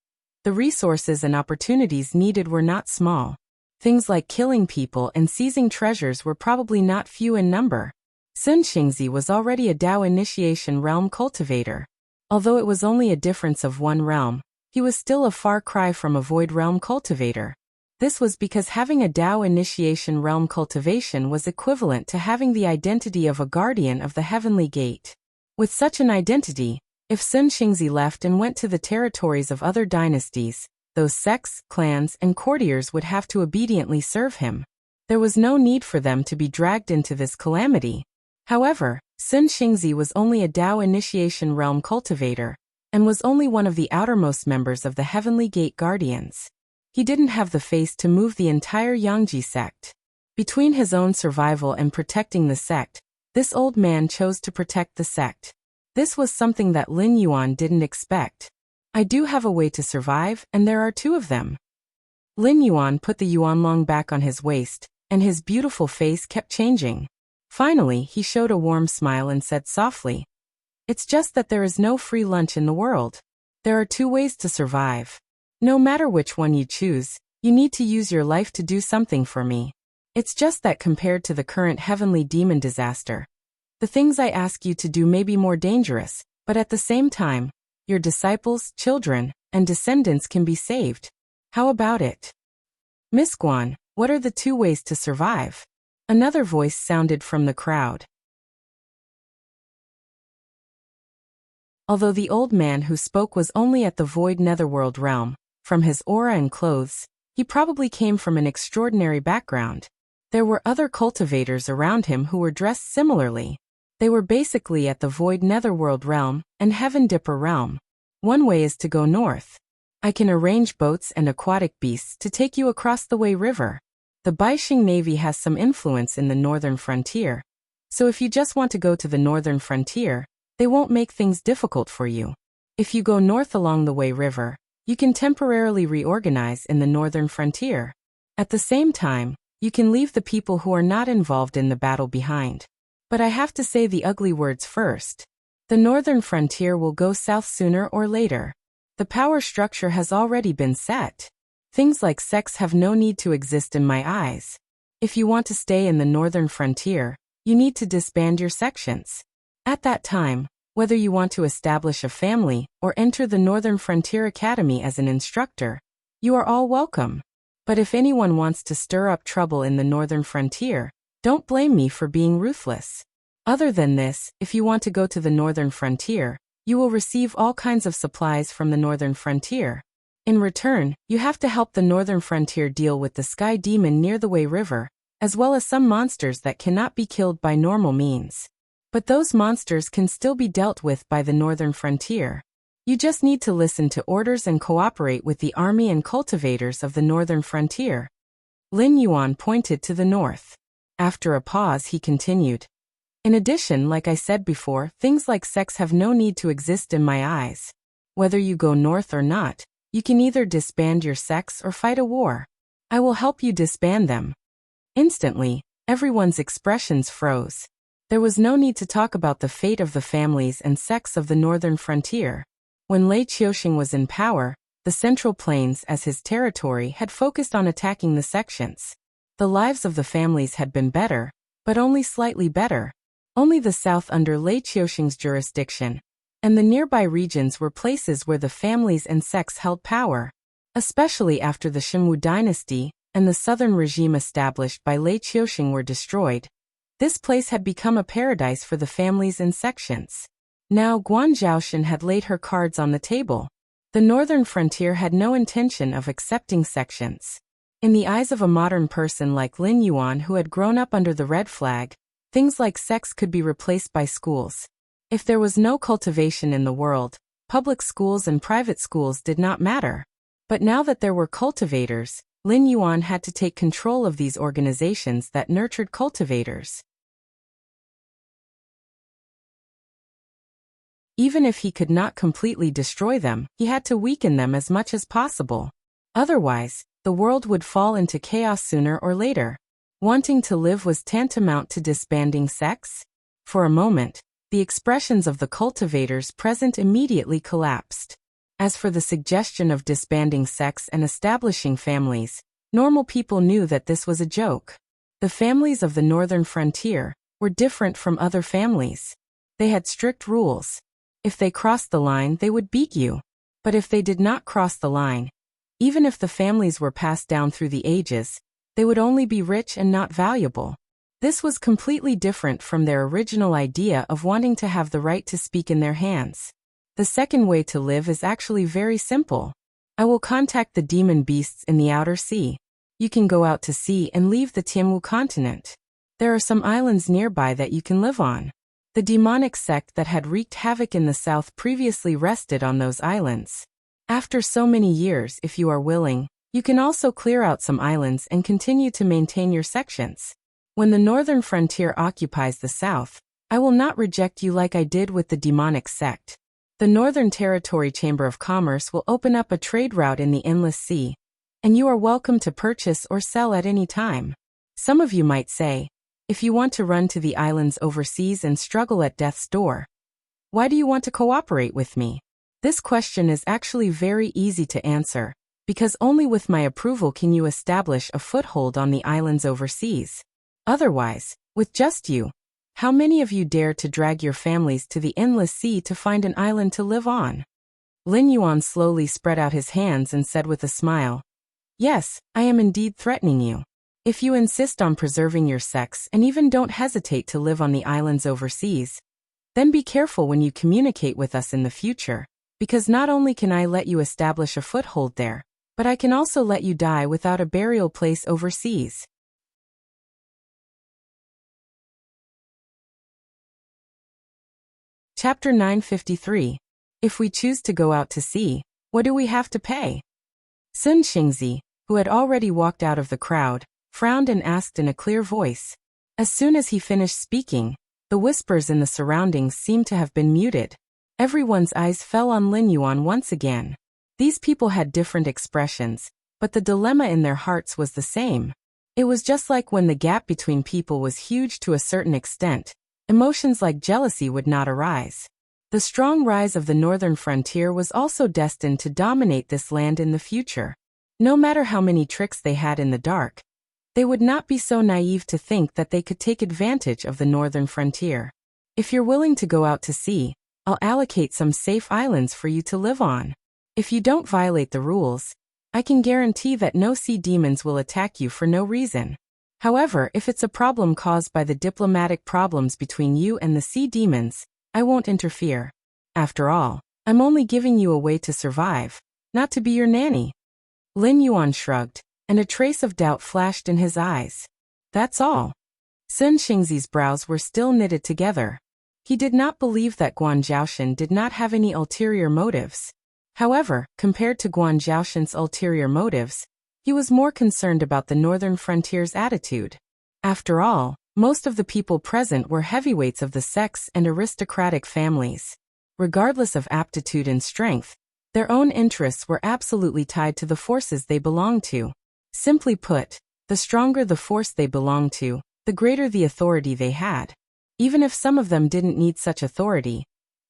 the resources and opportunities needed were not small. Things like killing people and seizing treasures were probably not few in number. Sun Xingzi was already a Tao Initiation Realm cultivator. Although it was only a difference of one realm, he was still a far cry from a Void Realm cultivator. This was because having a Tao Initiation Realm cultivation was equivalent to having the identity of a guardian of the Heavenly Gate. With such an identity, if Sun Xingzi left and went to the territories of other dynasties, those sects, clans, and courtiers would have to obediently serve him. There was no need for them to be dragged into this calamity. However, Sun Xingzi was only a Tao Initiation Realm cultivator, and was only one of the outermost members of the Heavenly Gate Guardians. He didn't have the face to move the entire Yangji sect. Between his own survival and protecting the sect, this old man chose to protect the sect. This was something that Lin Yuan didn't expect. I do have a way to survive, and there are 2 of them. Lin Yuan put the yuanlong back on his waist, and his beautiful face kept changing. Finally, he showed a warm smile and said softly, "It's just that there is no free lunch in the world. There are 2 ways to survive. No matter which one you choose, you need to use your life to do something for me. It's just that compared to the current heavenly demon disaster, the things I ask you to do may be more dangerous, but at the same time, your disciples, children, and descendants can be saved. How about it? Miss Guan, what are the 2 ways to survive?" Another voice sounded from the crowd. Although the old man who spoke was only at the Void Netherworld realm, from his aura and clothes, he probably came from an extraordinary background. There were other cultivators around him who were dressed similarly. They were basically at the Void Netherworld realm and Heaven Dipper realm. One way is to go north. I can arrange boats and aquatic beasts to take you across the Wei River. The Baixing Navy has some influence in the northern frontier, so if you just want to go to the northern frontier, they won't make things difficult for you. If you go north along the Wei River, you can temporarily reorganize in the northern frontier. At the same time, you can leave the people who are not involved in the battle behind. But I have to say the ugly words first. The northern frontier will go south sooner or later. The power structure has already been set. Things like sex have no need to exist in my eyes. If you want to stay in the northern frontier, you need to disband your sections. At that time, whether you want to establish a family or enter the Northern Frontier Academy as an instructor, you are all welcome. But if anyone wants to stir up trouble in the Northern Frontier, don't blame me for being ruthless. Other than this, if you want to go to the Northern Frontier, you will receive all kinds of supplies from the Northern Frontier. In return, you have to help the Northern Frontier deal with the Sky Demon near the Wei River, as well as some monsters that cannot be killed by normal means. But those monsters can still be dealt with by the Northern Frontier. You just need to listen to orders and cooperate with the army and cultivators of the Northern Frontier. Lin Yuan pointed to the north. After a pause, he continued. In addition, like I said before, things like sex have no need to exist in my eyes. Whether you go north or not, you can either disband your sects or fight a war. I will help you disband them. Instantly, everyone's expressions froze. There was no need to talk about the fate of the families and sects of the Northern Frontier. When Lei Qiuxing was in power, the Central Plains as his territory had focused on attacking the sections. The lives of the families had been better, but only slightly better. Only the south under Lei Qiuxing's jurisdiction, and the nearby regions were places where the families and sects held power. Especially after the Xinwu dynasty and the southern regime established by Lei Qiuxing were destroyed. This place had become a paradise for the families and sections. Now Guan Zhaoshan had laid her cards on the table. The northern frontier had no intention of accepting sections. In the eyes of a modern person like Lin Yuan who had grown up under the red flag, things like sex could be replaced by schools. If there was no cultivation in the world, public schools and private schools did not matter. But now that there were cultivators, Lin Yuan had to take control of these organizations that nurtured cultivators. Even if he could not completely destroy them, he had to weaken them as much as possible. Otherwise, the world would fall into chaos sooner or later. Wanting to live was tantamount to disbanding sects? For a moment, the expressions of the cultivators present immediately collapsed. As for the suggestion of disbanding sects and establishing families, normal people knew that this was a joke. The families of the Northern Frontier were different from other families. They had strict rules. If they crossed the line, they would beat you. But if they did not cross the line, even if the families were passed down through the ages, they would only be rich and not valuable. This was completely different from their original idea of wanting to have the right to speak in their hands. The second way to live is actually very simple. I will contact the demon beasts in the outer sea. You can go out to sea and leave the Tianwu continent. There are some islands nearby that you can live on. The demonic sect that had wreaked havoc in the south previously rested on those islands. After so many years, if you are willing, you can also clear out some islands and continue to maintain your sections. When the northern frontier occupies the south, I will not reject you like I did with the demonic sect. The Northern Territory Chamber of Commerce will open up a trade route in the Endless Sea, and you are welcome to purchase or sell at any time. Some of you might say, if you want to run to the islands overseas and struggle at death's door, why do you want to cooperate with me? This question is actually very easy to answer, because only with my approval can you establish a foothold on the islands overseas. Otherwise, with just you, how many of you dare to drag your families to the Endless Sea to find an island to live on? Lin Yuan slowly spread out his hands and said with a smile, yes, I am indeed threatening you. If you insist on preserving your sex and even don't hesitate to live on the islands overseas, then be careful when you communicate with us in the future, because not only can I let you establish a foothold there, but I can also let you die without a burial place overseas. Chapter 953. If we choose to go out to sea, what do we have to pay? Sun Xingzi, who had already walked out of the crowd, frowned and asked in a clear voice. As soon as he finished speaking, the whispers in the surroundings seemed to have been muted. Everyone's eyes fell on Lin Yuan once again. These people had different expressions, but the dilemma in their hearts was the same. It was just like when the gap between people was huge to a certain extent, Emotions like jealousy would not arise. The strong rise of the northern frontier was also destined to dominate this land in the future. No matter how many tricks they had in the dark, they would not be so naive to think that they could take advantage of the northern frontier. If you're willing to go out to sea, I'll allocate some safe islands for you to live on. If you don't violate the rules, I can guarantee that no sea demons will attack you for no reason. However, if it's a problem caused by the diplomatic problems between you and the sea demons, I won't interfere. After all, I'm only giving you a way to survive, not to be your nanny. Lin Yuan shrugged, and a trace of doubt flashed in his eyes. That's all. Sun Xingzi's brows were still knitted together. He did not believe that Guan Zhaoshan did not have any ulterior motives. However, compared to Guan Zhaoshan's ulterior motives, he was more concerned about the northern frontier's attitude. After all, most of the people present were heavyweights of the sex and aristocratic families. Regardless of aptitude and strength, their own interests were absolutely tied to the forces they belonged to. Simply put, the stronger the force they belonged to, the greater the authority they had. Even if some of them didn't need such authority,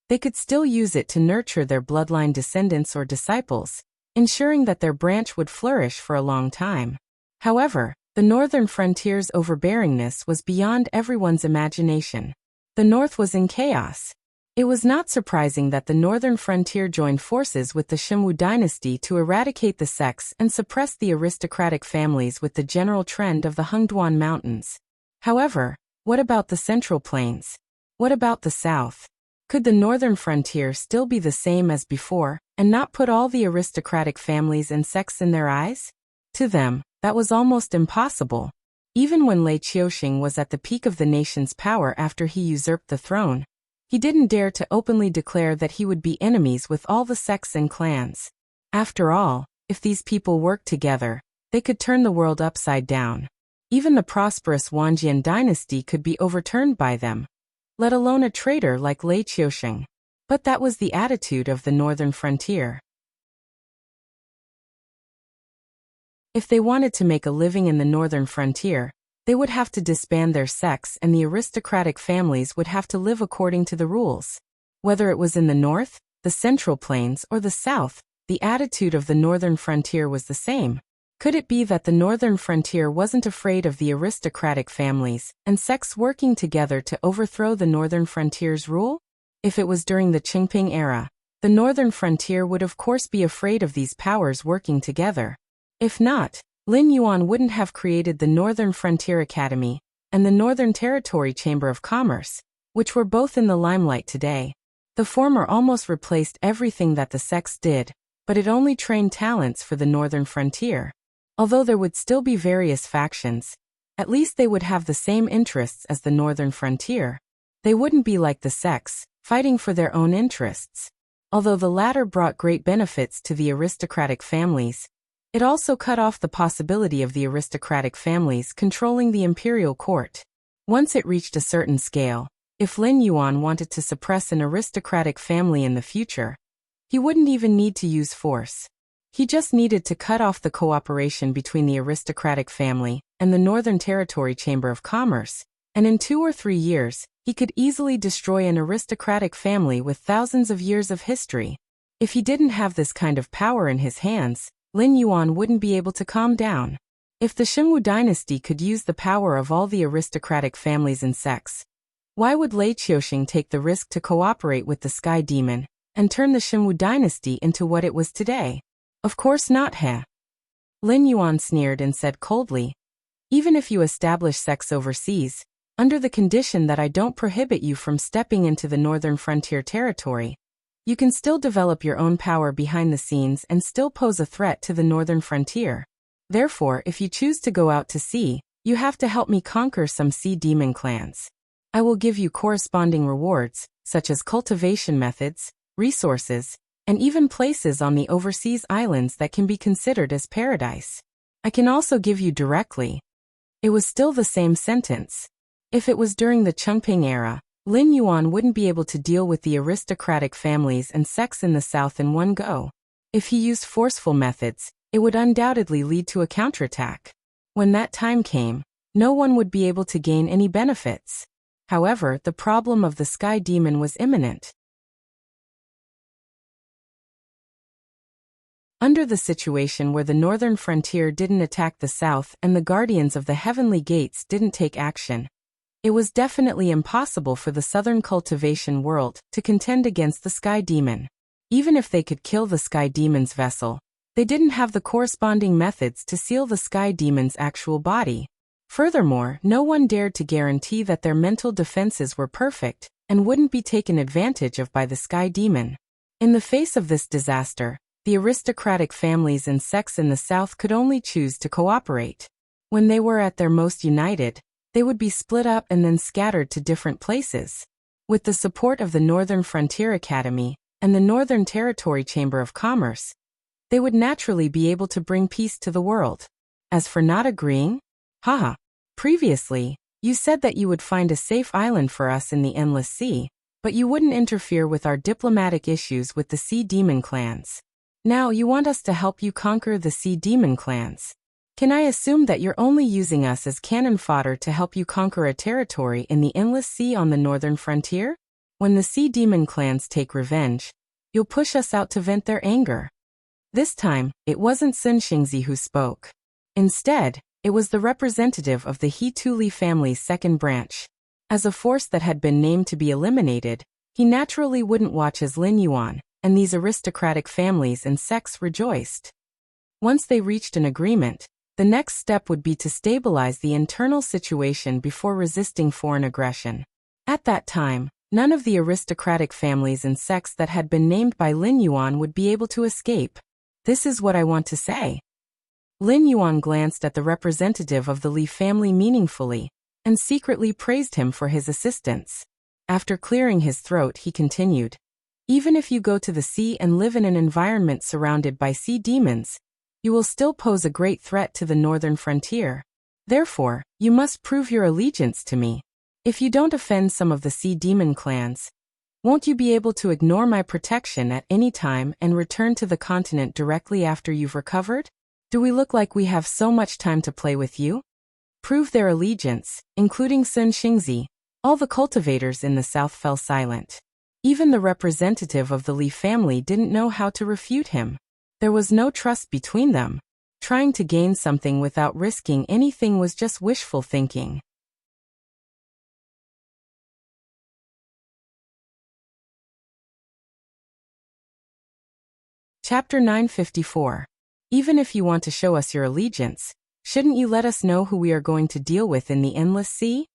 they could still use it to nurture their bloodline descendants or disciples, ensuring that their branch would flourish for a long time. However, the northern frontier's overbearingness was beyond everyone's imagination. The north was in chaos. It was not surprising that the northern frontier joined forces with the Shimwu dynasty to eradicate the sects and suppress the aristocratic families with the general trend of the Hengduan Mountains. However, what about the Central Plains? What about the south? Could the northern frontier still be the same as before, and not put all the aristocratic families and sects in their eyes? To them, that was almost impossible. Even when Lei Qiuxing was at the peak of the nation's power after he usurped the throne, he didn't dare to openly declare that he would be enemies with all the sects and clans. After all, if these people worked together, they could turn the world upside down. Even the prosperous Wanjian dynasty could be overturned by them, let alone a traitor like Lei Qiuxing. But that was the attitude of the northern frontier. If they wanted to make a living in the northern frontier, they would have to disband their sects and the aristocratic families would have to live according to the rules. Whether it was in the north, the Central Plains, or the south, the attitude of the northern frontier was the same. Could it be that the northern frontier wasn't afraid of the aristocratic families and sects working together to overthrow the northern frontier's rule? If it was during the Qingping era, the northern frontier would of course be afraid of these powers working together. If not, Lin Yuan wouldn't have created the Northern Frontier Academy and the Northern Territory Chamber of Commerce, which were both in the limelight today. The former almost replaced everything that the sects did, but it only trained talents for the northern frontier. Although there would still be various factions, at least they would have the same interests as the northern frontier. They wouldn't be like the sects, fighting for their own interests. Although the latter brought great benefits to the aristocratic families, it also cut off the possibility of the aristocratic families controlling the imperial court. Once it reached a certain scale, if Lin Yuan wanted to suppress an aristocratic family in the future, he wouldn't even need to use force. He just needed to cut off the cooperation between the aristocratic family and the Northern Territory Chamber of Commerce, and in 2 or 3 years, he could easily destroy an aristocratic family with thousands of years of history. If he didn't have this kind of power in his hands, Lin Yuan wouldn't be able to calm down. If the Shimwu dynasty could use the power of all the aristocratic families and sects, why would Lei Qiuxing take the risk to cooperate with the Sky Demon and turn the Shimwu dynasty into what it was today? Of course not, he. Lin Yuan sneered and said coldly, even if you establish sects overseas, under the condition that I don't prohibit you from stepping into the northern frontier territory, you can still develop your own power behind the scenes and still pose a threat to the northern frontier. Therefore, if you choose to go out to sea, you have to help me conquer some sea demon clans. I will give you corresponding rewards, such as cultivation methods, resources, and even places on the overseas islands that can be considered as paradise. I can also give you directly. It was still the same sentence. If it was during the Chengping era, Lin Yuan wouldn't be able to deal with the aristocratic families and sects in the south in one go. If he used forceful methods, it would undoubtedly lead to a counterattack. When that time came, no one would be able to gain any benefits. However, the problem of the sky demon was imminent. Under the situation where the northern frontier didn't attack the south and the guardians of the heavenly gates didn't take action, it was definitely impossible for the southern cultivation world to contend against the sky demon. Even if they could kill the sky demon's vessel, they didn't have the corresponding methods to seal the sky demon's actual body. Furthermore, no one dared to guarantee that their mental defenses were perfect and wouldn't be taken advantage of by the sky demon. In the face of this disaster, the aristocratic families and sects in the south could only choose to cooperate. When they were at their most united, they would be split up and then scattered to different places. With the support of the Northern Frontier Academy and the Northern Territory Chamber of Commerce, they would naturally be able to bring peace to the world. As for not agreeing, haha. Previously, you said that you would find a safe island for us in the Endless Sea, but you wouldn't interfere with our diplomatic issues with the Sea Demon clans. Now you want us to help you conquer the Sea Demon clans. Can I assume that you're only using us as cannon fodder to help you conquer a territory in the Endless Sea on the northern frontier? When the Sea Demon clans take revenge, you'll push us out to vent their anger. This time, it wasn't Sun Xingzi who spoke. Instead, it was the representative of the He Tuli family's second branch. As a force that had been named to be eliminated, he naturally wouldn't watch as Lin Yuan and these aristocratic families and sects rejoiced. Once they reached an agreement, the next step would be to stabilize the internal situation before resisting foreign aggression. At that time, none of the aristocratic families and sects that had been named by Lin Yuan would be able to escape. This is what I want to say. Lin Yuan glanced at the representative of the Li family meaningfully and secretly praised him for his assistance. After clearing his throat, he continued, "Even if you go to the sea and live in an environment surrounded by sea demons, you will still pose a great threat to the northern frontier. Therefore, you must prove your allegiance to me. If you don't offend some of the sea demon clans, won't you be able to ignore my protection at any time and return to the continent directly after you've recovered? Do we look like we have so much time to play with you?" Prove their allegiance, including Sun Xingzi. All the cultivators in the south fell silent. Even the representative of the Li family didn't know how to refute him. There was no trust between them. Trying to gain something without risking anything was just wishful thinking. Chapter 954. Even if you want to show us your allegiance, shouldn't you let us know who we are going to deal with in the Endless Sea?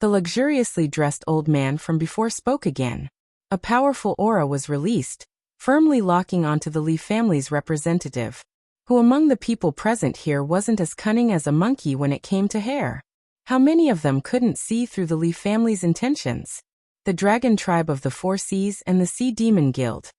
The luxuriously dressed old man from before spoke again. A powerful aura was released, firmly locking onto the Li family's representative, who among the people present here wasn't as cunning as a monkey when it came to hair. How many of them couldn't see through the Li family's intentions? The dragon tribe of the Four Seas and the Sea Demon Guild.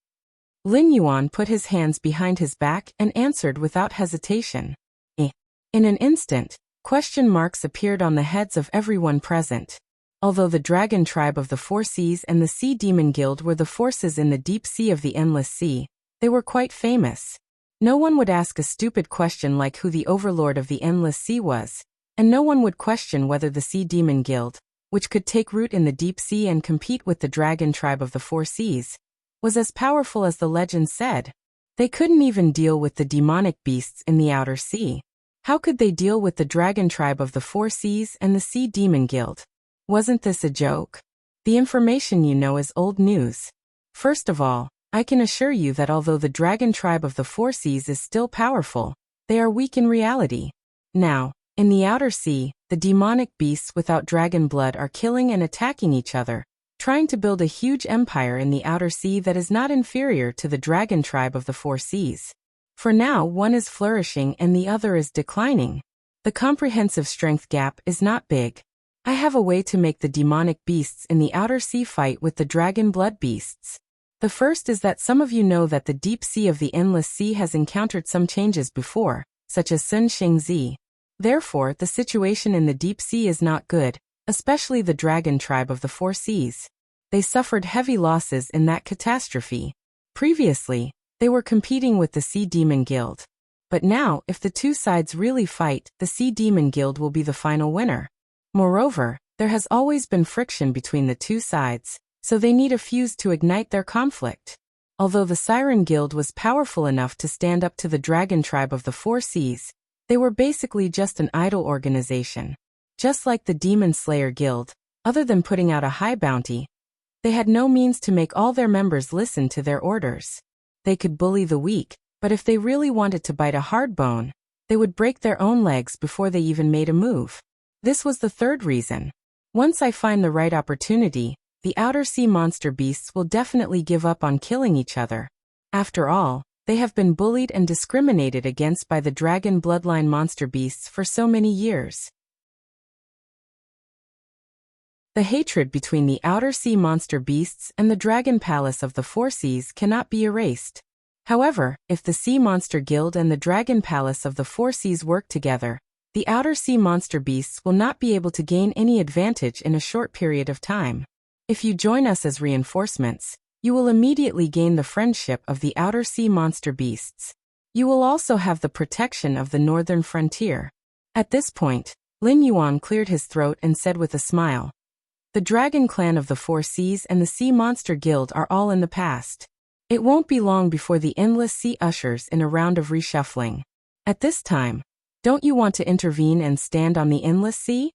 Lin Yuan put his hands behind his back and answered without hesitation. In an instant, question marks appeared on the heads of everyone present. Although the dragon tribe of the Four Seas and the Sea Demon Guild were the forces in the deep sea of the Endless Sea, they were quite famous. No one would ask a stupid question like who the overlord of the Endless Sea was, and no one would question whether the Sea Demon Guild, which could take root in the deep sea and compete with the dragon tribe of the Four Seas, was as powerful as the legend said. They couldn't even deal with the demonic beasts in the outer sea. How could they deal with the dragon tribe of the Four Seas and the Sea Demon Guild? Wasn't this a joke? The information you know is old news. First of all, I can assure you that although the dragon tribe of the Four Seas is still powerful, they are weak in reality. Now, in the outer sea, the demonic beasts without dragon blood are killing and attacking each other, trying to build a huge empire in the outer sea that is not inferior to the dragon tribe of the Four Seas. For now, one is flourishing and the other is declining. The comprehensive strength gap is not big. I have a way to make the demonic beasts in the outer sea fight with the dragon blood beasts. The first is that some of you know that the deep sea of the Endless Sea has encountered some changes before, such as Sun Xingzi. Therefore, the situation in the deep sea is not good, especially the dragon tribe of the Four Seas. They suffered heavy losses in that catastrophe. Previously, they were competing with the Sea Demon Guild. But now, if the two sides really fight, the Sea Demon Guild will be the final winner. Moreover, There has always been friction between the two sides, so they need a fuse to ignite their conflict. Although the Siren Guild was powerful enough to stand up to the dragon tribe of the Four Seas, they were basically just an idle organization. Just like the Demon Slayer Guild, other than putting out a high bounty, they had no means to make all their members listen to their orders. They could bully the weak, but if they really wanted to bite a hard bone, they would break their own legs before they even made a move. This was the third reason. Once I find the right opportunity, the outer sea monster beasts will definitely give up on killing each other. After all, they have been bullied and discriminated against by the dragon bloodline monster beasts for so many years. The hatred between the outer sea monster beasts and the dragon palace of the Four Seas cannot be erased. However, if the Sea Monster Guild and the Dragon Palace of the Four Seas work together, the outer sea monster beasts will not be able to gain any advantage in a short period of time. If you join us as reinforcements, you will immediately gain the friendship of the outer sea monster beasts. You will also have the protection of the northern frontier. At this point, Lin Yuan cleared his throat and said with a smile, "The Dragon Clan of the Four Seas and the Sea Monster Guild are all in the past. It won't be long before the Endless Sea ushers in a round of reshuffling. At this time, don't you want to intervene and stand on the Endless Sea?"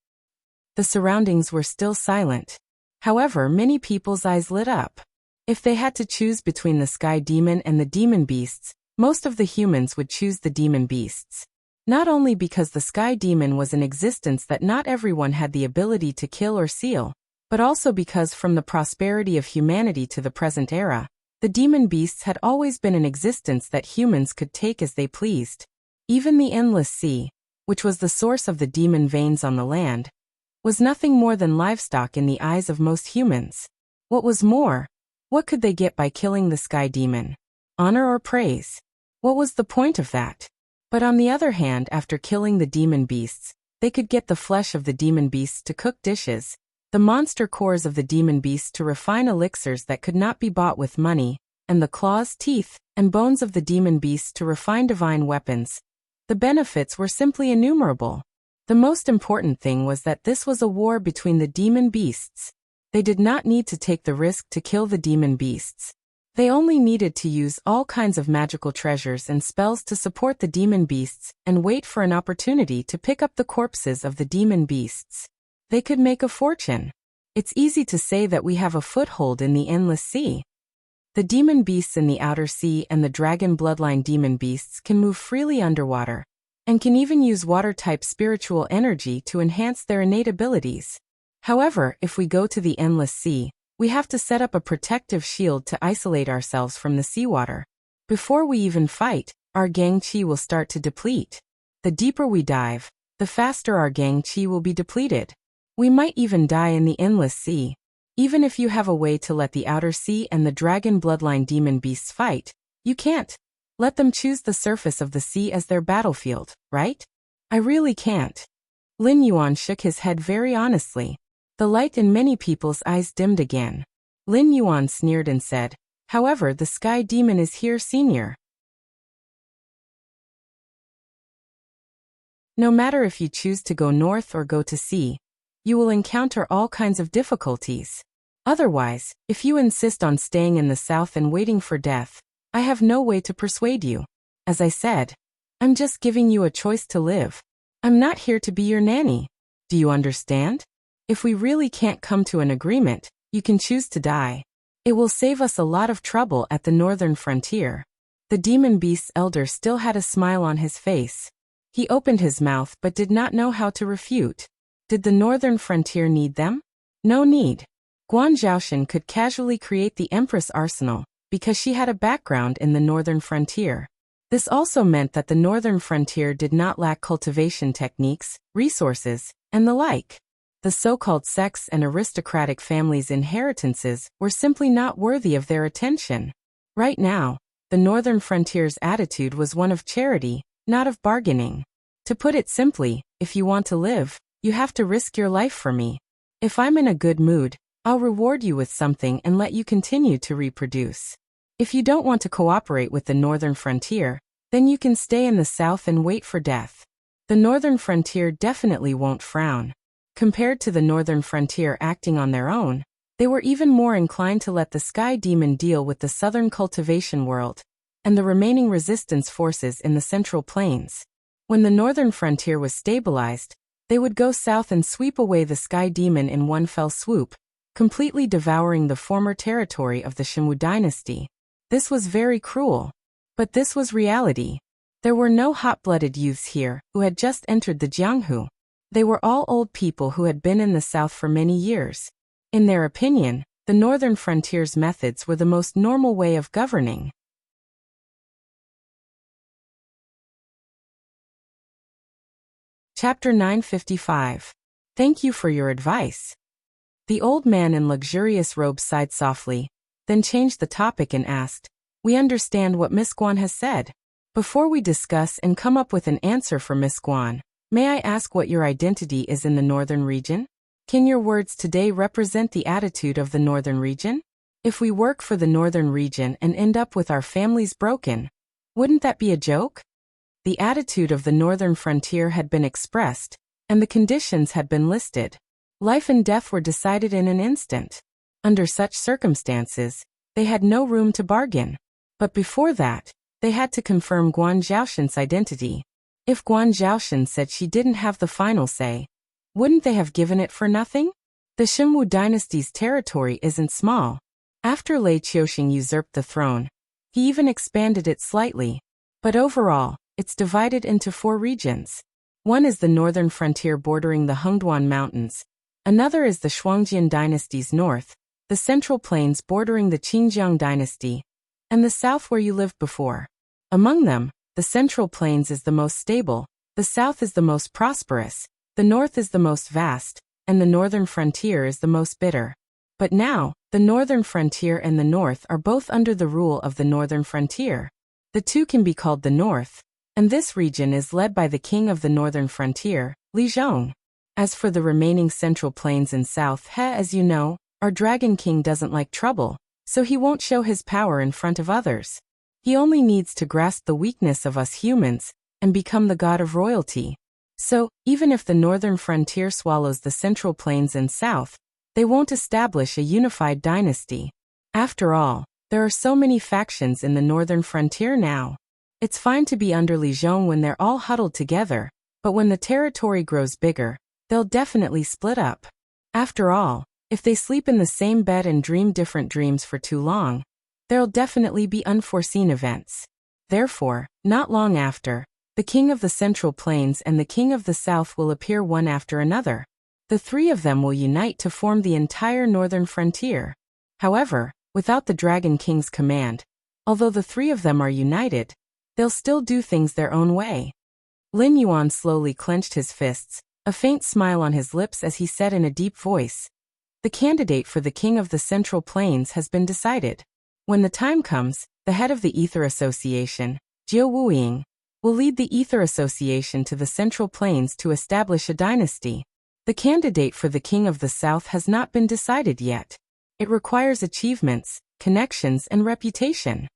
The surroundings were still silent. However, many people's eyes lit up. If they had to choose between the Sky Demon and the Demon Beasts, most of the humans would choose the Demon Beasts. Not only because the Sky Demon was an existence that not everyone had the ability to kill or seal, but also because from the prosperity of humanity to the present era, the Demon Beasts had always been an existence that humans could take as they pleased. Even the Endless Sea, which was the source of the demon veins on the land, was nothing more than livestock in the eyes of most humans. What was more, what could they get by killing the Sky Demon? Honor or praise? What was the point of that? But on the other hand, after killing the Demon Beasts, they could get the flesh of the Demon Beasts to cook dishes, the monster cores of the Demon Beasts to refine elixirs that could not be bought with money, and the claws, teeth, and bones of the Demon Beasts to refine divine weapons. The benefits were simply innumerable. The most important thing was that this was a war between the Demon Beasts. They did not need to take the risk to kill the Demon Beasts. They only needed to use all kinds of magical treasures and spells to support the Demon Beasts and wait for an opportunity to pick up the corpses of the Demon Beasts. They could make a fortune. It's easy to say that we have a foothold in the Endless Sea. The Demon Beasts in the Outer Sea and the Dragon Bloodline Demon Beasts can move freely underwater, and can even use water-type spiritual energy to enhance their innate abilities. However, if we go to the Endless Sea, we have to set up a protective shield to isolate ourselves from the seawater. Before we even fight, our Gang Chi will start to deplete. The deeper we dive, the faster our Gang Chi will be depleted. We might even die in the Endless Sea. Even if you have a way to let the Outer Sea and the Dragon Bloodline Demon Beasts fight, you can't. Let them choose the surface of the sea as their battlefield, right? I really can't. Lin Yuan shook his head very honestly. The light in many people's eyes dimmed again. Lin Yuan sneered and said, "However, the Sky Demon is here, senior. No matter if you choose to go north or go to sea, you will encounter all kinds of difficulties. Otherwise, if you insist on staying in the south and waiting for death, I have no way to persuade you. As I said, I'm just giving you a choice to live. I'm not here to be your nanny. Do you understand? If we really can't come to an agreement, you can choose to die. It will save us a lot of trouble at the northern frontier." The Demon Beast's elder still had a smile on his face. He opened his mouth but did not know how to refute. Did the northern frontier need them? No need. Guan Zhaoshan could casually create the Empress Arsenal, because she had a background in the northern frontier. This also meant that the northern frontier did not lack cultivation techniques, resources, and the like. The so-called sects and aristocratic families' inheritances were simply not worthy of their attention. Right now, the northern frontier's attitude was one of charity, not of bargaining. To put it simply, if you want to live, you have to risk your life for me. If I'm in a good mood, I'll reward you with something and let you continue to reproduce. If you don't want to cooperate with the northern frontier, then you can stay in the south and wait for death. The northern frontier definitely won't frown. Compared to the northern frontier acting on their own, they were even more inclined to let the Sky Demon deal with the southern cultivation world and the remaining resistance forces in the Central Plains. When the northern frontier was stabilized, they would go south and sweep away the Sky Demon in one fell swoop, completely devouring the former territory of the Shimwu dynasty. This was very cruel. But this was reality. There were no hot-blooded youths here who had just entered the Jianghu. They were all old people who had been in the south for many years. In their opinion, the northern frontier's methods were the most normal way of governing. Chapter 955. Thank you for your advice. The old man in luxurious robes sighed softly, then changed the topic and asked, "We understand what Miss Guan has said. Before we discuss and come up with an answer for Miss Guan, may I ask what your identity is in the northern region? Can your words today represent the attitude of the northern region? If we work for the northern region and end up with our families broken, wouldn't that be a joke?" The attitude of the northern frontier had been expressed, and the conditions had been listed. Life and death were decided in an instant. Under such circumstances, they had no room to bargain. But before that, they had to confirm Guan Zhaoshen's identity. If Guan Zhaoshen said she didn't have the final say, wouldn't they have given it for nothing? The Shimwu dynasty's territory isn't small. After Lei Qiuxing usurped the throne, he even expanded it slightly. But overall, it's divided into 4 regions. One is the northern frontier bordering the Hengduan Mountains. Another is the Shuangjian dynasty's north, the Central Plains bordering the Qinjiang dynasty, and the south where you lived before. Among them, the Central Plains is the most stable, the south is the most prosperous, the north is the most vast, and the northern frontier is the most bitter. But now, the northern frontier and the north are both under the rule of the northern frontier. The two can be called the north, and this region is led by the king of the northern frontier, Li Zhong. As for the remaining Central Plains and south, as you know, our Dragon King doesn't like trouble, so he won't show his power in front of others. He only needs to grasp the weakness of us humans and become the god of royalty. So, even if the northern frontier swallows the Central Plains and south, they won't establish a unified dynasty. After all, there are so many factions in the northern frontier now. It's fine to be under Li Zhong when they're all huddled together, but when the territory grows bigger, they'll definitely split up. After all, if they sleep in the same bed and dream different dreams for too long, there'll definitely be unforeseen events. Therefore, not long after, the king of the Central Plains and the king of the south will appear one after another. The 3 of them will unite to form the entire northern frontier. However, without the Dragon King's command, although the 3 of them are united, they'll still do things their own way. Lin Yuan slowly clenched his fists, a faint smile on his lips as he said in a deep voice, "The candidate for the king of the Central Plains has been decided. When the time comes, the head of the Ether Association, Jiu Wuying, will lead the Ether Association to the Central Plains to establish a dynasty. The candidate for the king of the South has not been decided yet. It requires achievements, connections, and reputation."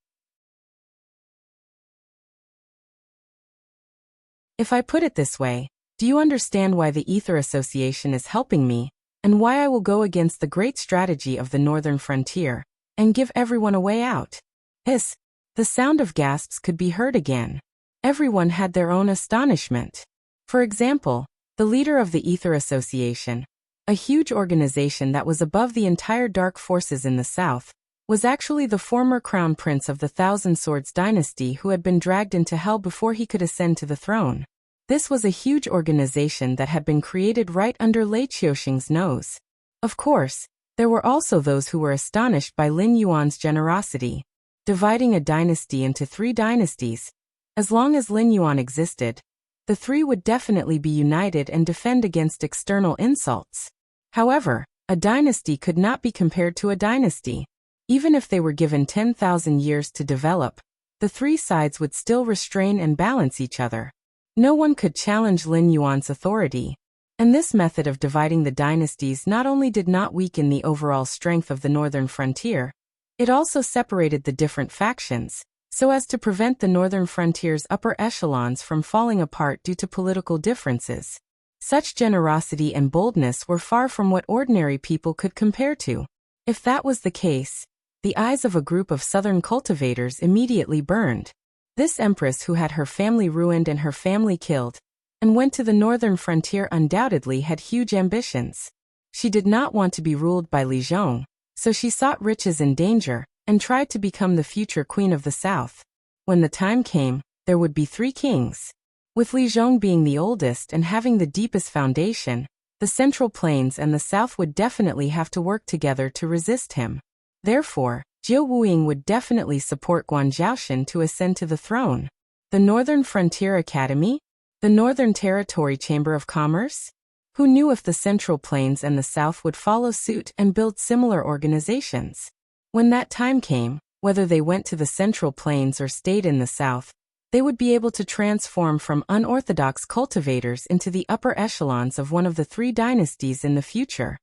If I put it this way, do you understand why the Ether Association is helping me, and why I will go against the great strategy of the northern frontier, and give everyone a way out? Hiss! The sound of gasps could be heard again. Everyone had their own astonishment. For example, the leader of the Ether Association, a huge organization that was above the entire dark forces in the south, was actually the former crown prince of the Thousand Swords dynasty who had been dragged into hell before he could ascend to the throne. This was a huge organization that had been created right under Lei Qiuxing's nose. Of course, there were also those who were astonished by Lin Yuan's generosity. Dividing a dynasty into 3 dynasties. As long as Lin Yuan existed, the 3 would definitely be united and defend against external insults. However, a dynasty could not be compared to a dynasty. Even if they were given 10,000 years to develop, the 3 sides would still restrain and balance each other. No one could challenge Lin Yuan's authority. And this method of dividing the dynasties not only did not weaken the overall strength of the northern frontier, it also separated the different factions, so as to prevent the northern frontier's upper echelons from falling apart due to political differences. Such generosity and boldness were far from what ordinary people could compare to. If that was the case, the eyes of a group of southern cultivators immediately burned. This empress who had her family ruined and her family killed, and went to the northern frontier undoubtedly had huge ambitions. She did not want to be ruled by Li Zhong, so she sought riches and danger, and tried to become the future queen of the south. When the time came, there would be 3 kings. With Li Zhong being the oldest and having the deepest foundation, the Central Plains and the South would definitely have to work together to resist him. Therefore, Jiu Wuying would definitely support Guan Zhaoshan to ascend to the throne. The Northern Frontier Academy? The Northern Territory Chamber of Commerce? Who knew if the Central Plains and the South would follow suit and build similar organizations? When that time came, whether they went to the Central Plains or stayed in the South, they would be able to transform from unorthodox cultivators into the upper echelons of one of the 3 dynasties in the future.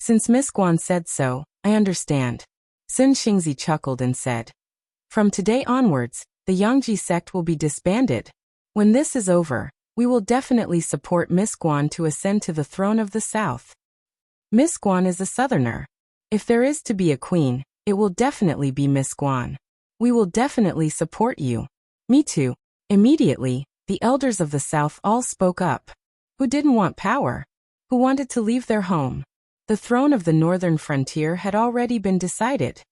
Since Miss Guan said so, I understand. Sun Xingzi chuckled and said, "From today onwards, the Yangji sect will be disbanded. When this is over, we will definitely support Miss Guan to ascend to the throne of the South. Miss Guan is a southerner. If there is to be a queen, it will definitely be Miss Guan. We will definitely support you." Me too. Immediately, the elders of the South all spoke up. Who didn't want power? Who wanted to leave their home? The throne of the northern frontier had already been decided.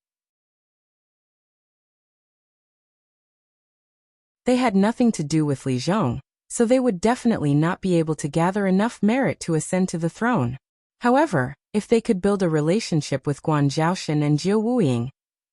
They had nothing to do with Li Zhong, so they would definitely not be able to gather enough merit to ascend to the throne. However, if they could build a relationship with Guan Zhaoshan and Jiu Wuying,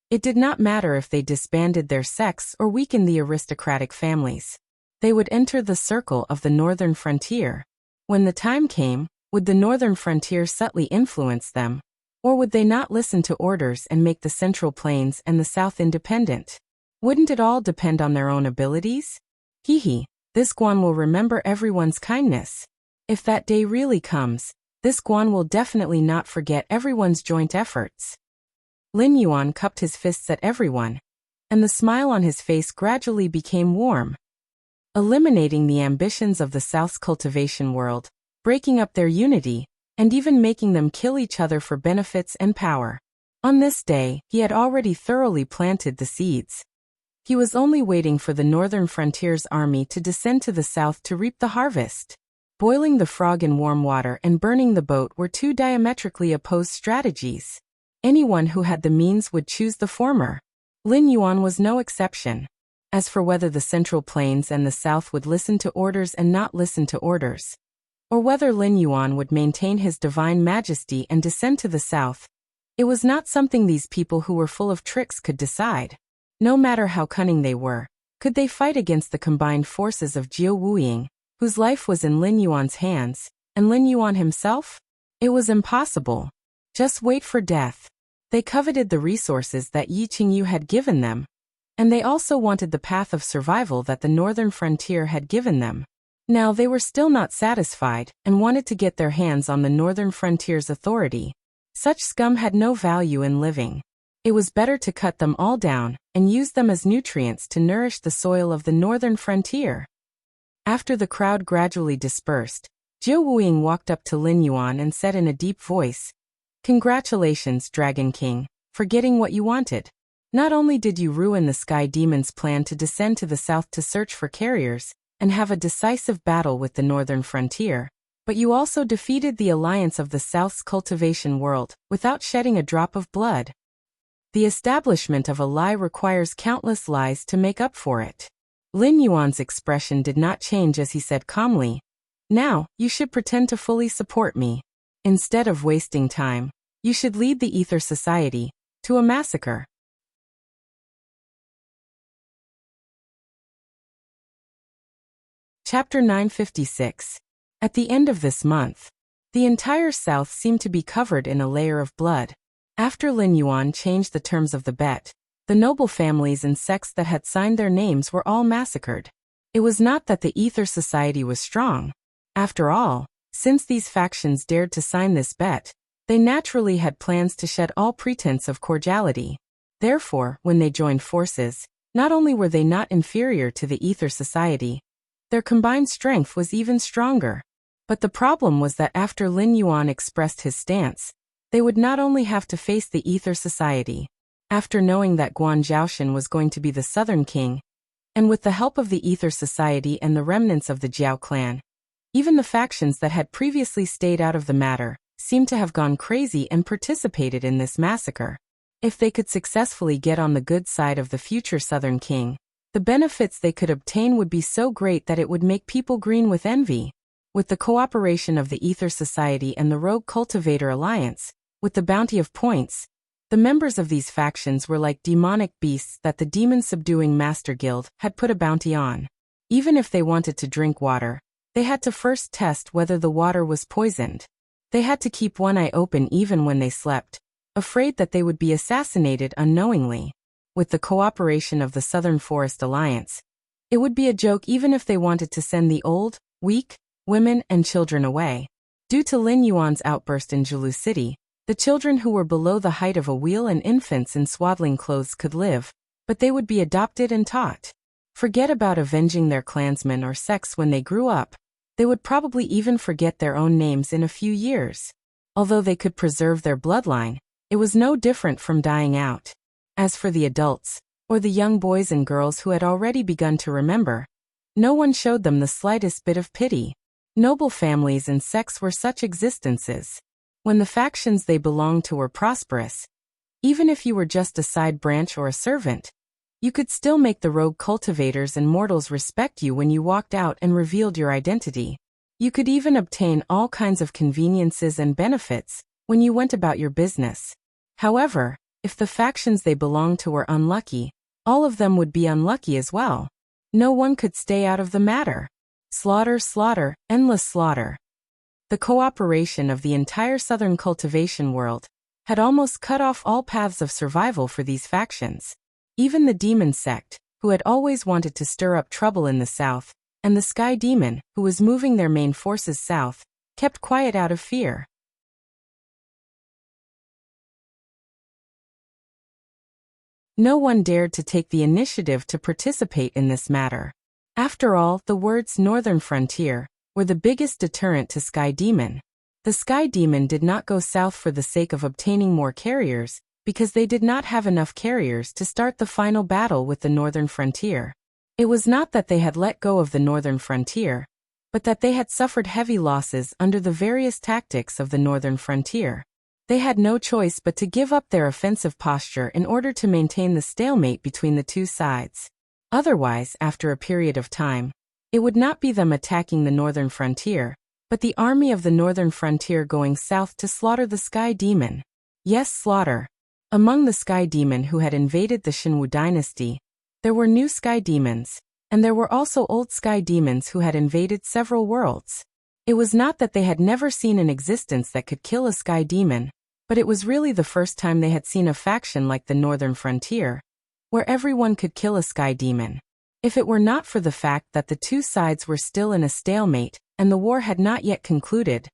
it did not matter if they disbanded their sects or weakened the aristocratic families. They would enter the circle of the northern frontier. When the time came, would the northern frontier subtly influence them, or would they not listen to orders and make the Central Plains and the South independent? Wouldn't it all depend on their own abilities? This Guan will remember everyone's kindness. If that day really comes, this Guan will definitely not forget everyone's joint efforts. Lin Yuan cupped his fists at everyone, and the smile on his face gradually became warm. Eliminating the ambitions of the South's cultivation world, breaking up their unity, and even making them kill each other for benefits and power. On this day, he had already thoroughly planted the seeds. He was only waiting for the northern frontier's army to descend to the south to reap the harvest. Boiling the frog in warm water and burning the boat were 2 diametrically opposed strategies. Anyone who had the means would choose the former. Lin Yuan was no exception. As for whether the Central Plains and the South would listen to orders and not listen to orders, or whether Lin Yuan would maintain his divine majesty and descend to the South, it was not something these people who were full of tricks could decide. No matter how cunning they were, could they fight against the combined forces of Jiu Wuying, whose life was in Lin Yuan's hands, and Lin Yuan himself? It was impossible. Just wait for death. They coveted the resources that Yi Qingyu had given them, and they also wanted the path of survival that the northern frontier had given them. Now they were still not satisfied and wanted to get their hands on the northern frontier's authority. Such scum had no value in living. It was better to cut them all down and use them as nutrients to nourish the soil of the northern frontier. After the crowd gradually dispersed, Jiu Wuying walked up to Lin Yuan and said in a deep voice, "Congratulations, Dragon King, for getting what you wanted. Not only did you ruin the Sky Demon's plan to descend to the south to search for carriers and have a decisive battle with the northern frontier, but you also defeated the alliance of the South's cultivation world without shedding a drop of blood. The establishment of a lie requires countless lies to make up for it." Lin Yuan's expression did not change as he said calmly, "Now, you should pretend to fully support me. Instead of wasting time, you should lead the Ether Society to a massacre." Chapter 956. At the end of this month, the entire South seemed to be covered in a layer of blood. After Lin Yuan changed the terms of the bet, the noble families and sects that had signed their names were all massacred. It was not that the Ether Society was strong. After all, since these factions dared to sign this bet, they naturally had plans to shed all pretense of cordiality. Therefore, when they joined forces, not only were they not inferior to the Ether Society, their combined strength was even stronger. But the problem was that after Lin Yuan expressed his stance, they would not only have to face the Ether Society. After knowing that Guan Zhaoshan was going to be the Southern King, and with the help of the Ether Society and the remnants of the Jiao clan, even the factions that had previously stayed out of the matter seemed to have gone crazy and participated in this massacre. If they could successfully get on the good side of the future Southern King, the benefits they could obtain would be so great that it would make people green with envy. With the cooperation of the Ether Society and the Rogue Cultivator Alliance, with the bounty of points, the members of these factions were like demonic beasts that the demon-subduing Master Guild had put a bounty on. Even if they wanted to drink water, they had to first test whether the water was poisoned. They had to keep one eye open even when they slept, afraid that they would be assassinated unknowingly. With the cooperation of the Southern Forest Alliance, it would be a joke even if they wanted to send the old, weak, women and children away. Due to Lin Yuan's outburst in Jilu City, the children who were below the height of a wheel and infants in swaddling clothes could live, but they would be adopted and taught. Forget about avenging their clansmen or sex when they grew up. They would probably even forget their own names in a few years. Although they could preserve their bloodline, it was no different from dying out. As for the adults, or the young boys and girls who had already begun to remember, no one showed them the slightest bit of pity. Noble families and sects were such existences. When the factions they belonged to were prosperous, even if you were just a side branch or a servant, you could still make the rogue cultivators and mortals respect you when you walked out and revealed your identity. You could even obtain all kinds of conveniences and benefits when you went about your business. However, if the factions they belonged to were unlucky, all of them would be unlucky as well. No one could stay out of the matter. Slaughter, slaughter, endless slaughter. The cooperation of the entire southern cultivation world had almost cut off all paths of survival for these factions. Even the demon sect, who had always wanted to stir up trouble in the south, and the sky demon, who was moving their main forces south, kept quiet out of fear. No one dared to take the initiative to participate in this matter. After all, the words Northern Frontier were the biggest deterrent to Sky Demon. The Sky Demon did not go south for the sake of obtaining more carriers, because they did not have enough carriers to start the final battle with the Northern Frontier. It was not that they had let go of the Northern Frontier, but that they had suffered heavy losses under the various tactics of the Northern Frontier. They had no choice but to give up their offensive posture in order to maintain the stalemate between the two sides. Otherwise, after a period of time, it would not be them attacking the Northern Frontier, but the army of the Northern Frontier going south to slaughter the Sky Demon. Yes, slaughter. Among the Sky Demon who had invaded the Shinwu dynasty, there were new Sky Demons, and there were also old Sky Demons who had invaded several worlds. It was not that they had never seen an existence that could kill a Sky Demon, but it was really the first time they had seen a faction like the Northern Frontier, where everyone could kill a Sky Demon. If it were not for the fact that the two sides were still in a stalemate, and the war had not yet concluded,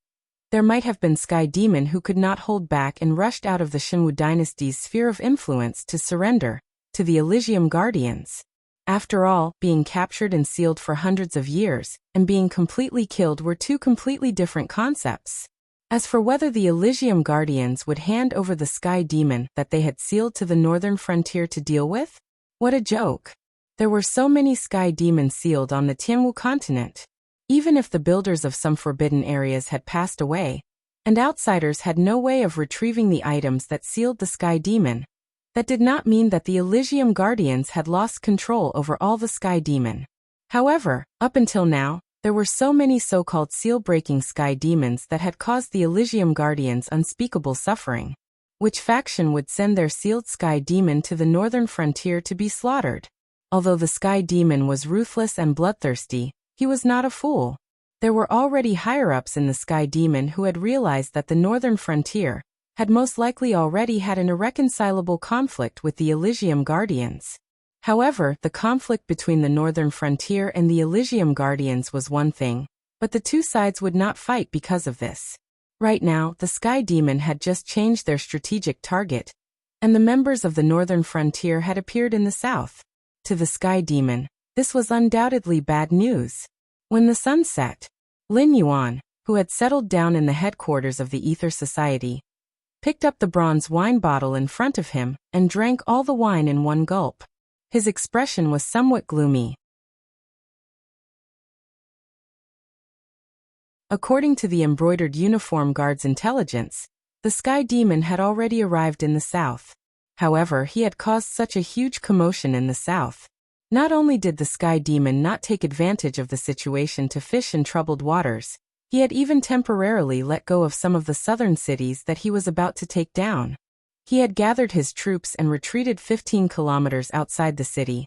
there might have been Sky Demon who could not hold back and rushed out of the Shinwu dynasty's sphere of influence to surrender to the Elysium Guardians. After all, being captured and sealed for hundreds of years, and being completely killed were two completely different concepts. As for whether the Elysium Guardians would hand over the Sky Demon that they had sealed to the Northern Frontier to deal with? What a joke. There were so many Sky Demons sealed on the Tianwu continent. Even if the builders of some forbidden areas had passed away, and outsiders had no way of retrieving the items that sealed the Sky Demon, that did not mean that the Elysium Guardians had lost control over all the Sky Demon. However, up until now, there were so many so-called seal-breaking Sky Demons that had caused the Elysium Guardians unspeakable suffering. Which faction would send their sealed Sky Demon to the Northern Frontier to be slaughtered? Although the Sky Demon was ruthless and bloodthirsty, he was not a fool. There were already higher-ups in the Sky Demon who had realized that the Northern Frontier had most likely already had an irreconcilable conflict with the Elysium Guardians. However, the conflict between the Northern Frontier and the Elysium Guardians was one thing, but the two sides would not fight because of this. Right now, the Sky Demon had just changed their strategic target, and the members of the Northern Frontier had appeared in the south. To the Sky Demon, this was undoubtedly bad news. When the sun set, Lin Yuan, who had settled down in the headquarters of the Ether Society, picked up the bronze wine bottle in front of him and drank all the wine in one gulp. His expression was somewhat gloomy. According to the embroidered uniform guard's intelligence, the Sky Demon had already arrived in the south. However, he had caused such a huge commotion in the south. Not only did the Sky Demon not take advantage of the situation to fish in troubled waters, he had even temporarily let go of some of the southern cities that he was about to take down. He had gathered his troops and retreated 15 kilometers outside the city,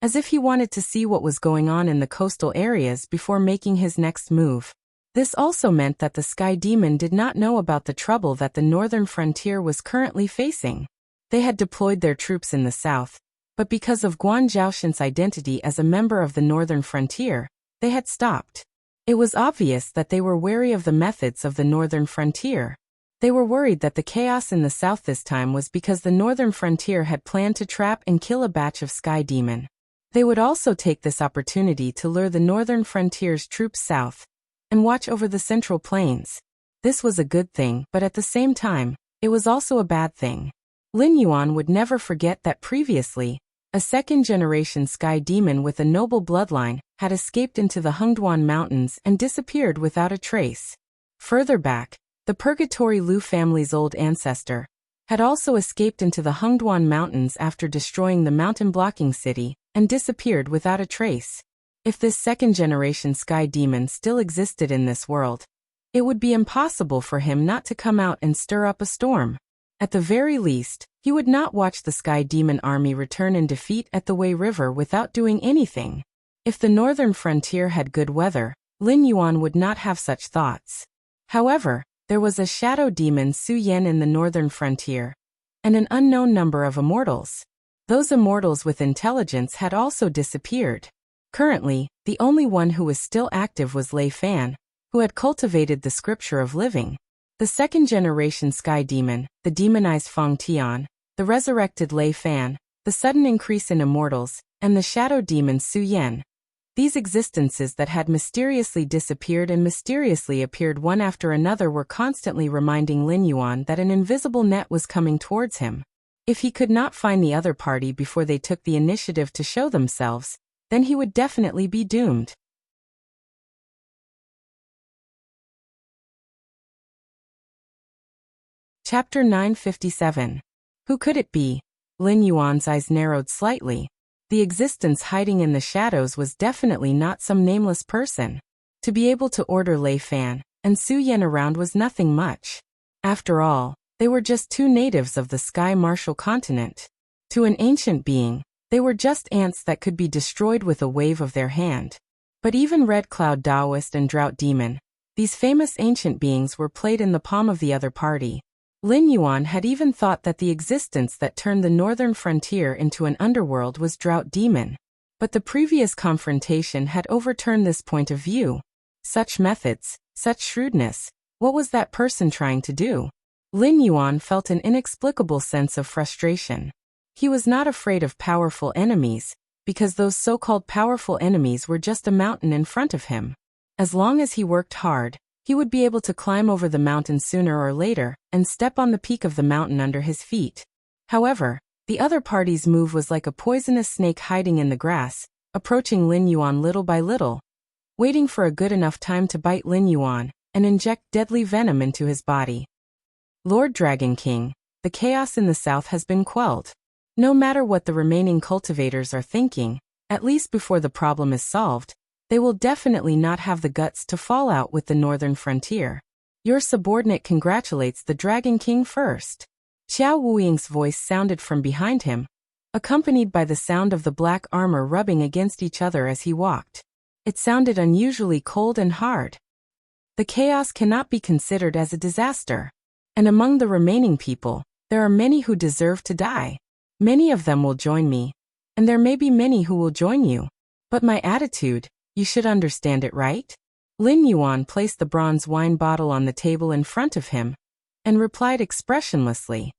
as if he wanted to see what was going on in the coastal areas before making his next move. This also meant that the Sky Demon did not know about the trouble that the northern frontier was currently facing. They had deployed their troops in the south, but because of Guan Zhaoshan's identity as a member of the northern frontier, they had stopped. It was obvious that they were wary of the methods of the northern frontier. They were worried that the chaos in the south this time was because the northern frontier had planned to trap and kill a batch of Sky Demon. They would also take this opportunity to lure the northern frontier's troops south and watch over the central plains. This was a good thing, but at the same time, it was also a bad thing. Lin Yuan would never forget that previously, a second-generation Sky Demon with a noble bloodline had escaped into the Hengduan Mountains and disappeared without a trace. Further back, the Purgatory Lu family's old ancestor had also escaped into the Hengduan Mountains after destroying the mountain-blocking city and disappeared without a trace. If this second-generation Sky Demon still existed in this world, it would be impossible for him not to come out and stir up a storm. At the very least, he would not watch the Sky Demon army return in defeat at the Wei River without doing anything. If the northern frontier had good weather, Lin Yuan would not have such thoughts. However, there was a shadow demon Su Yan in the northern frontier, and an unknown number of immortals. Those immortals with intelligence had also disappeared. Currently, the only one who was still active was Lei Fan, who had cultivated the scripture of living. The second-generation Sky Demon, the demonized Feng Tian, the resurrected Lei Fan, the sudden increase in immortals, and the shadow demon Su Yan. These existences that had mysteriously disappeared and mysteriously appeared one after another were constantly reminding Lin Yuan that an invisible net was coming towards him. If he could not find the other party before they took the initiative to show themselves, then he would definitely be doomed. Chapter 957. Who could it be? Lin Yuan's eyes narrowed slightly. The existence hiding in the shadows was definitely not some nameless person. To be able to order Lei Fan and Su Yan around was nothing much. After all, they were just two natives of the Sky Martial continent. To an ancient being, they were just ants that could be destroyed with a wave of their hand. But even Red Cloud Taoist and Drought Demon, these famous ancient beings were played in the palm of the other party. Lin Yuan had even thought that the existence that turned the northern frontier into an underworld was Drought Demon. But the previous confrontation had overturned this point of view. Such methods, such shrewdness, what was that person trying to do? Lin Yuan felt an inexplicable sense of frustration. He was not afraid of powerful enemies, because those so-called powerful enemies were just a mountain in front of him. As long as he worked hard, he would be able to climb over the mountain sooner or later and step on the peak of the mountain under his feet. However, the other party's move was like a poisonous snake hiding in the grass, approaching Lin Yuan little by little, waiting for a good enough time to bite Lin Yuan and inject deadly venom into his body. Lord Dragon King, the chaos in the south has been quelled. No matter what the remaining cultivators are thinking, at least before the problem is solved, they will definitely not have the guts to fall out with the northern frontier. Your subordinate congratulates the Dragon King first. Xiao Wuying's voice sounded from behind him, accompanied by the sound of the black armor rubbing against each other as he walked. It sounded unusually cold and hard. The chaos cannot be considered as a disaster. And among the remaining people, there are many who deserve to die. Many of them will join me, and there may be many who will join you. But my attitude, you should understand it, right? Lin Yuan placed the bronze wine bottle on the table in front of him, and replied expressionlessly.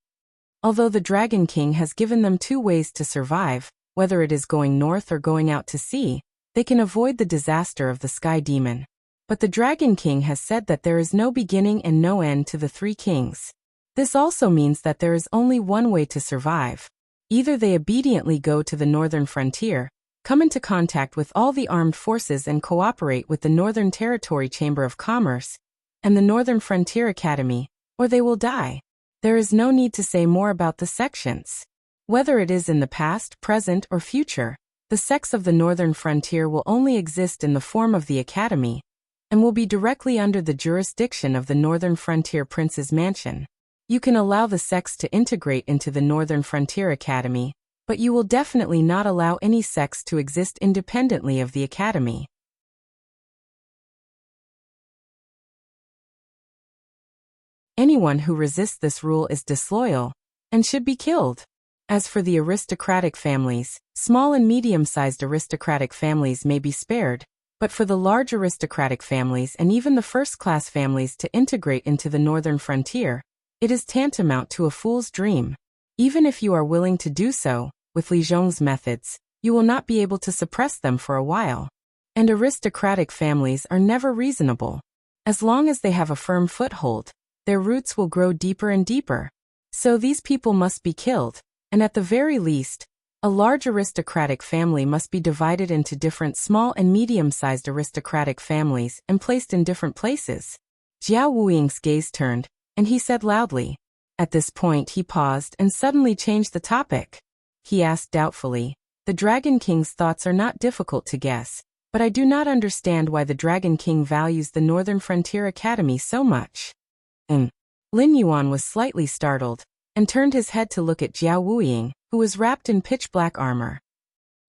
Although the Dragon King has given them two ways to survive, whether it is going north or going out to sea, they can avoid the disaster of the Sky Demon. But the Dragon King has said that there is no beginning and no end to the three kings. This also means that there is only one way to survive. Either they obediently go to the northern frontier, come into contact with all the armed forces and cooperate with the Northern Territory Chamber of Commerce and the Northern Frontier Academy, or they will die. There is no need to say more about the sections. Whether it is in the past, present, or future, the sects of the Northern Frontier will only exist in the form of the Academy and will be directly under the jurisdiction of the Northern Frontier Prince's Mansion. You can allow the sects to integrate into the Northern Frontier Academy, but you will definitely not allow any sects to exist independently of the Academy. Anyone who resists this rule is disloyal and should be killed. As for the aristocratic families, small and medium-sized aristocratic families may be spared, but for the large aristocratic families and even the first-class families to integrate into the Northern Frontier, it is tantamount to a fool's dream. Even if you are willing to do so, with Li Zhong's methods, you will not be able to suppress them for a while. And aristocratic families are never reasonable. As long as they have a firm foothold, their roots will grow deeper and deeper. So these people must be killed, and at the very least, a large aristocratic family must be divided into different small and medium-sized aristocratic families and placed in different places. Jiao Wuying's gaze turned, and he said loudly. At this point he paused and suddenly changed the topic. He asked doubtfully, "The Dragon King's thoughts are not difficult to guess, but I do not understand why the Dragon King values the Northern Frontier Academy so much." Lin Yuan was slightly startled, and turned his head to look at Jiao Wuying, who was wrapped in pitch-black armor.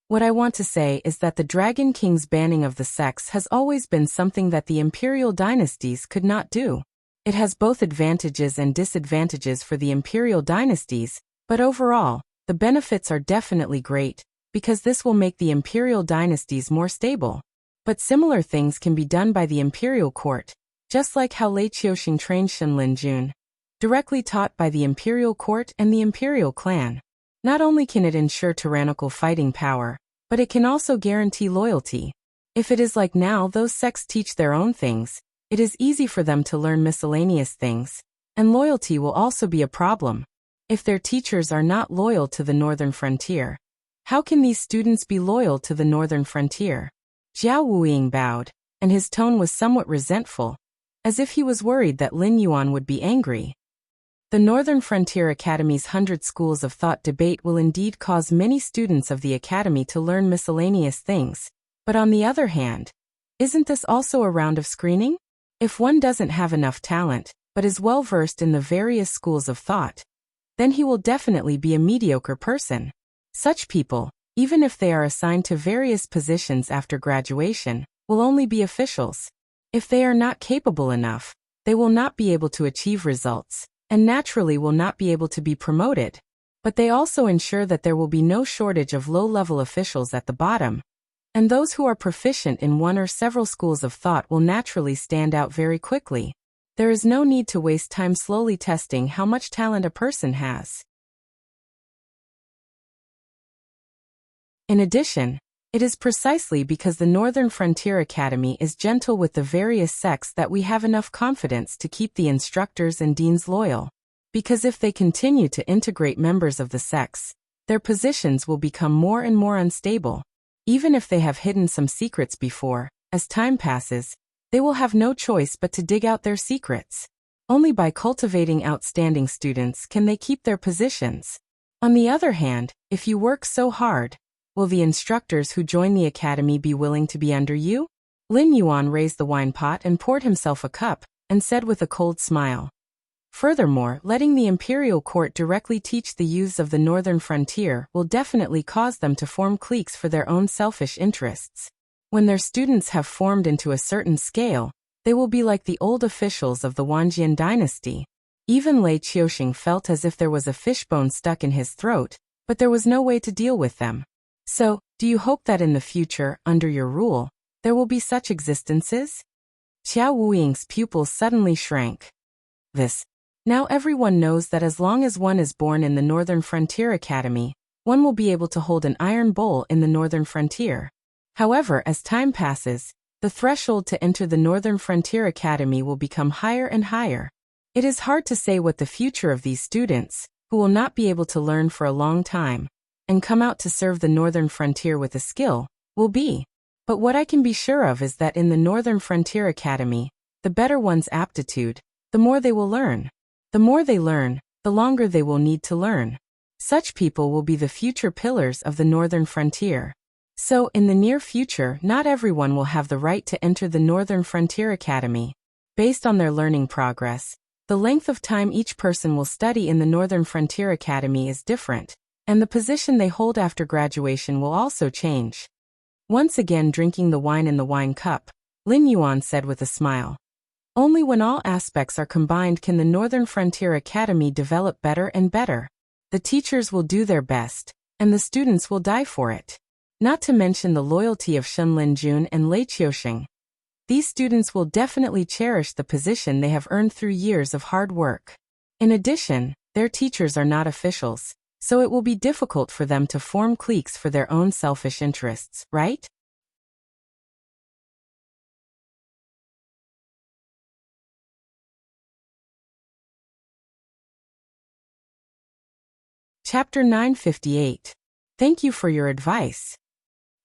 "What I want to say is that the Dragon King's banning of the sects has always been something that the imperial dynasties could not do. It has both advantages and disadvantages for the imperial dynasties, but overall, the benefits are definitely great, because this will make the imperial dynasties more stable. But similar things can be done by the imperial court, just like how Lei Qiuxing trained Shen Linjun, directly taught by the imperial court and the imperial clan. Not only can it ensure tyrannical fighting power, but it can also guarantee loyalty. If it is like now those sects teach their own things, it is easy for them to learn miscellaneous things, and loyalty will also be a problem. If their teachers are not loyal to the Northern Frontier, how can these students be loyal to the Northern Frontier?" Jiao Wuying bowed, and his tone was somewhat resentful, as if he was worried that Lin Yuan would be angry. The Northern Frontier Academy's 100 Schools of Thought debate will indeed cause many students of the Academy to learn miscellaneous things, but on the other hand, isn't this also a round of screening? If one doesn't have enough talent, but is well versed in the various schools of thought, then he will definitely be a mediocre person. Such people, even if they are assigned to various positions after graduation, will only be officials. If they are not capable enough, they will not be able to achieve results, and naturally will not be able to be promoted. But they also ensure that there will be no shortage of low-level officials at the bottom, and those who are proficient in one or several schools of thought will naturally stand out very quickly. There is no need to waste time slowly testing how much talent a person has. In addition, it is precisely because the Northern Frontier Academy is gentle with the various sects that we have enough confidence to keep the instructors and deans loyal. Because if they continue to integrate members of the sects, their positions will become more and more unstable. Even if they have hidden some secrets before, as time passes, they will have no choice but to dig out their secrets. Only by cultivating outstanding students can they keep their positions. On the other hand, if you work so hard, will the instructors who join the academy be willing to be under you? Lin Yuan raised the wine pot and poured himself a cup, and said with a cold smile. Furthermore, letting the imperial court directly teach the youths of the Northern Frontier will definitely cause them to form cliques for their own selfish interests. When their students have formed into a certain scale, they will be like the old officials of the Wanjian dynasty. Even Lei Qiuxing felt as if there was a fishbone stuck in his throat, but there was no way to deal with them. So, do you hope that in the future, under your rule, there will be such existences? Jiao Wuying's pupils suddenly shrank. Now everyone knows that as long as one is born in the Northern Frontier Academy, one will be able to hold an iron bowl in the Northern Frontier. However, as time passes, the threshold to enter the Northern Frontier Academy will become higher and higher. It is hard to say what the future of these students, who will not be able to learn for a long time, and come out to serve the Northern Frontier with a skill, will be. But what I can be sure of is that in the Northern Frontier Academy, the better one's aptitude, the more they will learn. The more they learn, the longer they will need to learn. Such people will be the future pillars of the Northern Frontier. So, in the near future, not everyone will have the right to enter the Northern Frontier Academy. Based on their learning progress, the length of time each person will study in the Northern Frontier Academy is different, and the position they hold after graduation will also change. Once again drinking the wine in the wine cup, Lin Yuan said with a smile. Only when all aspects are combined can the Northern Frontier Academy develop better and better. The teachers will do their best, and the students will die for it. Not to mention the loyalty of Shen Linjun and Lei Qiusheng. These students will definitely cherish the position they have earned through years of hard work. In addition, their teachers are not officials, so it will be difficult for them to form cliques for their own selfish interests, right? Chapter 958. Thank you for your advice.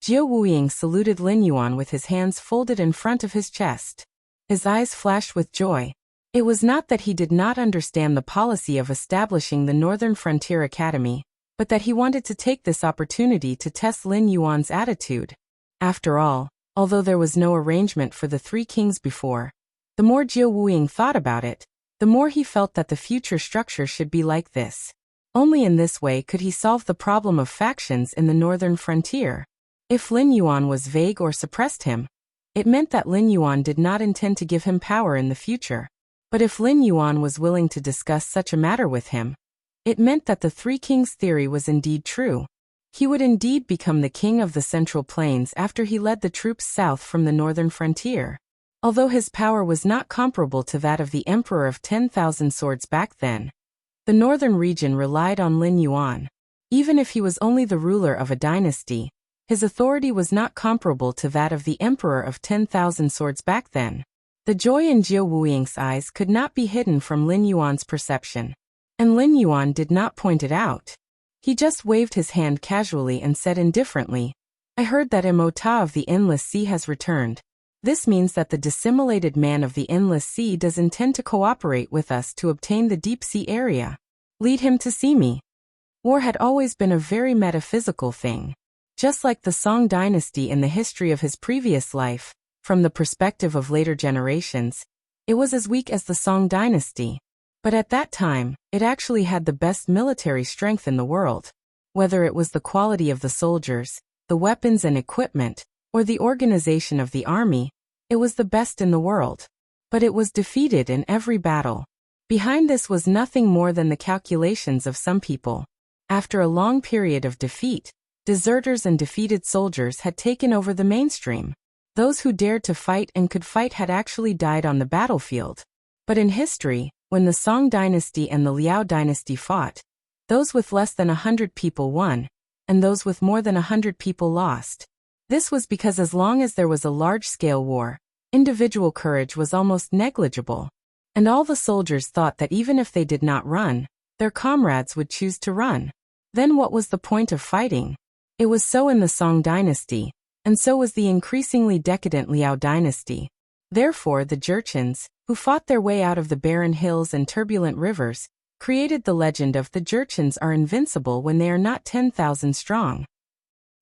Jiao Wuying saluted Lin Yuan with his hands folded in front of his chest. His eyes flashed with joy. It was not that he did not understand the policy of establishing the Northern Frontier Academy, but that he wanted to take this opportunity to test Lin Yuan's attitude. After all, although there was no arrangement for the three kings before, the more Jiao Wuying thought about it, the more he felt that the future structure should be like this. Only in this way could he solve the problem of factions in the Northern Frontier. If Lin Yuan was vague or suppressed him, it meant that Lin Yuan did not intend to give him power in the future. But if Lin Yuan was willing to discuss such a matter with him, it meant that the Three Kings theory was indeed true. He would indeed become the king of the Central Plains after he led the troops south from the Northern Frontier. Although his power was not comparable to that of the Emperor of 10,000 Swords back then, the northern region relied on Lin Yuan. Even if he was only the ruler of a dynasty, his authority was not comparable to that of the Emperor of 10,000 Swords back then. The joy in Jiao Wuying's eyes could not be hidden from Lin Yuan's perception. And Lin Yuan did not point it out. He just waved his hand casually and said indifferently, I heard that Imota of the Endless Sea has returned. This means that the dissimulated man of the Endless Sea does intend to cooperate with us to obtain the deep sea area. Lead him to see me. War had always been a very metaphysical thing. Just like the Song dynasty in the history of his previous life, from the perspective of later generations, it was as weak as the Song dynasty. But at that time, it actually had the best military strength in the world. Whether it was the quality of the soldiers, the weapons and equipment, or the organization of the army, it was the best in the world. But it was defeated in every battle. Behind this was nothing more than the calculations of some people. After a long period of defeat, deserters and defeated soldiers had taken over the mainstream. Those who dared to fight and could fight had actually died on the battlefield. But in history, when the Song dynasty and the Liao dynasty fought, those with less than 100 people won, and those with more than 100 people lost. This was because as long as there was a large-scale war, individual courage was almost negligible. And all the soldiers thought that even if they did not run, their comrades would choose to run. Then what was the point of fighting? It was so in the Song dynasty, and so was the increasingly decadent Liao dynasty. Therefore the Jurchens, who fought their way out of the barren hills and turbulent rivers, created the legend of the Jurchens are invincible when they are not 10,000 strong.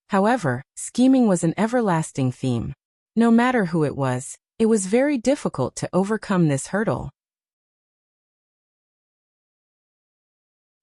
However, scheming was an everlasting theme. No matter who it was very difficult to overcome this hurdle.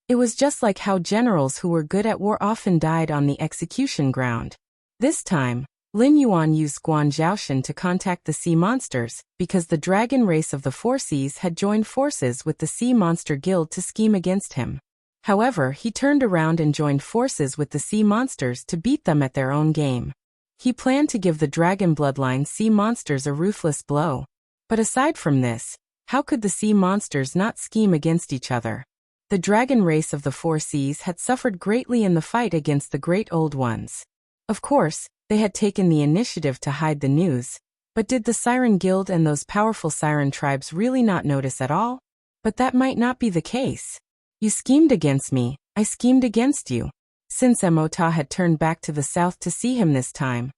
It was just like how generals who were good at war often died on the execution ground. This time, Lin Yuan used Guan Zhaoshan to contact the sea monsters, because the dragon race of the Four Seas had joined forces with the Sea Monster Guild to scheme against him. However, he turned around and joined forces with the sea monsters to beat them at their own game. He planned to give the dragon bloodline sea monsters a ruthless blow. But aside from this, how could the sea monsters not scheme against each other? The dragon race of the Four Seas had suffered greatly in the fight against the Great Old Ones. Of course, they had taken the initiative to hide the news, But did the Siren Guild and those powerful Siren tribes really not notice at all? But that might not be the case. You schemed against me, I schemed against you. Since Emota had turned back to the south to see him this time,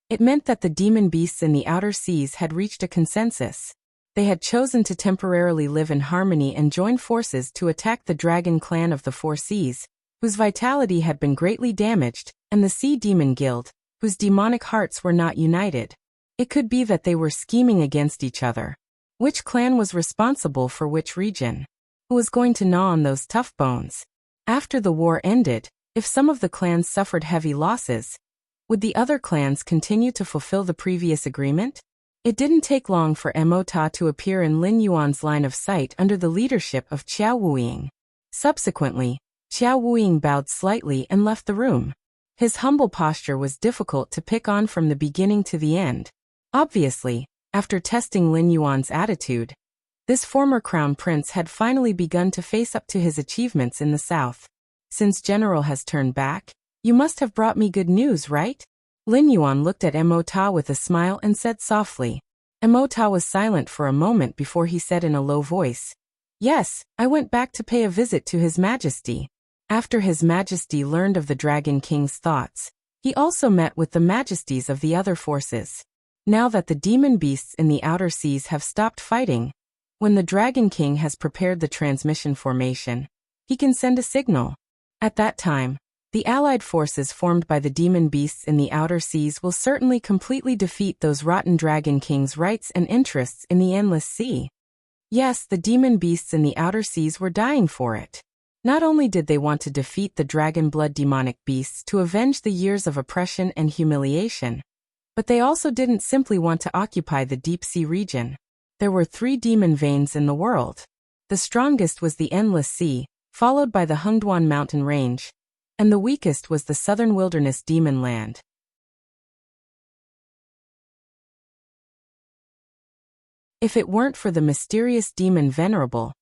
it meant that the demon beasts in the outer seas had reached a consensus. They had chosen to temporarily live in harmony and join forces to attack the dragon clan of the Four Seas, whose vitality had been greatly damaged, and the Sea Demon Guild, whose demonic hearts were not united. It could be that they were scheming against each other. Which clan was responsible for which region? Who was going to gnaw on those tough bones? After the war ended, if some of the clans suffered heavy losses, would the other clans continue to fulfill the previous agreement? It didn't take long for Emota to appear in Lin Yuan's line of sight under the leadership of Qiao Wuying. Subsequently, Qiao Wuying bowed slightly and left the room. His humble posture was difficult to pick on from the beginning to the end. Obviously, after testing Lin Yuan's attitude, this former crown prince had finally begun to face up to his achievements in the south. Since General has turned back, you must have brought me good news, right? Lin Yuan looked at Emota with a smile and said softly. Emota was silent for a moment before he said in a low voice, "Yes, I went back to pay a visit to His Majesty." After His Majesty learned of the Dragon King's thoughts, he also met with the majesties of the other forces. Now that the demon beasts in the outer seas have stopped fighting, when the Dragon King has prepared the transmission formation, he can send a signal. At that time, the allied forces formed by the demon beasts in the outer seas will certainly completely defeat those rotten Dragon King's rights and interests in the Endless Sea. Yes, the demon beasts in the outer seas were dying for it. Not only did they want to defeat the dragon blood demonic beasts to avenge the years of oppression and humiliation, but they also didn't simply want to occupy the deep sea region. There were 3 demon veins in the world. The strongest was the Endless Sea, followed by the Hengduan mountain range, and the weakest was the southern wilderness demon land. If it weren't for the mysterious demon Venerable,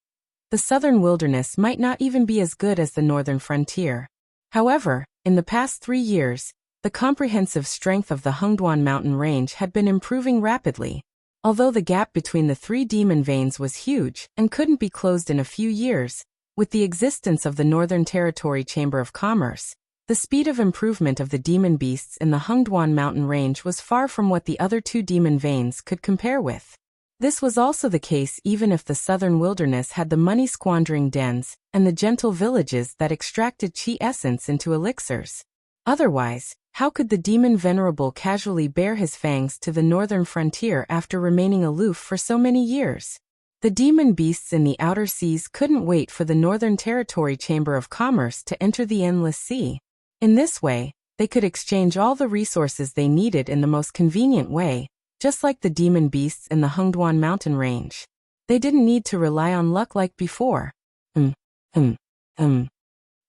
the southern wilderness might not even be as good as the northern frontier. However, in the past 3 years, the comprehensive strength of the Hengduan mountain range had been improving rapidly. Although the gap between the 3 demon veins was huge and couldn't be closed in a few years, with the existence of the Northern Territory Chamber of Commerce, the speed of improvement of the demon beasts in the Hengduan mountain range was far from what the other 2 demon veins could compare with. This was also the case even if the southern wilderness had the money-squandering dens and the gentle villages that extracted chi essence into elixirs. Otherwise, how could the demon Venerable casually bare his fangs to the northern frontier after remaining aloof for so many years? The demon beasts in the outer seas couldn't wait for the Northern Territory Chamber of Commerce to enter the Endless Sea. In this way, they could exchange all the resources they needed in the most convenient way, just like the demon beasts in the Hengduan mountain range. They didn't need to rely on luck like before.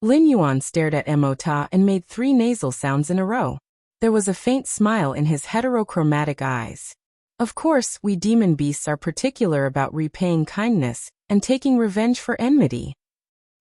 Lin Yuan stared at Emota and made 3 nasal sounds in a row. There was a faint smile in his heterochromatic eyes. Of course, we demon beasts are particular about repaying kindness and taking revenge for enmity.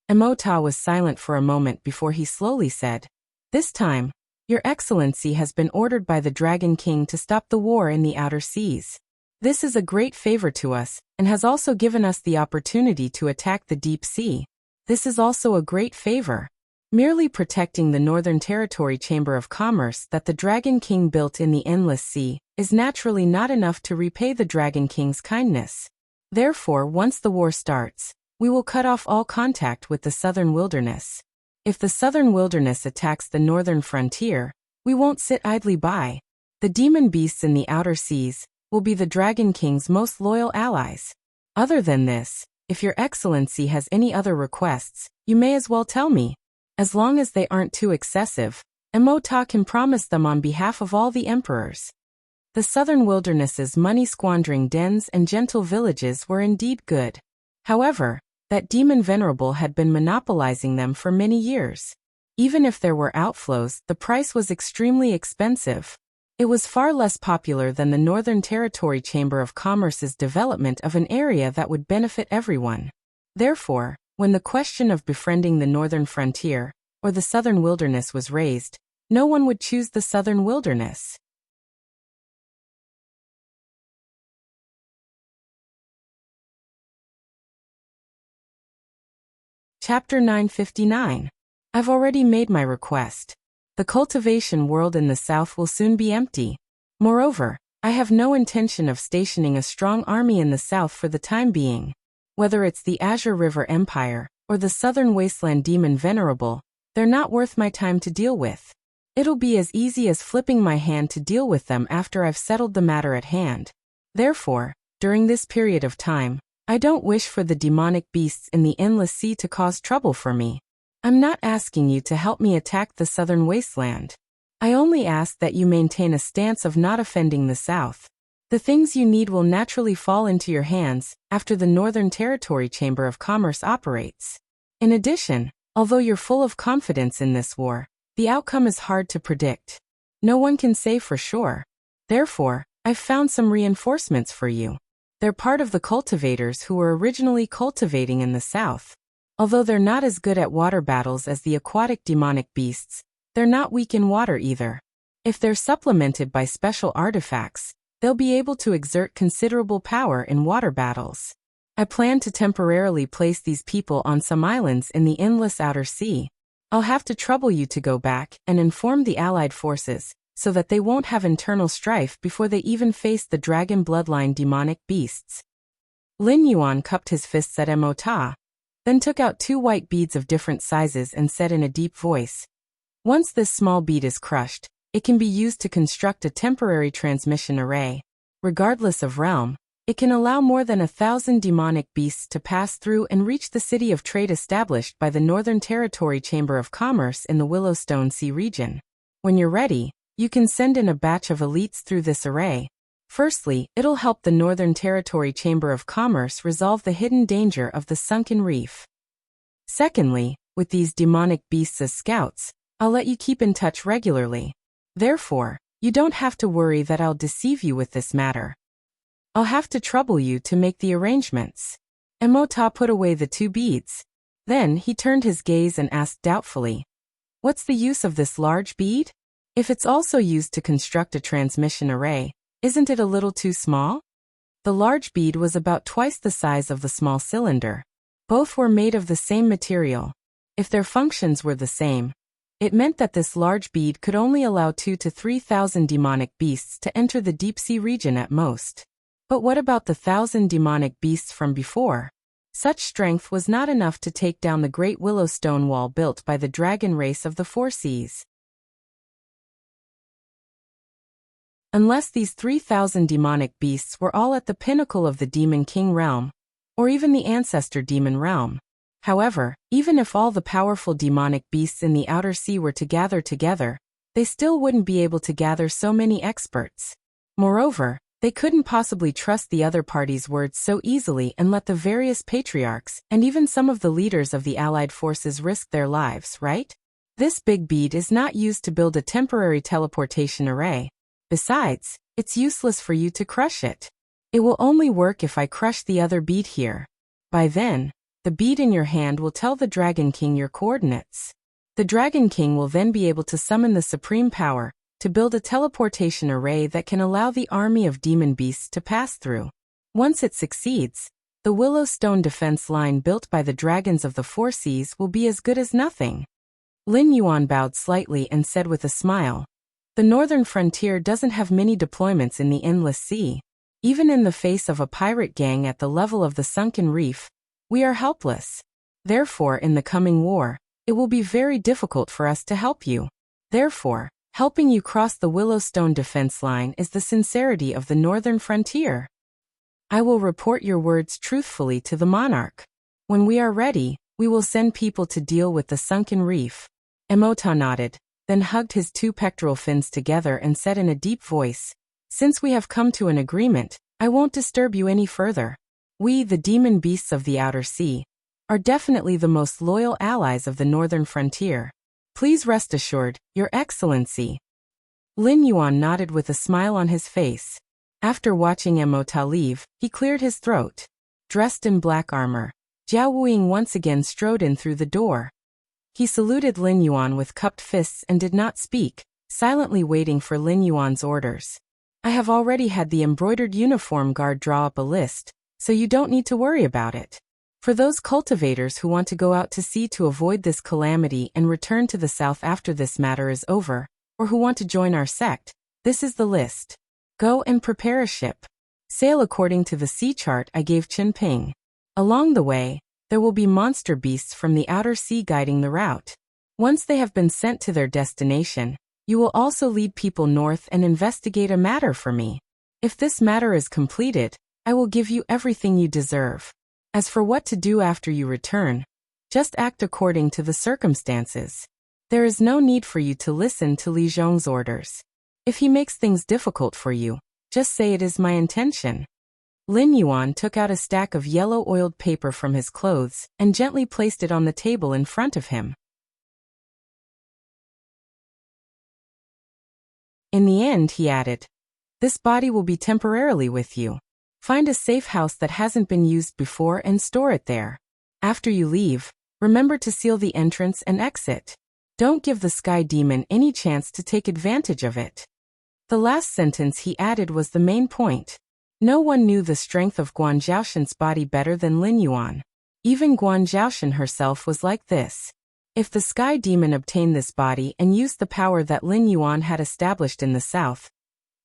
Emota was silent for a moment before he slowly said, "This time, Your Excellency has been ordered by the Dragon King to stop the war in the outer seas. This is a great favor to us, and has also given us the opportunity to attack the deep sea. This is also a great favor. Merely protecting the Northern Territory Chamber of Commerce that the Dragon King built in the Endless Sea is naturally not enough to repay the Dragon King's kindness. Therefore, once the war starts, we will cut off all contact with the southern wilderness. If the southern wilderness attacks the northern frontier, we won't sit idly by. The demon beasts in the outer seas will be the Dragon King's most loyal allies. Other than this, if Your Excellency has any other requests, you may as well tell me. As long as they aren't too excessive, Emota can promise them on behalf of all the emperors." The southern wilderness's money-squandering dens and gentle villages were indeed good. However, that demon Venerable had been monopolizing them for many years. Even if there were outflows, the price was extremely expensive. It was far less popular than the Northern Territory Chamber of Commerce's development of an area that would benefit everyone. Therefore, when the question of befriending the northern frontier or the southern wilderness was raised, no one would choose the southern wilderness. Chapter 959. I've already made my request. The cultivation world in the south will soon be empty. Moreover, I have no intention of stationing a strong army in the south for the time being. Whether it's the Azure River Empire, or the Southern Wasteland Demon Venerable, they're not worth my time to deal with. It'll be as easy as flipping my hand to deal with them after I've settled the matter at hand. Therefore, during this period of time, I don't wish for the demonic beasts in the endless sea to cause trouble for me. I'm not asking you to help me attack the Southern Wasteland. I only ask that you maintain a stance of not offending the South. The things you need will naturally fall into your hands after the Northern Territory Chamber of Commerce operates. In addition, although you're full of confidence in this war, the outcome is hard to predict. No one can say for sure. Therefore, I've found some reinforcements for you. They're part of the cultivators who were originally cultivating in the south. Although they're not as good at water battles as the aquatic demonic beasts, they're not weak in water either. If they're supplemented by special artifacts, they'll be able to exert considerable power in water battles. I plan to temporarily place these people on some islands in the endless outer sea. I'll have to trouble you to go back and inform the Allied forces, so that they won't have internal strife before they even face the dragon bloodline demonic beasts. Lin Yuan cupped his fists at Emota, then took out 2 white beads of different sizes and said in a deep voice, "Once this small bead is crushed, it can be used to construct a temporary transmission array. Regardless of realm, it can allow more than 1,000 demonic beasts to pass through and reach the city of trade established by the Northern Territory Chamber of Commerce in the Willowstone Sea region. When you're ready, you can send in a batch of elites through this array. Firstly, it'll help the Northern Territory Chamber of Commerce resolve the hidden danger of the sunken reef. Secondly, with these demonic beasts as scouts, I'll let you keep in touch regularly. Therefore, you don't have to worry that I'll deceive you with this matter. I'll have to trouble you to make the arrangements." Emota put away the 2 beads. Then he turned his gaze and asked doubtfully, "What's the use of this large bead? If it's also used to construct a transmission array, isn't it a little too small?" The large bead was about twice the size of the small cylinder. Both were made of the same material. If their functions were the same, it meant that this large bead could only allow 2,000 to 3,000 demonic beasts to enter the deep sea region at most. But what about the 1,000 demonic beasts from before? Such strength was not enough to take down the great Willowstone wall built by the dragon race of the Four Seas. Unless these 3,000 demonic beasts were all at the pinnacle of the Demon King realm, or even the Ancestor Demon realm. However, even if all the powerful demonic beasts in the outer sea were to gather together, they still wouldn't be able to gather so many experts. Moreover, they couldn't possibly trust the other party's words so easily and let the various patriarchs and even some of the leaders of the Allied forces risk their lives, right? This big bead is not used to build a temporary teleportation array. Besides, it's useless for you to crush it. It will only work if I crush the other bead here. By then, the bead in your hand will tell the Dragon King your coordinates. The Dragon King will then be able to summon the supreme power to build a teleportation array that can allow the army of demon beasts to pass through. Once it succeeds, the Willowstone defense line built by the dragons of the Four Seas will be as good as nothing. Lin Yuan bowed slightly and said with a smile, "The northern frontier doesn't have many deployments in the endless sea. Even in the face of a pirate gang at the level of the sunken reef, we are helpless. Therefore, in the coming war, it will be very difficult for us to help you. Therefore, helping you cross the Willowstone defense line is the sincerity of the northern frontier. I will report your words truthfully to the monarch. When we are ready, we will send people to deal with the sunken reef." Emota nodded, then hugged his 2 pectoral fins together and said in a deep voice, "Since we have come to an agreement, I won't disturb you any further. We, the demon beasts of the outer sea, are definitely the most loyal allies of the northern frontier. Please rest assured, Your Excellency." Lin Yuan nodded with a smile on his face. After watching Emota leave, he cleared his throat. Dressed in black armor, Jiao Wuing once again strode in through the door. He saluted Lin Yuan with cupped fists and did not speak, silently waiting for Lin Yuan's orders. "I have already had the embroidered uniform guard draw up a list, so you don't need to worry about it. For those cultivators who want to go out to sea to avoid this calamity and return to the south after this matter is over, or who want to join our sect, this is the list. Go and prepare a ship. Sail according to the sea chart I gave Chen Ping. Along the way, there will be monster beasts from the outer sea guiding the route. Once they have been sent to their destination, you will also lead people north and investigate a matter for me. If this matter is completed, I will give you everything you deserve. As for what to do after you return, just act according to the circumstances. There is no need for you to listen to Li Zhong's orders. If he makes things difficult for you, just say it is my intention. Lin Yuan took out a stack of yellow oiled paper from his clothes and gently placed it on the table in front of him. In the end, he added, this body will be temporarily with you. Find a safe house that hasn't been used before and store it there. After you leave, remember to seal the entrance and exit. Don't give the Sky Demon any chance to take advantage of it. The last sentence he added was the main point. No one knew the strength of Guan Zhaoshan's body better than Lin Yuan. Even Guan Zhaoshan herself was like this. If the Sky Demon obtained this body and used the power that Lin Yuan had established in the south,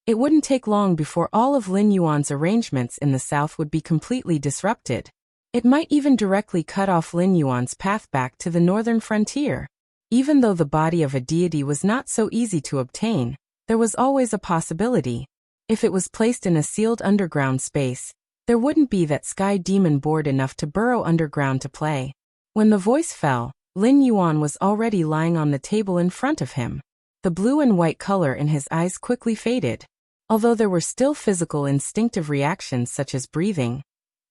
it wouldn't take long before all of Lin Yuan's arrangements in the south would be completely disrupted. It might even directly cut off Lin Yuan's path back to the northern frontier. Even though the body of a deity was not so easy to obtain, there was always a possibility. If it was placed in a sealed underground space, there wouldn't be that Sky Demon bored enough to burrow underground to play. When the voice fell, Lin Yuan was already lying on the table in front of him. The blue and white color in his eyes quickly faded. Although there were still physical instinctive reactions such as breathing,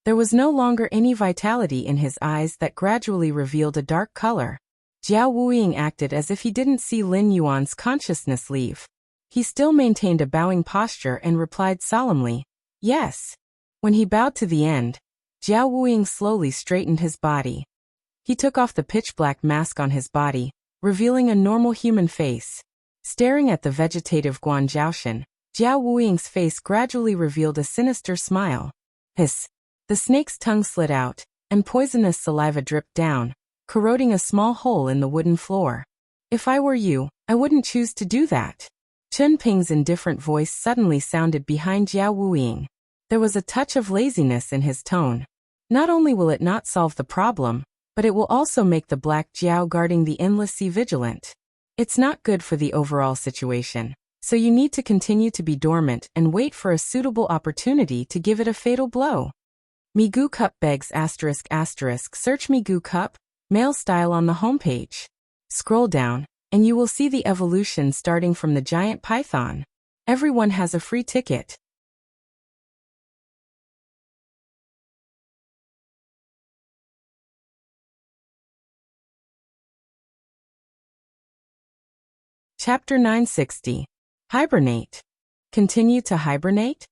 there was no longer any vitality in his eyes that gradually revealed a dark color. Jiao Wuying acted as if he didn't see Lin Yuan's consciousness leave. He still maintained a bowing posture and replied solemnly, yes. When he bowed to the end, Jiao Wuying slowly straightened his body. He took off the pitch-black mask on his body, revealing a normal human face. Staring at the vegetative Guan Zhaoshan, Jiao Wuiying's face gradually revealed a sinister smile. Hiss! The snake's tongue slid out, and poisonous saliva dripped down, corroding a small hole in the wooden floor. If I were you, I wouldn't choose to do that. Chen Ping's indifferent voice suddenly sounded behind Jiao Wuiying. There was a touch of laziness in his tone. Not only will it not solve the problem, but it will also make the Black Jiao guarding the endless sea vigilant. It's not good for the overall situation. So you need to continue to be dormant and wait for a suitable opportunity to give it a fatal blow. Migu Cup begs ***, search Migu Cup, male style on the homepage. Scroll down, and you will see the evolution starting from the giant python. Everyone has a free ticket. Chapter 960. Hibernate. Continue to hibernate?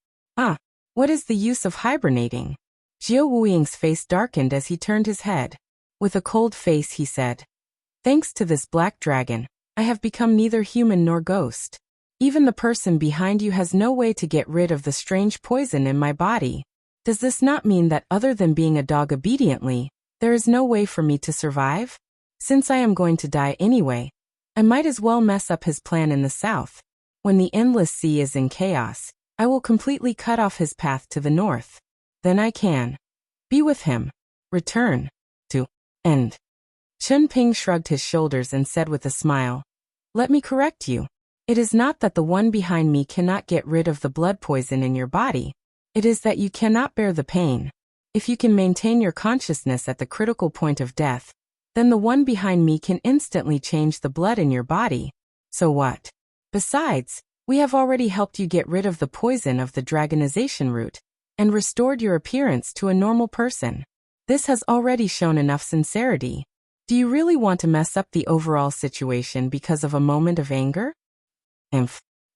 What is the use of hibernating? Jiao Wuiying's face darkened as he turned his head. With a cold face he said, thanks to this black dragon, I have become neither human nor ghost. Even the person behind you has no way to get rid of the strange poison in my body. Does this not mean that other than being a dog obediently, there is no way for me to survive? Since I am going to die anyway, I might as well mess up his plan in the south. When the endless sea is in chaos, I will completely cut off his path to the north. Then I can be with him. Return to end. Chen Ping shrugged his shoulders and said with a smile, let me correct you. It is not that the one behind me cannot get rid of the blood poison in your body. It is that you cannot bear the pain. If you can maintain your consciousness at the critical point of death, then the one behind me can instantly change the blood in your body. So what? Besides, we have already helped you get rid of the poison of the dragonization root, and restored your appearance to a normal person. This has already shown enough sincerity. Do you really want to mess up the overall situation because of a moment of anger? Jiao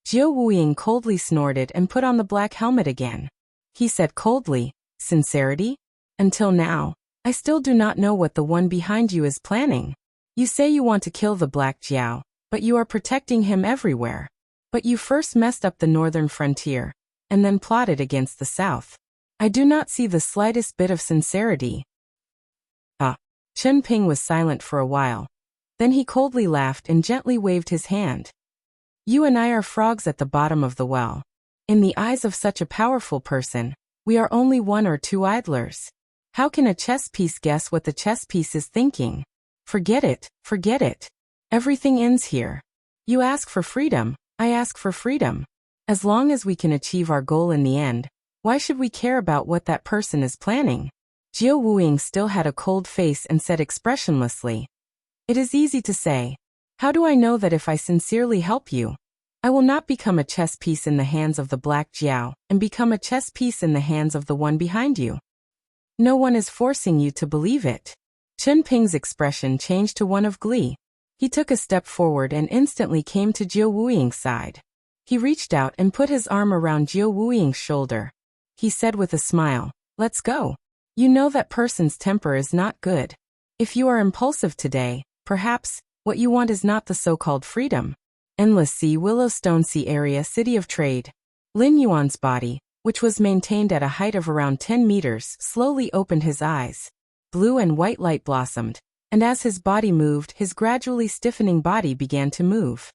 Wuiying coldly snorted and put on the black helmet again. He said coldly, sincerity? Until now, I still do not know what the one behind you is planning. You say you want to kill the Black Jiao, but you are protecting him everywhere. But you first messed up the northern frontier, and then plotted against the south. I do not see the slightest bit of sincerity. Chen Ping was silent for a while. Then he coldly laughed and gently waved his hand. You and I are frogs at the bottom of the well. In the eyes of such a powerful person, we are only one or two idlers. How can a chess piece guess what the chess piece is thinking? Forget it, forget it. Everything ends here. You ask for freedom, I ask for freedom. As long as we can achieve our goal in the end, why should we care about what that person is planning? Jiao Wuying still had a cold face and said expressionlessly, It is easy to say. How do I know that if I sincerely help you, I will not become a chess piece in the hands of the black Jiao and become a chess piece in the hands of the one behind you? No one is forcing you to believe it. Chen Ping's expression changed to one of glee. He took a step forward and instantly came to Jiao Wuying's side. He reached out and put his arm around Jiao Wuying's shoulder. He said with a smile, Let's go. You know that person's temper is not good. If you are impulsive today, perhaps, what you want is not the so-called freedom. Endless Sea Willowstone Sea Area City of Trade. Lin Yuan's body, which was maintained at a height of around 10 meters, slowly opened his eyes. Blue and white light blossomed, and as his body moved, his gradually stiffening body began to move.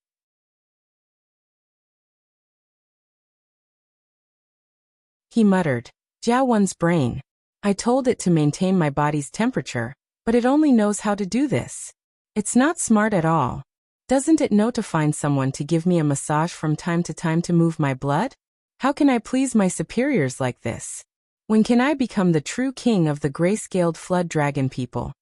He muttered, Jiao Wen's brain. I told it to maintain my body's temperature, but it only knows how to do this. It's not smart at all. Doesn't it know to find someone to give me a massage from time to time to move my blood? How can I please my superiors like this? When can I become the true king of the gray-scaled flood dragon people?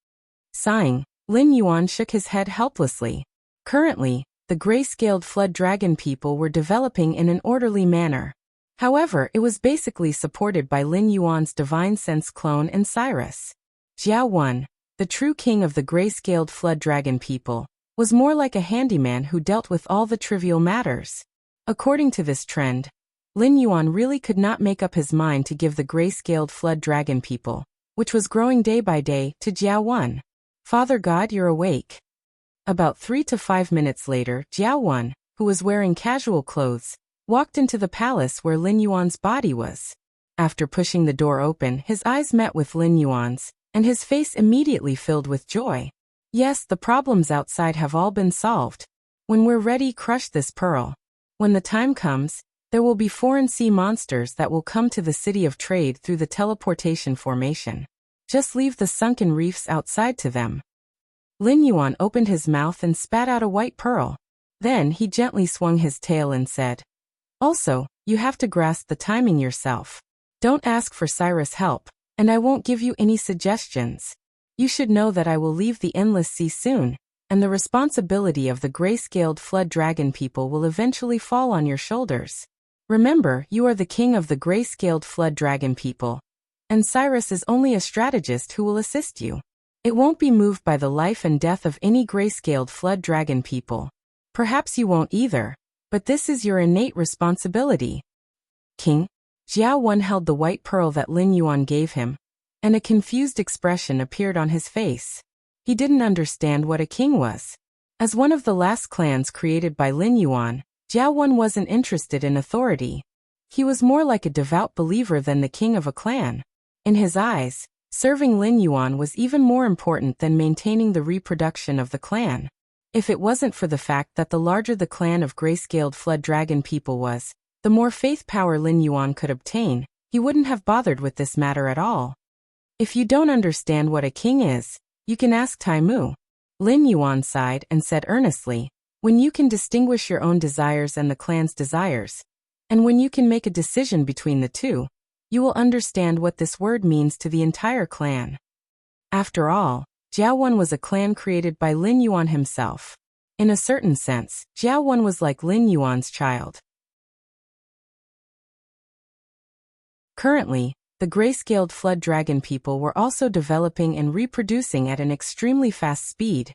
Sighing, Lin Yuan shook his head helplessly. Currently, the gray-scaled flood dragon people were developing in an orderly manner. However, it was basically supported by Lin Yuan's divine sense clone and Cyrus. Jiao Wen, the true king of the gray-scaled flood dragon people, was more like a handyman who dealt with all the trivial matters. According to this trend, Lin Yuan really could not make up his mind to give the gray-scaled flood dragon people, which was growing day by day, to Jiao Wen. Father God, you're awake. About 3 to 5 minutes later, Jiao Wen, who was wearing casual clothes, walked into the palace where Lin Yuan's body was. After pushing the door open, his eyes met with Lin Yuan's, and his face immediately filled with joy. Yes, the problems outside have all been solved. When we're ready, crush this pearl. When the time comes, there will be foreign sea monsters that will come to the city of trade through the teleportation formation. Just leave the sunken reefs outside to them. Lin Yuan opened his mouth and spat out a white pearl. Then he gently swung his tail and said, Also, you have to grasp the timing yourself. Don't ask for Cyrus' help, and I won't give you any suggestions. You should know that I will leave the endless sea soon, and the responsibility of the gray-scaled flood dragon people will eventually fall on your shoulders. Remember, you are the king of the gray-scaled flood dragon people, and Cyrus is only a strategist who will assist you. It won't be moved by the life and death of any gray-scaled flood dragon people. Perhaps you won't either, but this is your innate responsibility. King? Jiao Wen held the white pearl that Lin Yuan gave him, and a confused expression appeared on his face. He didn't understand what a king was. As one of the last clans created by Lin Yuan, Jiao Wen wasn't interested in authority. He was more like a devout believer than the king of a clan. In his eyes, serving Lin Yuan was even more important than maintaining the reproduction of the clan. If it wasn't for the fact that the larger the clan of gray-scaled flood dragon people was, the more faith power Lin Yuan could obtain, he wouldn't have bothered with this matter at all. If you don't understand what a king is, you can ask Tai Mu. Lin Yuan sighed and said earnestly, when you can distinguish your own desires and the clan's desires, and when you can make a decision between the two, you will understand what this word means to the entire clan. After all, Jiao Wen was a clan created by Lin Yuan himself. In a certain sense, Jiao Wen was like Lin Yuan's child. Currently, the gray-scaled flood dragon people were also developing and reproducing at an extremely fast speed.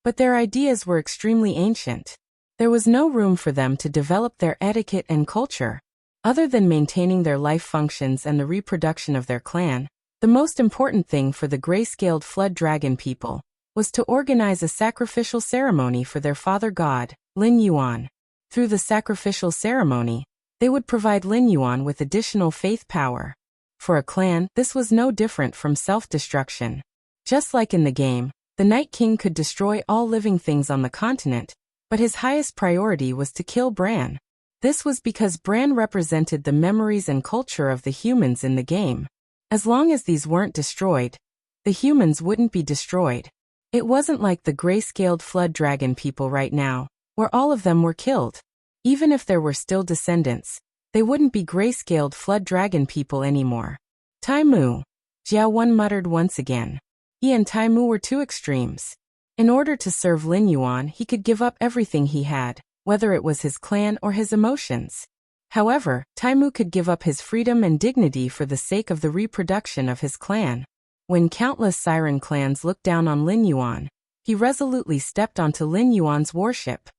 But their ideas were extremely ancient. There was no room for them to develop their etiquette and culture. Other than maintaining their life functions and the reproduction of their clan, the most important thing for the gray-scaled flood dragon people was to organize a sacrificial ceremony for their father god, Lin Yuan. Through the sacrificial ceremony, they would provide Lin Yuan with additional faith power. For a clan, this was no different from self-destruction. Just like in the game, the Night King could destroy all living things on the continent, but his highest priority was to kill Bran. This was because Bran represented the memories and culture of the humans in the game. As long as these weren't destroyed, the humans wouldn't be destroyed. It wasn't like the gray-scaled flood dragon people right now, where all of them were killed. Even if there were still descendants, they wouldn't be gray-scaled flood dragon people anymore. Taimu, Jiao Wen muttered once again. He and Taimu were two extremes. In order to serve Lin Yuan, he could give up everything he had, whether it was his clan or his emotions. However, Taimu could give up his freedom and dignity for the sake of the reproduction of his clan. When countless siren clans looked down on Lin Yuan, he resolutely stepped onto Lin Yuan's warship.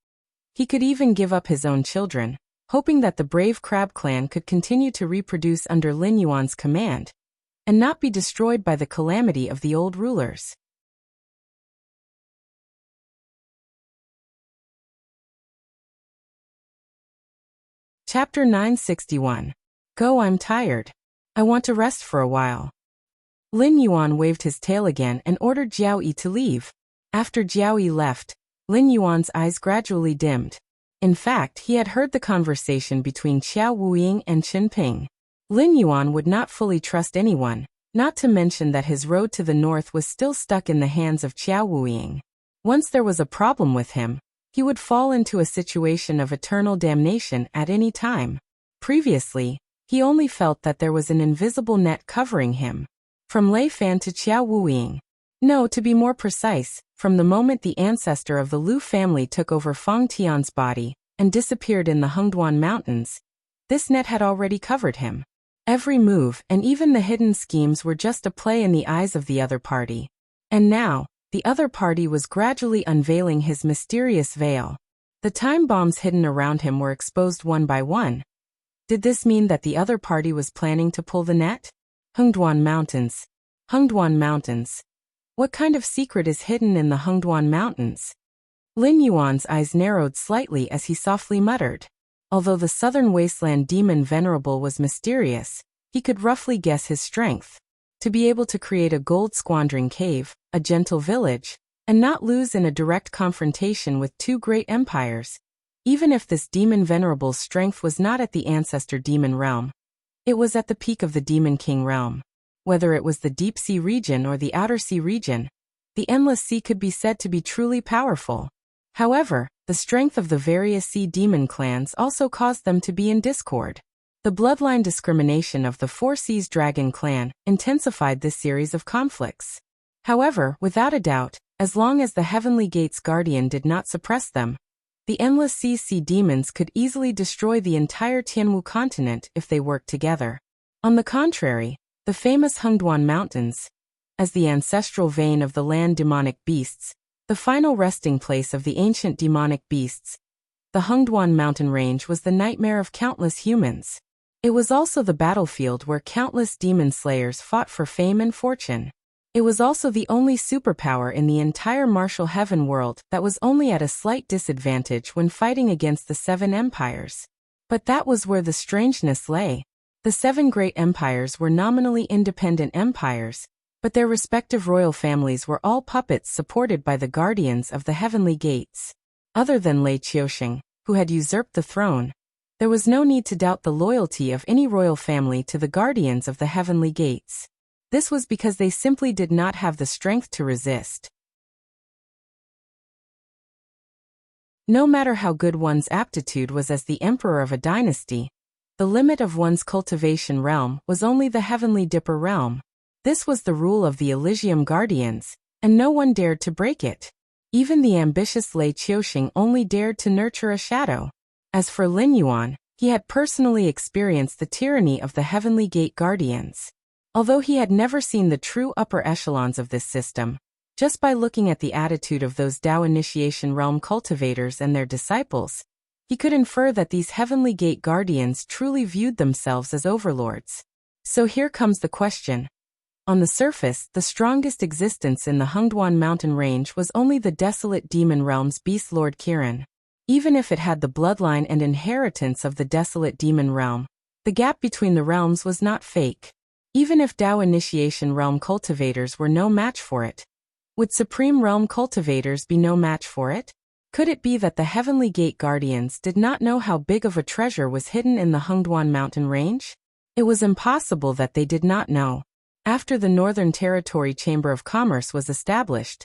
He could even give up his own children, hoping that the brave Crab clan could continue to reproduce under Lin Yuan's command, and not be destroyed by the calamity of the old rulers. Chapter 961. Go, I'm tired. I want to rest for a while. Lin Yuan waved his tail again and ordered Jiao Yi to leave. After Jiao Yi left, Lin Yuan's eyes gradually dimmed. In fact, he had heard the conversation between Xiao Wuying and Chen Ping. Lin Yuan would not fully trust anyone, not to mention that his road to the north was still stuck in the hands of Xiao Wuying. Once there was a problem with him, he would fall into a situation of eternal damnation at any time. Previously, he only felt that there was an invisible net covering him. From Lei Fan to Xiao Wuying. No, to be more precise, from the moment the ancestor of the Lu family took over Fang Tian's body and disappeared in the Hengduan Mountains, this net had already covered him. Every move and even the hidden schemes were just a play in the eyes of the other party. And now, the other party was gradually unveiling his mysterious veil. The time bombs hidden around him were exposed one by one. Did this mean that the other party was planning to pull the net? Hengduan Mountains. Hengduan Mountains. What kind of secret is hidden in the Hengduan Mountains? Lin Yuan's eyes narrowed slightly as he softly muttered. Although the southern wasteland demon Venerable was mysterious, he could roughly guess his strength. To be able to create a gold squandering cave, a gentle village, and not lose in a direct confrontation with two great empires. Even if this demon Venerable's strength was not at the ancestor demon realm, it was at the peak of the Demon King realm. Whether it was the deep sea region or the outer sea region, the endless sea could be said to be truly powerful. However, the strength of the various sea demon clans also caused them to be in discord. The bloodline discrimination of the Four Seas Dragon clan intensified this series of conflicts. However, without a doubt, as long as the Heavenly Gate's guardian did not suppress them, the Endless Sea demons could easily destroy the entire Tianwu continent if they worked together. On the contrary, the famous Hengduan Mountains, as the ancestral vein of the land demonic beasts, the final resting place of the ancient demonic beasts, the Hengduan mountain range was the nightmare of countless humans. It was also the battlefield where countless demon slayers fought for fame and fortune. It was also the only superpower in the entire martial heaven world that was only at a slight disadvantage when fighting against the Seven Empires. But that was where the strangeness lay. The Seven Great Empires were nominally independent empires, but their respective royal families were all puppets supported by the guardians of the Heavenly Gates. Other than Lei Qiusheng, who had usurped the throne, there was no need to doubt the loyalty of any royal family to the guardians of the Heavenly Gates. This was because they simply did not have the strength to resist. No matter how good one's aptitude was as the emperor of a dynasty, the limit of one's cultivation realm was only the Heavenly Dipper realm. This was the rule of the Elysium Guardians, and no one dared to break it. Even the ambitious Lei Qiusheng only dared to nurture a shadow. As for Lin Yuan, he had personally experienced the tyranny of the Heavenly Gate Guardians. Although he had never seen the true upper echelons of this system, just by looking at the attitude of those Dao Initiation Realm cultivators and their disciples, he could infer that these Heavenly Gate Guardians truly viewed themselves as overlords. So here comes the question. On the surface, the strongest existence in the Hengduan mountain range was only the desolate demon realm's beast lord Kirin. Even if it had the bloodline and inheritance of the desolate demon realm, the gap between the realms was not fake. even if Tao Initiation Realm cultivators were no match for it. Would Supreme Realm cultivators be no match for it? Could it be that the Heavenly Gate Guardians did not know how big of a treasure was hidden in the Hengduan mountain range? It was impossible that they did not know. After the Northern Territory Chamber of Commerce was established,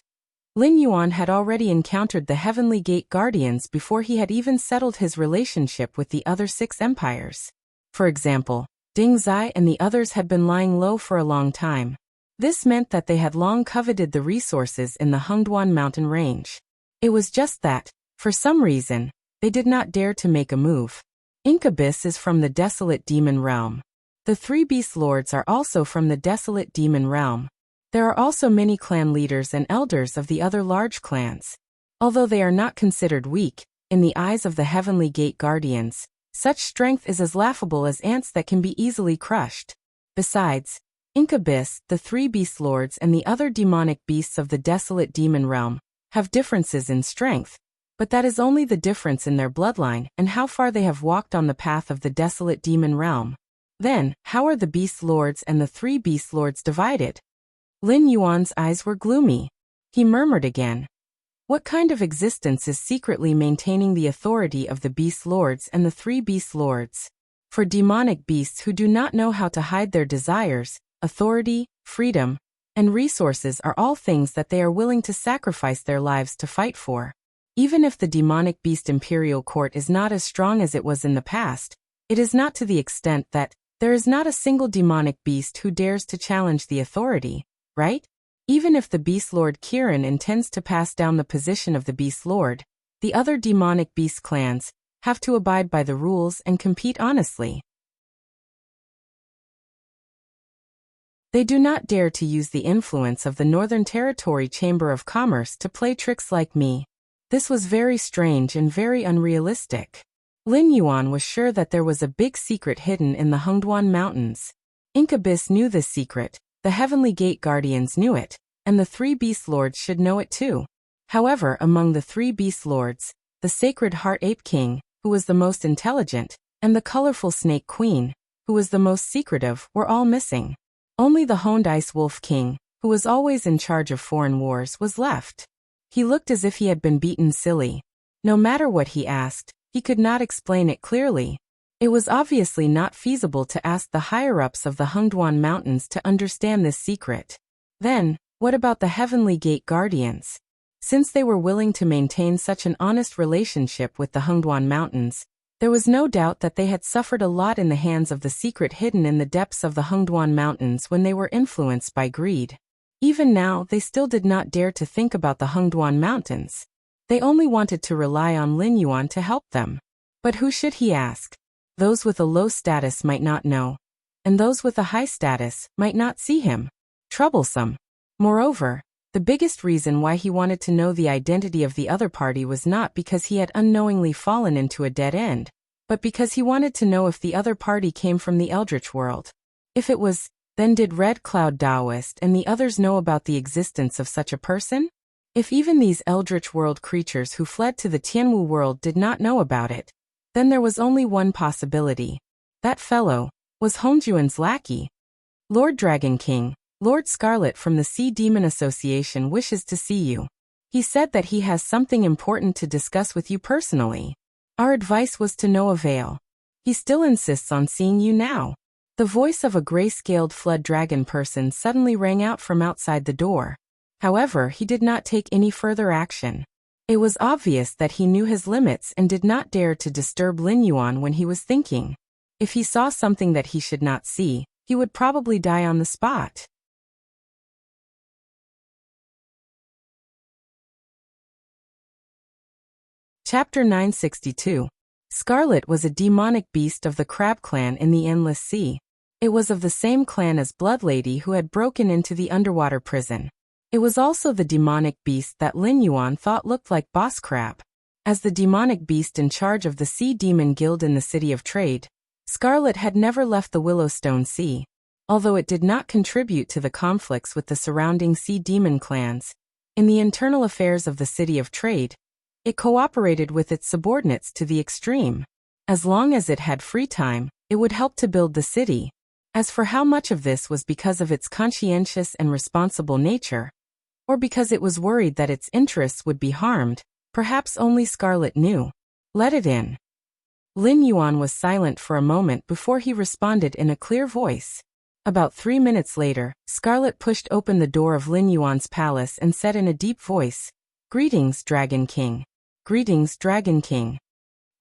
Lin Yuan had already encountered the Heavenly Gate Guardians before he had even settled his relationship with the other 6 empires. For example, Ding Zai and the others had been lying low for a long time. This meant that they had long coveted the resources in the Hengduan mountain range. It was just that, for some reason, they did not dare to make a move. Incubus is from the Desolate Demon Realm. The 3 Beast Lords are also from the Desolate Demon Realm. There are also many clan leaders and elders of the other large clans. Although they are not considered weak, in the eyes of the Heavenly Gate Guardians, such strength is as laughable as ants that can be easily crushed. Besides, Incubus, the 3 Beast Lords and the other demonic beasts of the Desolate Demon Realm have differences in strength, but that is only the difference in their bloodline and how far they have walked on the path of the Desolate Demon Realm. Then, how are the Beast Lords and the 3 Beast Lords divided? Lin Yuan's eyes were gloomy. He murmured again. What kind of existence is secretly maintaining the authority of the Beast Lords and the 3 Beast Lords? For demonic beasts who do not know how to hide their desires, authority, freedom, and resources are all things that they are willing to sacrifice their lives to fight for. Even if the demonic beast imperial court is not as strong as it was in the past, it is not to the extent that there is not a single demonic beast who dares to challenge the authority, right? Even if the Beast Lord Kirin intends to pass down the position of the Beast Lord, the other demonic beast clans have to abide by the rules and compete honestly. They do not dare to use the influence of the Northern Territory Chamber of Commerce to play tricks like me. This was very strange and very unrealistic. Lin Yuan was sure that there was a big secret hidden in the Hengduan Mountains. Incubus knew this secret, the Heavenly Gate Guardians knew it, and the 3 Beast Lords should know it too. However, among the 3 Beast Lords, the Sacred Heart Ape King, who was the most intelligent, and the Colorful Snake Queen, who was the most secretive, were all missing. Only the Honed Ice Wolf King, who was always in charge of foreign wars, was left. He looked as if he had been beaten silly. No matter what he asked, he could not explain it clearly. It was obviously not feasible to ask the higher-ups of the Hengduan Mountains to understand this secret. Then, what about the Heavenly Gate Guardians? Since they were willing to maintain such an honest relationship with the Hengduan Mountains, there was no doubt that they had suffered a lot in the hands of the secret hidden in the depths of the Hengduan Mountains when they were influenced by greed. Even now, they still did not dare to think about the Hengduan Mountains. They only wanted to rely on Lin Yuan to help them. But who should he ask? Those with a low status might not know, and those with a high status might not see him. Troublesome. Moreover, the biggest reason why he wanted to know the identity of the other party was not because he had unknowingly fallen into a dead end, but because he wanted to know if the other party came from the Eldritch world. If it was, then did Red Cloud Taoist and the others know about the existence of such a person? If even these Eldritch world creatures who fled to the Tianwu world did not know about it, then there was only one possibility. That fellow was Hongjuan's lackey. Lord Dragon King, Lord Scarlet from the Sea Demon Association wishes to see you. He said that he has something important to discuss with you personally. Our advice was to no avail. He still insists on seeing you now. The voice of a gray-scaled flood dragon person suddenly rang out from outside the door. However, he did not take any further action. It was obvious that he knew his limits and did not dare to disturb Lin Yuan when he was thinking. If he saw something that he should not see, he would probably die on the spot. Chapter 962. Scarlet was a demonic beast of the Crab Clan in the Endless Sea. It was of the same clan as Blood Lady who had broken into the underwater prison. It was also the demonic beast that Lin Yuan thought looked like Boss Crab. As the demonic beast in charge of the Sea Demon Guild in the City of Trade, Scarlet had never left the Willowstone Sea. Although it did not contribute to the conflicts with the surrounding Sea Demon clans, in the internal affairs of the City of Trade, it cooperated with its subordinates to the extreme. As long as it had free time, it would help to build the city. As for how much of this was because of its conscientious and responsible nature, or because it was worried that its interests would be harmed, perhaps only Scarlet knew. Let it in. Lin Yuan was silent for a moment before he responded in a clear voice. About 3 minutes later, Scarlet pushed open the door of Lin Yuan's palace and said in a deep voice, "Greetings, Dragon King. Greetings, Dragon King."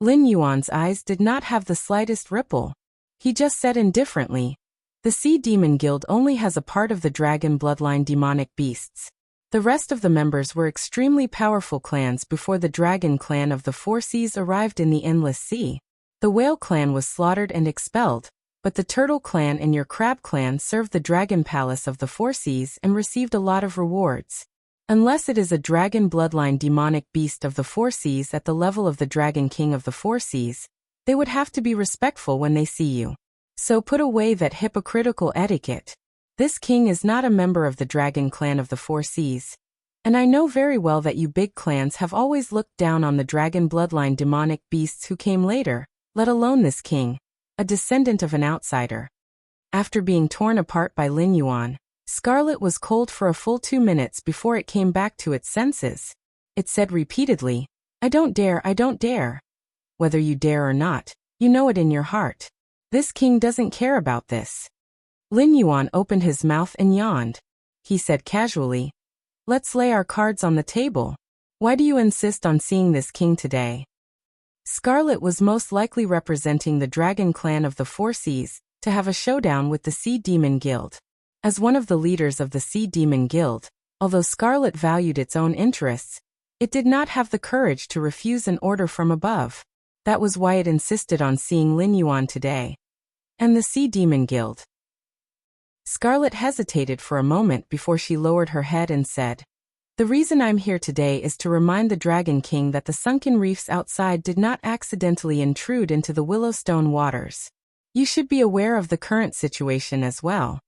Lin Yuan's eyes did not have the slightest ripple. He just said indifferently, "The Sea Demon Guild only has a part of the dragon bloodline demonic beasts. The rest of the members were extremely powerful clans before the Dragon Clan of the Four Seas arrived in the Endless Sea. The Whale Clan was slaughtered and expelled, but the Turtle Clan and your Crab Clan served the Dragon Palace of the Four Seas and received a lot of rewards. Unless it is a dragon bloodline demonic beast of the Four Seas at the level of the Dragon King of the Four Seas, they would have to be respectful when they see you. So put away that hypocritical etiquette. This king is not a member of the Dragon Clan of the Four Seas. And I know very well that you big clans have always looked down on the dragon bloodline demonic beasts who came later, let alone this king, a descendant of an outsider." After being torn apart by Lin Yuan, Scarlet was cold for a full 2 minutes before it came back to its senses. It said repeatedly, "I don't dare, I don't dare." Whether you dare or not, you know it in your heart. This king doesn't care about this. Lin Yuan opened his mouth and yawned. He said casually, "Let's lay our cards on the table. Why do you insist on seeing this king today?" Scarlet was most likely representing the Dragon Clan of the Four Seas to have a showdown with the Sea Demon Guild. As one of the leaders of the Sea Demon Guild, although Scarlet valued its own interests, it did not have the courage to refuse an order from above. That was why it insisted on seeing Lin Yuan today. And the Sea Demon Guild. Scarlet hesitated for a moment before she lowered her head and said, "The reason I'm here today is to remind the Dragon King that the sunken reefs outside did not accidentally intrude into the Willowstone waters. You should be aware of the current situation as well.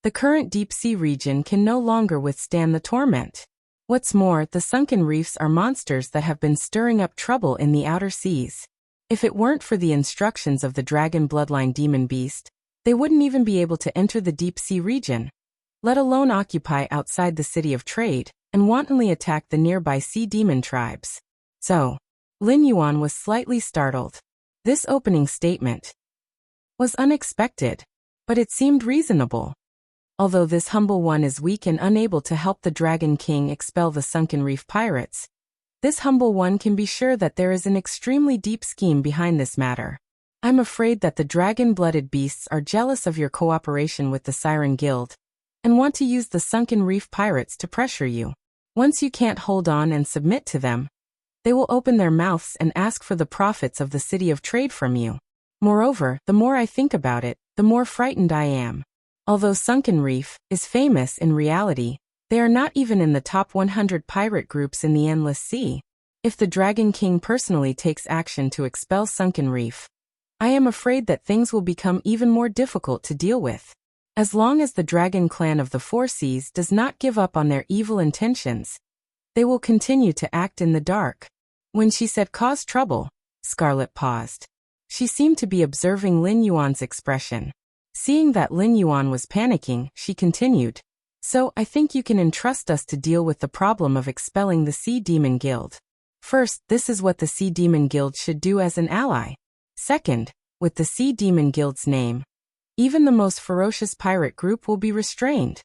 The current deep-sea region can no longer withstand the torment. What's more, the sunken reefs are monsters that have been stirring up trouble in the outer seas. If it weren't for the instructions of the dragon bloodline demon beast, they wouldn't even be able to enter the deep-sea region, let alone occupy outside the city of trade, and wantonly attack the nearby sea demon tribes." So, Lin Yuan was slightly startled. This opening statement was unexpected, but it seemed reasonable. Although this humble one is weak and unable to help the Dragon King expel the sunken reef pirates, this humble one can be sure that there is an extremely deep scheme behind this matter. I'm afraid that the dragon-blooded beasts are jealous of your cooperation with the Siren Guild, and want to use the sunken reef pirates to pressure you. Once you can't hold on and submit to them, they will open their mouths and ask for the profits of the city of trade from you. Moreover, the more I think about it, the more frightened I am. Although Sunken Reef is famous in reality, they are not even in the top 100 pirate groups in the Endless Sea. If the Dragon King personally takes action to expel Sunken Reef, I am afraid that things will become even more difficult to deal with. As long as the Dragon Clan of the Four Seas does not give up on their evil intentions, they will continue to act in the dark. When she said cause trouble, Scarlet paused. She seemed to be observing Lin Yuan's expression. Seeing that Lin Yuan was panicking, she continued, "So I think you can entrust us to deal with the problem of expelling the Sea Demon Guild. First, this is what the Sea Demon Guild should do as an ally. Second, with the Sea Demon Guild's name, even the most ferocious pirate group will be restrained.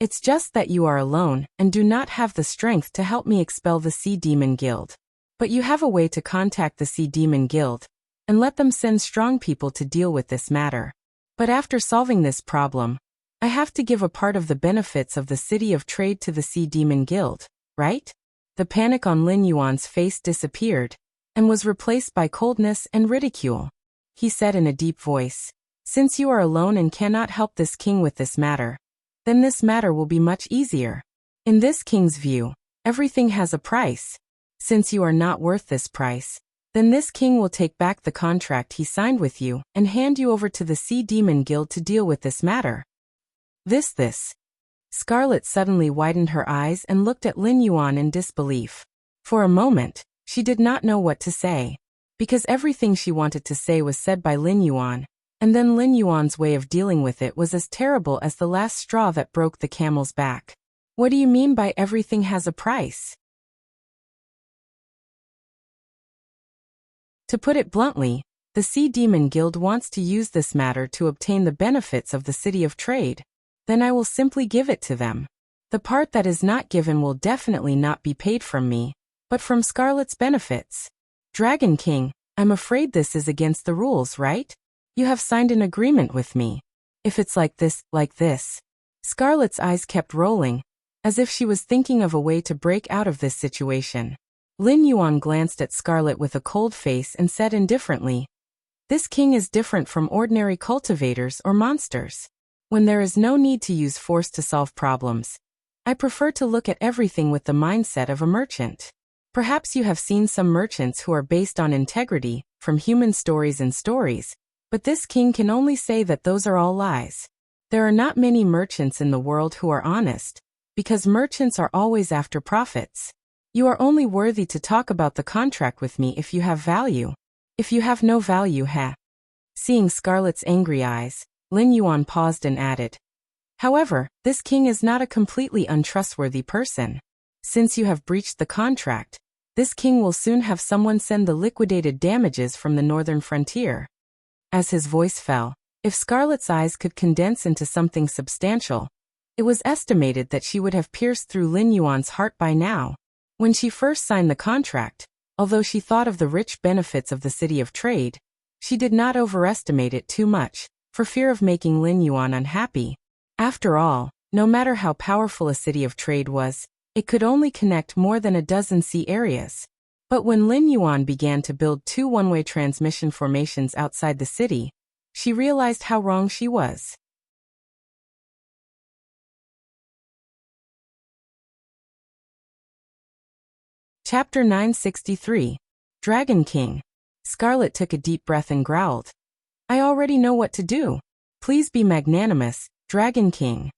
It's just that you are alone and do not have the strength to help me expel the Sea Demon Guild. But you have a way to contact the Sea Demon Guild and let them send strong people to deal with this matter. But after solving this problem, I have to give a part of the benefits of the City of Trade to the Sea Demon Guild, right?" The panic on Lin Yuan's face disappeared and was replaced by coldness and ridicule. He said in a deep voice, "Since you are alone and cannot help this king with this matter, then this matter will be much easier. In this king's view, everything has a price. Since you are not worth this price, then this king will take back the contract he signed with you and hand you over to the Sea Demon Guild to deal with this matter." This. Scarlet suddenly widened her eyes and looked at Lin Yuan in disbelief. For a moment, she did not know what to say. because everything she wanted to say was said by Lin Yuan, and then Lin Yuan's way of dealing with it was as terrible as the last straw that broke the camel's back. What do you mean by everything has a price? To put it bluntly, the Sea Demon Guild wants to use this matter to obtain the benefits of the City of Trade. Then I will simply give it to them. The part that is not given will definitely not be paid from me, but from Scarlet's benefits. Dragon King, I'm afraid this is against the rules, right? You have signed an agreement with me. If it's like this. Scarlet's eyes kept rolling, as if she was thinking of a way to break out of this situation. Lin Yuan glanced at Scarlet with a cold face and said indifferently, "This king is different from ordinary cultivators or monsters. When there is no need to use force to solve problems, I prefer to look at everything with the mindset of a merchant. Perhaps you have seen some merchants who are based on integrity, from human stories and stories, but this king can only say that those are all lies. There are not many merchants in the world who are honest, because merchants are always after profits. You are only worthy to talk about the contract with me if you have value. If you have no value, Seeing Scarlet's angry eyes, Lin Yuan paused and added, "However, this king is not a completely untrustworthy person. Since you have breached the contract, this king will soon have someone send the liquidated damages from the northern frontier." As his voice fell, if Scarlet's eyes could condense into something substantial, it was estimated that she would have pierced through Lin Yuan's heart by now. When she first signed the contract, although she thought of the rich benefits of the City of Trade, she did not overestimate it too much, for fear of making Lin Yuan unhappy. After all, no matter how powerful a City of Trade was, it could only connect more than a dozen sea areas. But when Lin Yuan began to build 2 one-way transmission formations outside the city, she realized how wrong she was. Chapter 963. Dragon King. Scarlet took a deep breath and growled, "I already know what to do. Please be magnanimous, Dragon King."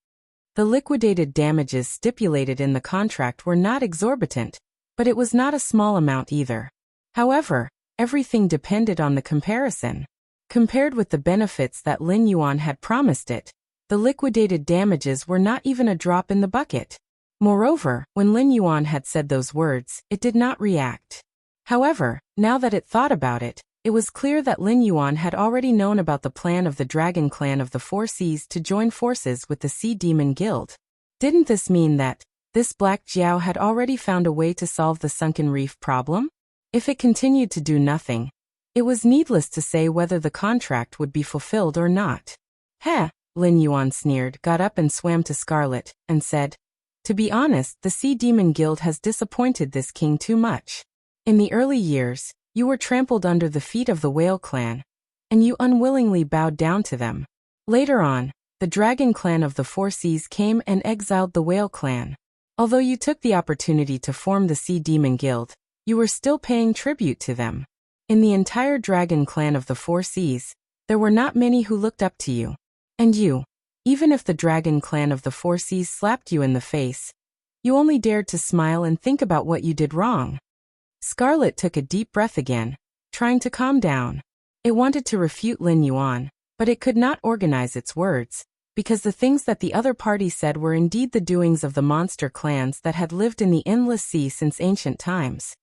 The liquidated damages stipulated in the contract were not exorbitant, but it was not a small amount either. However, everything depended on the comparison. Compared with the benefits that Lin Yuan had promised it, the liquidated damages were not even a drop in the bucket. Moreover, when Lin Yuan had said those words, it did not react. However, now that it thought about it, it was clear that Lin Yuan had already known about the plan of the Dragon Clan of the Four Seas to join forces with the Sea Demon Guild. Didn't this mean that this Black Jiao had already found a way to solve the sunken reef problem? If it continued to do nothing, it was needless to say whether the contract would be fulfilled or not. Lin Yuan sneered, got up and swam to Scarlet, and said, "To be honest, the Sea Demon Guild has disappointed this king too much. In the early years, you were trampled under the feet of the Whale Clan, and you unwillingly bowed down to them. Later on, the Dragon Clan of the Four Seas came and exiled the Whale Clan. Although you took the opportunity to form the Sea Demon Guild, you were still paying tribute to them. In the entire Dragon Clan of the Four Seas, there were not many who looked up to you. And you, even if the Dragon Clan of the Four Seas slapped you in the face, you only dared to smile and think about what you did wrong." Scarlet took a deep breath again, trying to calm down. It wanted to refute Lin Yuan, but it could not organize its words, because the things that the other party said were indeed the doings of the monster clans that had lived in the endless sea since ancient times.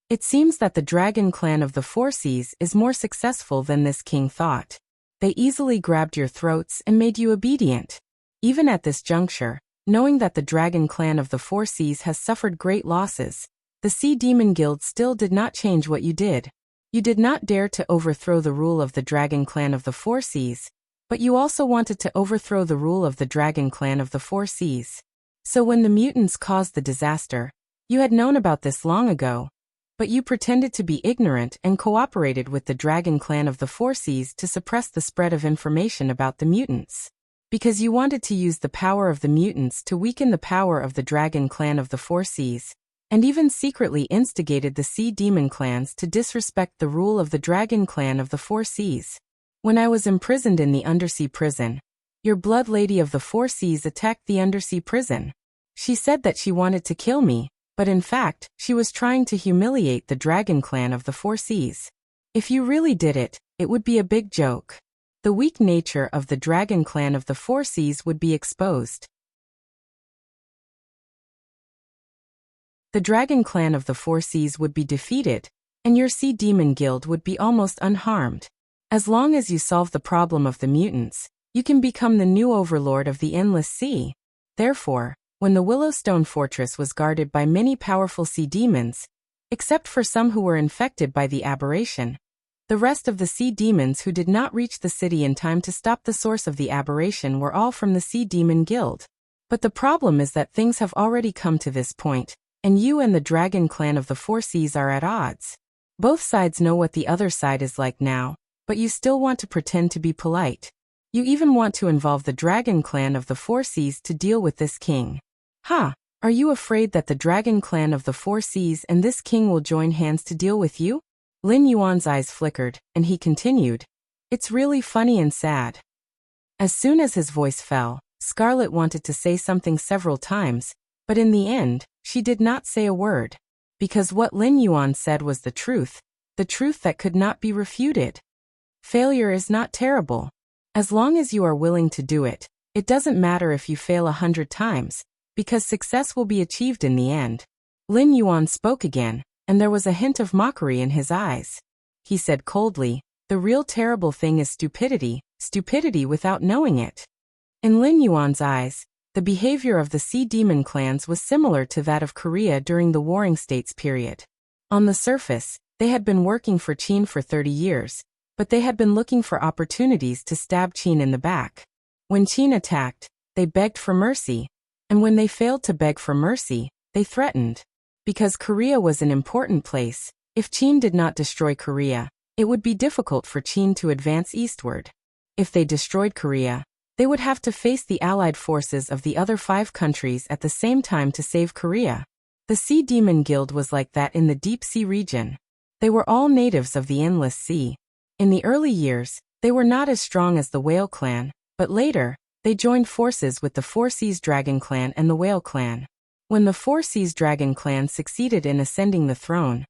It seems that the Dragon Clan of the Four Seas is more successful than this king thought. They easily grabbed your throats and made you obedient. Even at this juncture, knowing that the Dragon Clan of the Four Seas has suffered great losses, the Sea Demon Guild still did not change what you did. You did not dare to overthrow the rule of the Dragon Clan of the Four Seas, but you also wanted to overthrow the rule of the Dragon Clan of the Four Seas. So when the mutants caused the disaster, you had known about this long ago, but you pretended to be ignorant and cooperated with the Dragon Clan of the Four Seas to suppress the spread of information about the mutants. Because you wanted to use the power of the mutants to weaken the power of the Dragon Clan of the Four Seas, and even secretly instigated the Sea Demon clans to disrespect the rule of the Dragon Clan of the Four Seas. When I was imprisoned in the undersea prison, your Blood Lady of the Four Seas attacked the undersea prison. She said that she wanted to kill me, but in fact, she was trying to humiliate the Dragon Clan of the Four Seas. If you really did it, it would be a big joke. The weak nature of the dragon clan of the Four Seas would be exposed. The dragon clan of the Four Seas would be defeated, and your sea demon guild would be almost unharmed. As long as you solve the problem of the mutants, you can become the new overlord of the endless sea. Therefore, when the Willowstone Fortress was guarded by many powerful sea demons, except for some who were infected by the aberration, the rest of the sea demons who did not reach the city in time to stop the source of the aberration were all from the Sea Demon Guild. But the problem is that things have already come to this point, and you and the Dragon Clan of the Four Seas are at odds. Both sides know what the other side is like now, but you still want to pretend to be polite. You even want to involve the Dragon Clan of the Four Seas to deal with this king. Are you afraid that the Dragon Clan of the Four Seas and this king will join hands to deal with you? Lin Yuan's eyes flickered, and he continued, "It's really funny and sad." As soon as his voice fell, Scarlet wanted to say something several times, but in the end, she did not say a word. Because what Lin Yuan said was the truth that could not be refuted. Failure is not terrible. As long as you are willing to do it, it doesn't matter if you fail 100 times, because success will be achieved in the end. Lin Yuan spoke again, and there was a hint of mockery in his eyes. He said coldly, "The real terrible thing is stupidity without knowing it." In Lin Yuan's eyes, the behavior of the Sea Demon clans was similar to that of Korea during the Warring States period. On the surface, they had been working for Qin for 30 years, but they had been looking for opportunities to stab Qin in the back. When Qin attacked, they begged for mercy, and when they failed to beg for mercy, they threatened. Because Korea was an important place, if Qin did not destroy Korea, it would be difficult for Qin to advance eastward. If they destroyed Korea, they would have to face the allied forces of the other 5 countries at the same time to save Korea. The Sea Demon Guild was like that in the Deep Sea region. They were all natives of the Endless Sea. In the early years, they were not as strong as the Whale Clan, but later, they joined forces with the Four Seas Dragon Clan and the Whale Clan. When the Four Seas Dragon Clan succeeded in ascending the throne,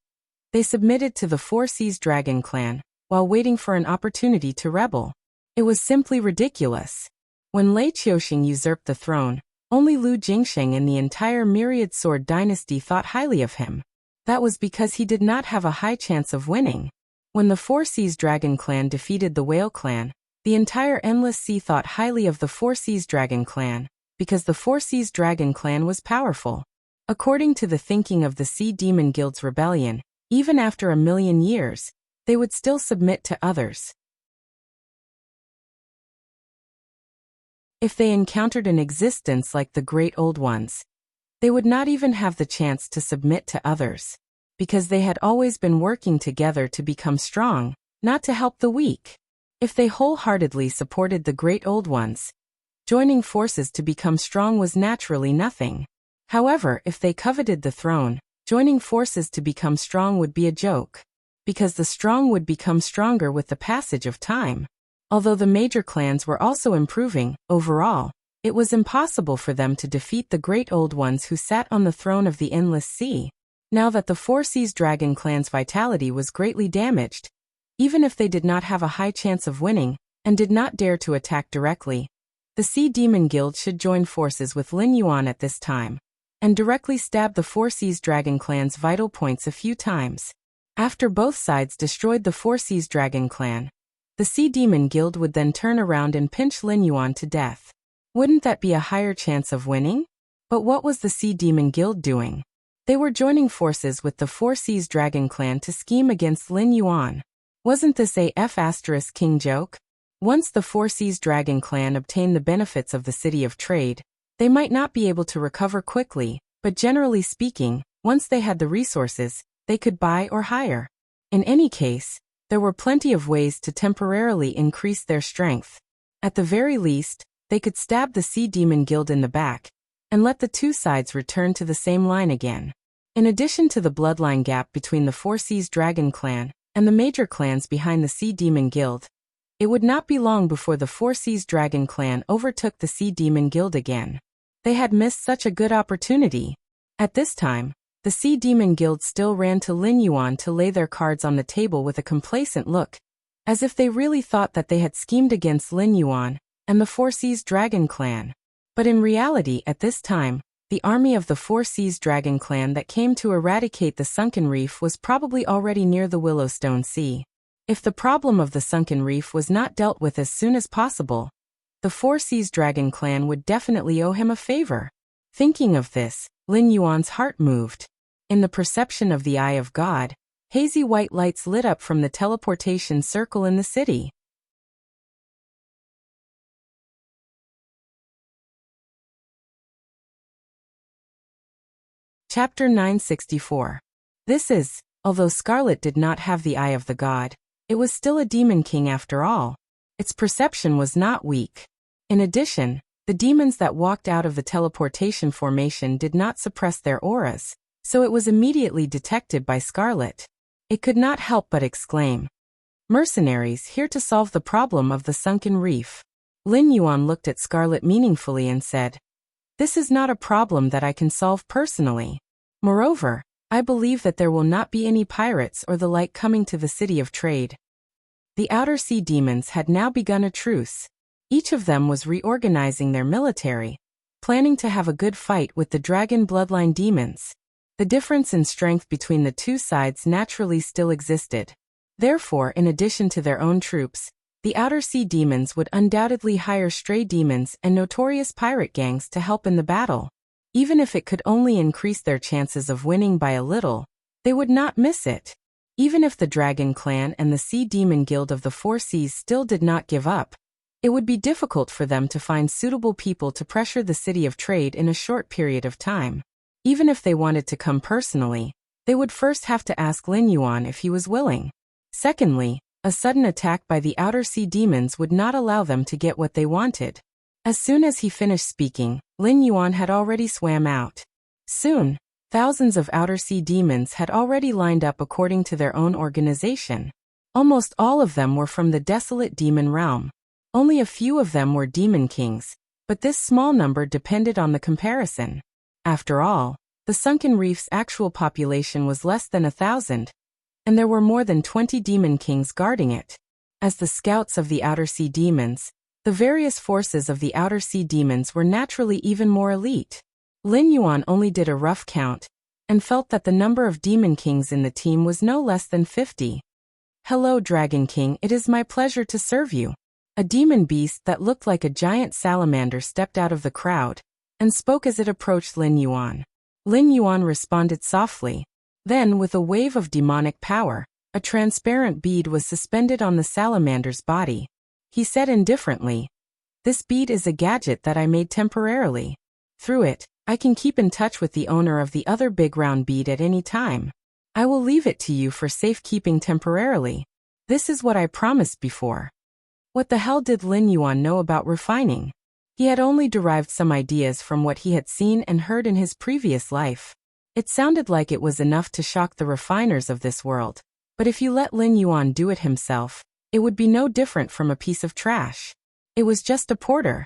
they submitted to the Four Seas Dragon Clan, while waiting for an opportunity to rebel. It was simply ridiculous. When Lei Qiuxing usurped the throne, only Lu Jingsheng and the entire Myriad Sword dynasty thought highly of him. That was because he did not have a high chance of winning. When the Four Seas Dragon Clan defeated the Whale Clan, the entire Endless Sea thought highly of the Four Seas Dragon Clan, because the Four Seas Dragon Clan was powerful. According to the thinking of the Sea Demon Guild's rebellion, even after 1,000,000 years, they would still submit to others. If they encountered an existence like the Great Old Ones, they would not even have the chance to submit to others, because they had always been working together to become strong, not to help the weak. If they wholeheartedly supported the Great Old Ones, joining forces to become strong was naturally nothing. However, if they coveted the throne, joining forces to become strong would be a joke, because the strong would become stronger with the passage of time. Although the major clans were also improving, overall, it was impossible for them to defeat the Great Old Ones who sat on the throne of the Endless Sea. Now that the Four Seas Dragon Clan's vitality was greatly damaged, even if they did not have a high chance of winning, and did not dare to attack directly, the Sea Demon Guild should join forces with Lin Yuan at this time, and directly stab the Four Seas Dragon Clan's vital points a few times. After both sides destroyed the Four Seas Dragon Clan, the Sea Demon Guild would then turn around and pinch Lin Yuan to death. Wouldn't that be a higher chance of winning? But what was the Sea Demon Guild doing? They were joining forces with the Four Seas Dragon Clan to scheme against Lin Yuan. Wasn't this a F***king joke? Once the Four Seas Dragon Clan obtained the benefits of the City of Trade, they might not be able to recover quickly, but generally speaking, once they had the resources, they could buy or hire. In any case, there were plenty of ways to temporarily increase their strength. At the very least, they could stab the Sea Demon Guild in the back, and let the two sides return to the same line again. In addition to the bloodline gap between the Four Seas Dragon Clan and the major clans behind the Sea Demon Guild, it would not be long before the Four Seas Dragon Clan overtook the Sea Demon Guild again. They had missed such a good opportunity. At this time, The Sea Demon Guild still ran to Lin Yuan to lay their cards on the table with a complacent look, as if they really thought that they had schemed against Lin Yuan and the Four Seas Dragon Clan. But in reality, at this time, the army of the Four Seas Dragon Clan that came to eradicate the sunken reef was probably already near the Willowstone Sea. If the problem of the sunken reef was not dealt with as soon as possible, the Four Seas Dragon Clan would definitely owe him a favor. Thinking of this, Lin Yuan's heart moved. In the perception of the Eye of God, hazy white lights lit up from the teleportation circle in the city. Chapter 964. Although Scarlet did not have the Eye of the God, it was still a Demon King after all. Its perception was not weak. In addition, the demons that walked out of the teleportation formation did not suppress their auras, so it was immediately detected by Scarlet. It could not help but exclaim, "Mercenaries here to solve the problem of the sunken reef." Lin Yuan looked at Scarlet meaningfully and said, "This is not a problem that I can solve personally. Moreover, I believe that there will not be any pirates or the like coming to the city of trade." The Outer Sea Demons had now begun a truce. Each of them was reorganizing their military, planning to have a good fight with the Dragon Bloodline Demons. The difference in strength between the two sides naturally still existed. Therefore, in addition to their own troops, the Outer Sea Demons would undoubtedly hire stray demons and notorious pirate gangs to help in the battle. Even if it could only increase their chances of winning by a little, they would not miss it. Even if the Dragon Clan and the Sea Demon Guild of the Four Seas still did not give up, it would be difficult for them to find suitable people to pressure the city of trade in a short period of time. Even if they wanted to come personally, they would first have to ask Lin Yuan if he was willing. Secondly, a sudden attack by the Outer Sea Demons would not allow them to get what they wanted. As soon as he finished speaking, Lin Yuan had already swam out. Soon, thousands of Outer Sea Demons had already lined up according to their own organization. Almost all of them were from the desolate demon realm. Only a few of them were demon kings, but this small number depended on the comparison. After all, the sunken reef's actual population was less than 1,000, and there were more than 20 demon kings guarding it. As the scouts of the Outer Sea Demons, the various forces of the Outer Sea Demons were naturally even more elite. Lin Yuan only did a rough count, and felt that the number of demon kings in the team was no less than 50. "Hello, Dragon King, it is my pleasure to serve you." A demon beast that looked like a giant salamander stepped out of the crowd, and spoke as it approached Lin Yuan. Lin Yuan responded softly. Then, with a wave of demonic power, a transparent bead was suspended on the salamander's body. He said indifferently, "This bead is a gadget that I made temporarily. Through it, I can keep in touch with the owner of the other big round bead at any time. I will leave it to you for safekeeping temporarily. This is what I promised before." What the hell did Lin Yuan know about refining? He had only derived some ideas from what he had seen and heard in his previous life. It sounded like it was enough to shock the refiners of this world, but if you let Lin Yuan do it himself, it would be no different from a piece of trash. It was just a porter.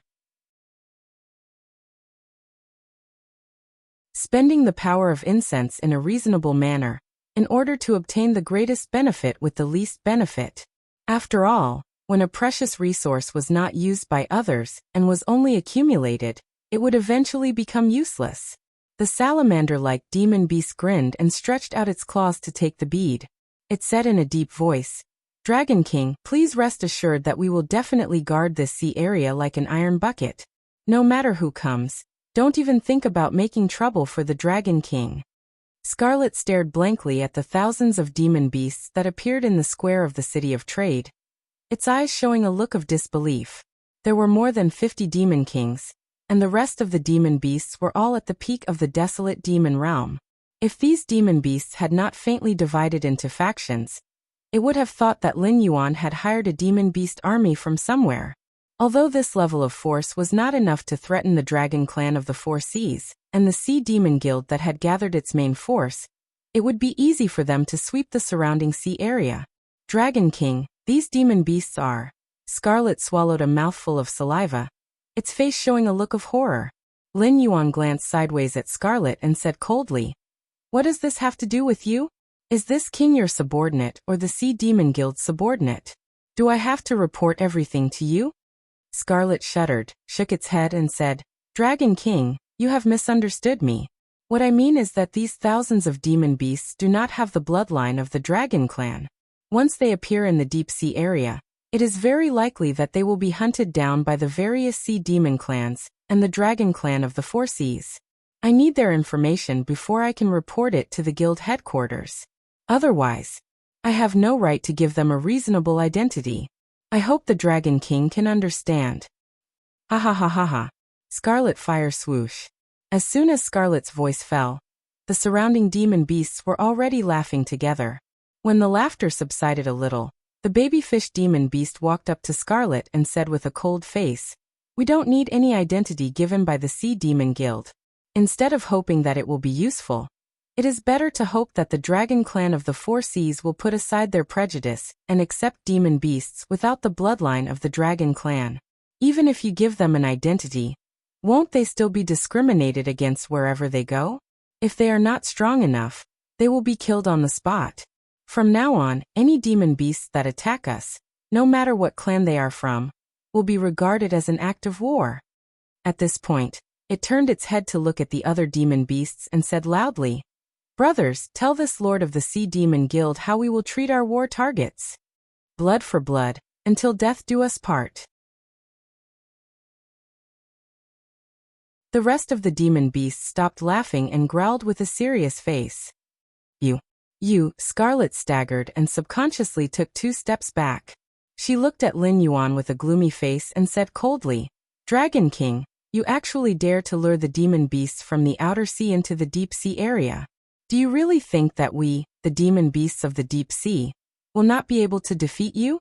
Spending the power of incense in a reasonable manner, in order to obtain the greatest benefit with the least benefit. After all, when a precious resource was not used by others and was only accumulated, it would eventually become useless. The salamander-like demon beast grinned and stretched out its claws to take the bead. It said in a deep voice, "Dragon King, please rest assured that we will definitely guard this sea area like an iron bucket. No matter who comes, don't even think about making trouble for the Dragon King." Scarlet stared blankly at the thousands of demon beasts that appeared in the square of the City of Trade, its eyes showing a look of disbelief. There were more than 50 demon kings, and the rest of the demon beasts were all at the peak of the desolate demon realm. If these demon beasts had not faintly divided into factions, it would have thought that Lin Yuan had hired a demon beast army from somewhere. Although this level of force was not enough to threaten the Dragon Clan of the Four Seas and the Sea Demon Guild that had gathered its main force, it would be easy for them to sweep the surrounding sea area. "Dragon King, these demon beasts are..." Scarlet swallowed a mouthful of saliva, its face showing a look of horror. Lin Yuan glanced sideways at Scarlet and said coldly, What does this have to do with you? Is this king your subordinate or the Sea Demon Guild's subordinate? Do I have to report everything to you? Scarlet shuddered, shook its head and said, Dragon King, you have misunderstood me. What I mean is that these thousands of demon beasts do not have the bloodline of the Dragon Clan. Once they appear in the deep sea area, it is very likely that they will be hunted down by the various sea demon clans and the Dragon Clan of the Four Seas. I need their information before I can report it to the guild headquarters. Otherwise, I have no right to give them a reasonable identity. I hope the Dragon King can understand. Ha ha ha ha ha. Scarlet fire swoosh. As soon as Scarlet's voice fell, the surrounding demon beasts were already laughing together. When the laughter subsided a little, the baby fish demon beast walked up to Scarlet and said with a cold face, We don't need any identity given by the Sea Demon Guild. Instead of hoping that it will be useful, it is better to hope that the Dragon Clan of the Four Seas will put aside their prejudice and accept demon beasts without the bloodline of the Dragon Clan. Even if you give them an identity, won't they still be discriminated against wherever they go? If they are not strong enough, they will be killed on the spot. From now on, any demon beasts that attack us, no matter what clan they are from, will be regarded as an act of war. At this point, it turned its head to look at the other demon beasts and said loudly, Brothers, tell this lord of the Sea Demon Guild how we will treat our war targets. Blood for blood, until death do us part. The rest of the demon beasts stopped laughing and growled with a serious face. You, Scarlet staggered and subconsciously took 2 steps back. She looked at Lin Yuan with a gloomy face and said coldly, Dragon King, you actually dare to lure the demon beasts from the outer sea into the deep sea area. Do you really think that we, the demon beasts of the deep sea, will not be able to defeat you?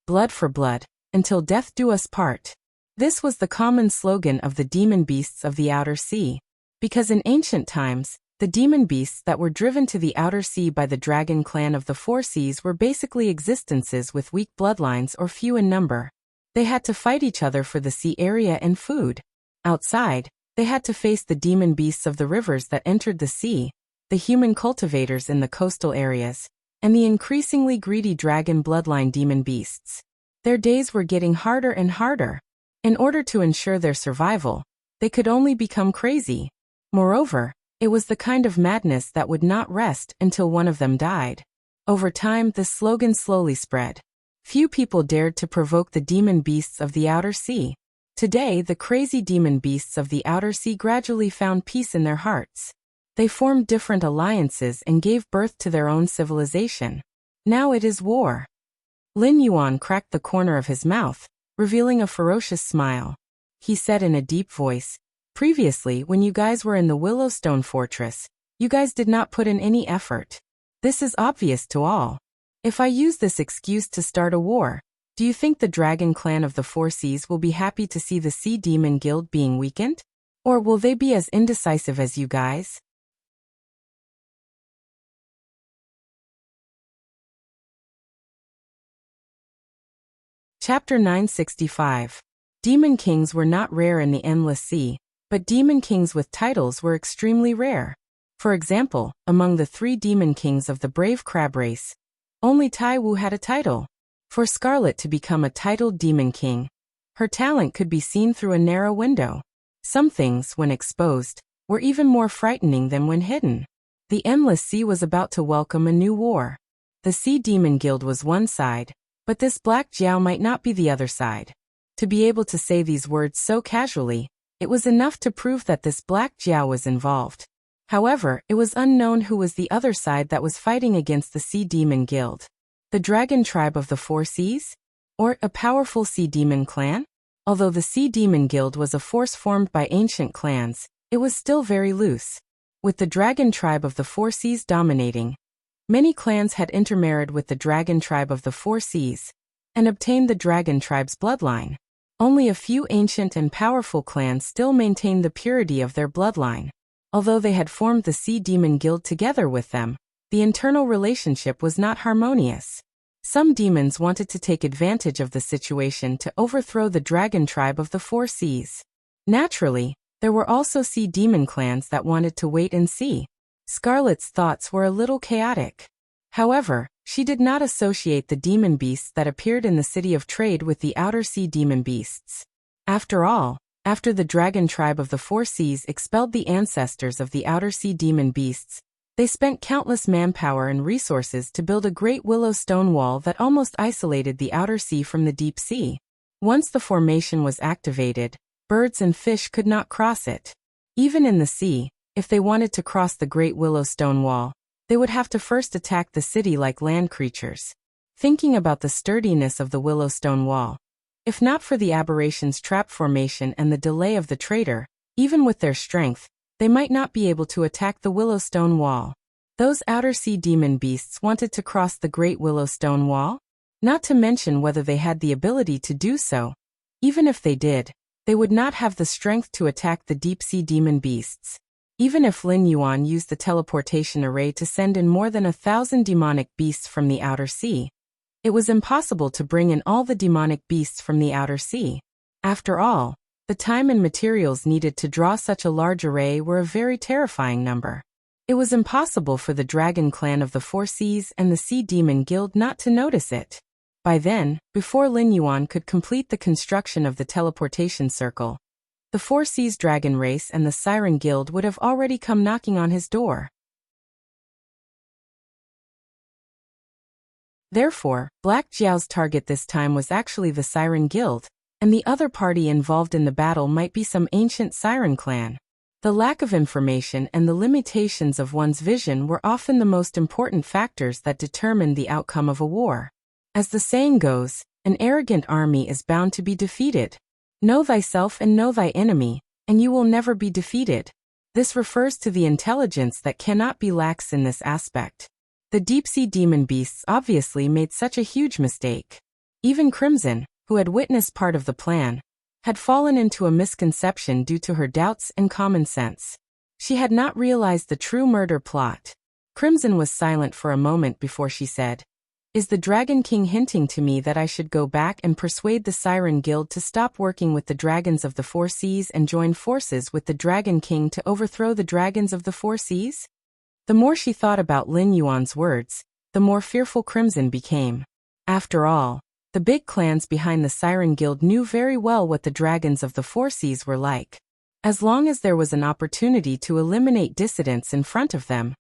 Blood for blood, until death do us part. This was the common slogan of the demon beasts of the outer sea, because in ancient times, the demon beasts that were driven to the outer sea by the Dragon Clan of the Four Seas were basically existences with weak bloodlines or few in number. They had to fight each other for the sea area and food. Outside, they had to face the demon beasts of the rivers that entered the sea, the human cultivators in the coastal areas, and the increasingly greedy dragon bloodline demon beasts. Their days were getting harder and harder. In order to ensure their survival, they could only become crazy. Moreover, it was the kind of madness that would not rest until one of them died. Over time, the slogan slowly spread. Few people dared to provoke the demon beasts of the outer sea. Today, the crazy demon beasts of the outer sea gradually found peace in their hearts. They formed different alliances and gave birth to their own civilization. Now it is war. Lin Yuan cracked the corner of his mouth, revealing a ferocious smile. He said in a deep voice, Previously, when you guys were in the Willowstone Fortress, you guys did not put in any effort. This is obvious to all. If I use this excuse to start a war, do you think the Dragon Clan of the Four Seas will be happy to see the Sea Demon Guild being weakened? Or will they be as indecisive as you guys? Chapter 965. Demon Kings were not rare in the Endless Sea, but Demon Kings with titles were extremely rare. For example, among the 3 Demon Kings of the Brave Crab race, only Tai Wu had a title. For Scarlet to become a titled Demon King, her talent could be seen through a narrow window. Some things, when exposed, were even more frightening than when hidden. The Endless Sea was about to welcome a new war. The Sea Demon Guild was one side, but this Black Jiao might not be the other side. To be able to say these words so casually, it was enough to prove that this Black Jiao was involved. However, it was unknown who was the other side that was fighting against the Sea Demon Guild. The Dragon Tribe of the Four Seas? Or a powerful Sea Demon clan? Although the Sea Demon Guild was a force formed by ancient clans, it was still very loose. With the Dragon Tribe of the Four Seas dominating, many clans had intermarried with the Dragon Tribe of the Four Seas and obtained the Dragon Tribe's bloodline. Only a few ancient and powerful clans still maintained the purity of their bloodline. Although they had formed the Sea Demon Guild together with them, the internal relationship was not harmonious. Some demons wanted to take advantage of the situation to overthrow the Dragon Tribe of the Four Seas. Naturally, there were also Sea Demon clans that wanted to wait and see. Scarlet's thoughts were a little chaotic. However, she did not associate the demon beasts that appeared in the City of Trade with the Outer Sea demon beasts. After all, after the dragon tribe of the Four Seas expelled the ancestors of the Outer Sea demon beasts, they spent countless manpower and resources to build a great willow stone wall that almost isolated the Outer Sea from the deep sea. Once the formation was activated, birds and fish could not cross it. Even in the sea, if they wanted to cross the great willow stone wall, they would have to first attack the city like land creatures. Thinking about the sturdiness of the willow stone wall, if not for the aberration's trap formation and the delay of the traitor, even with their strength, they might not be able to attack the willow stone wall. Those Outer Sea demon beasts wanted to cross the great willow stone wall? Not to mention whether they had the ability to do so. Even if they did, they would not have the strength to attack the deep sea demon beasts. Even if Lin Yuan used the teleportation array to send in more than 1,000 demonic beasts from the Outer Sea, it was impossible to bring in all the demonic beasts from the Outer Sea. After all, the time and materials needed to draw such a large array were a very terrifying number. It was impossible for the Dragon Clan of the Four Seas and the Sea Demon Guild not to notice it. By then, before Lin Yuan could complete the construction of the teleportation circle, the Four Seas Dragon Race and the Siren Guild would have already come knocking on his door. Therefore, Black Jiao's target this time was actually the Siren Guild, and the other party involved in the battle might be some ancient Siren clan. The lack of information and the limitations of one's vision were often the most important factors that determined the outcome of a war. As the saying goes, an arrogant army is bound to be defeated. Know thyself and know thy enemy, and you will never be defeated. This refers to the intelligence that cannot be lax in this aspect. The deep-sea demon beasts obviously made such a huge mistake. Even Crimson, who had witnessed part of the plan, had fallen into a misconception due to her doubts and common sense. She had not realized the true murder plot. Crimson was silent for a moment before she said, "Is the Dragon King hinting to me that I should go back and persuade the Siren Guild to stop working with the dragons of the Four Seas and join forces with the Dragon King to overthrow the dragons of the Four Seas?" The more she thought about Lin Yuan's words, the more fearful Crimson became. After all, the big clans behind the Siren Guild knew very well what the dragons of the Four Seas were like. As long as there was an opportunity to eliminate dissidents in front of them,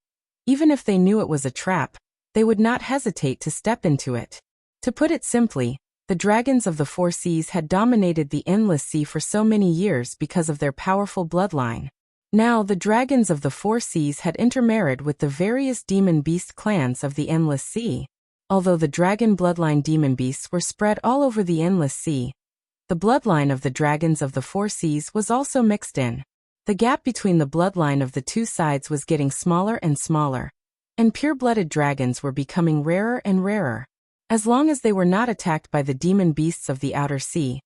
even if they knew it was a trap, they would not hesitate to step into it. To put it simply, the dragons of the Four Seas had dominated the Endless Sea for so many years because of their powerful bloodline. Now the dragons of the Four Seas had intermarried with the various demon beast clans of the Endless Sea. Although the dragon bloodline demon beasts were spread all over the Endless Sea, the bloodline of the dragons of the Four Seas was also mixed in. The gap between the bloodline of the two sides was getting smaller and smaller, and pure-blooded dragons were becoming rarer and rarer. As long as they were not attacked by the demon beasts of the Outer Sea,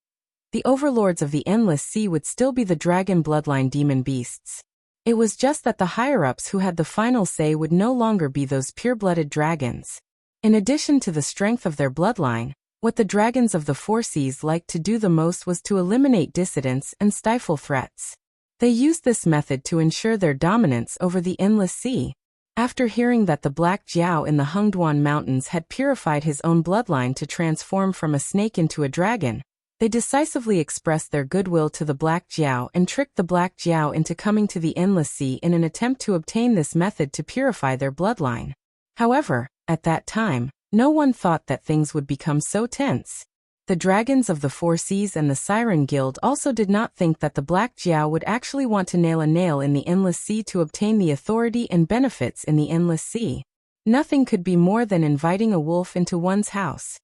the overlords of the Endless Sea would still be the dragon bloodline demon beasts. It was just that the higher-ups who had the final say would no longer be those pure-blooded dragons. In addition to the strength of their bloodline, what the dragons of the Four Seas liked to do the most was to eliminate dissidents and stifle threats. They used this method to ensure their dominance over the Endless Sea. After hearing that the Black Jiao in the Hengduan Mountains had purified his own bloodline to transform from a snake into a dragon, they decisively expressed their goodwill to the Black Jiao and tricked the Black Jiao into coming to the Endless Sea in an attempt to obtain this method to purify their bloodline. However, at that time, no one thought that things would become so tense. The dragons of the Four Seas and the Siren Guild also did not think that the Black Jiao would actually want to nail a nail in the Endless Sea to obtain the authority and benefits in the Endless Sea. Nothing could be more than inviting a wolf into one's house.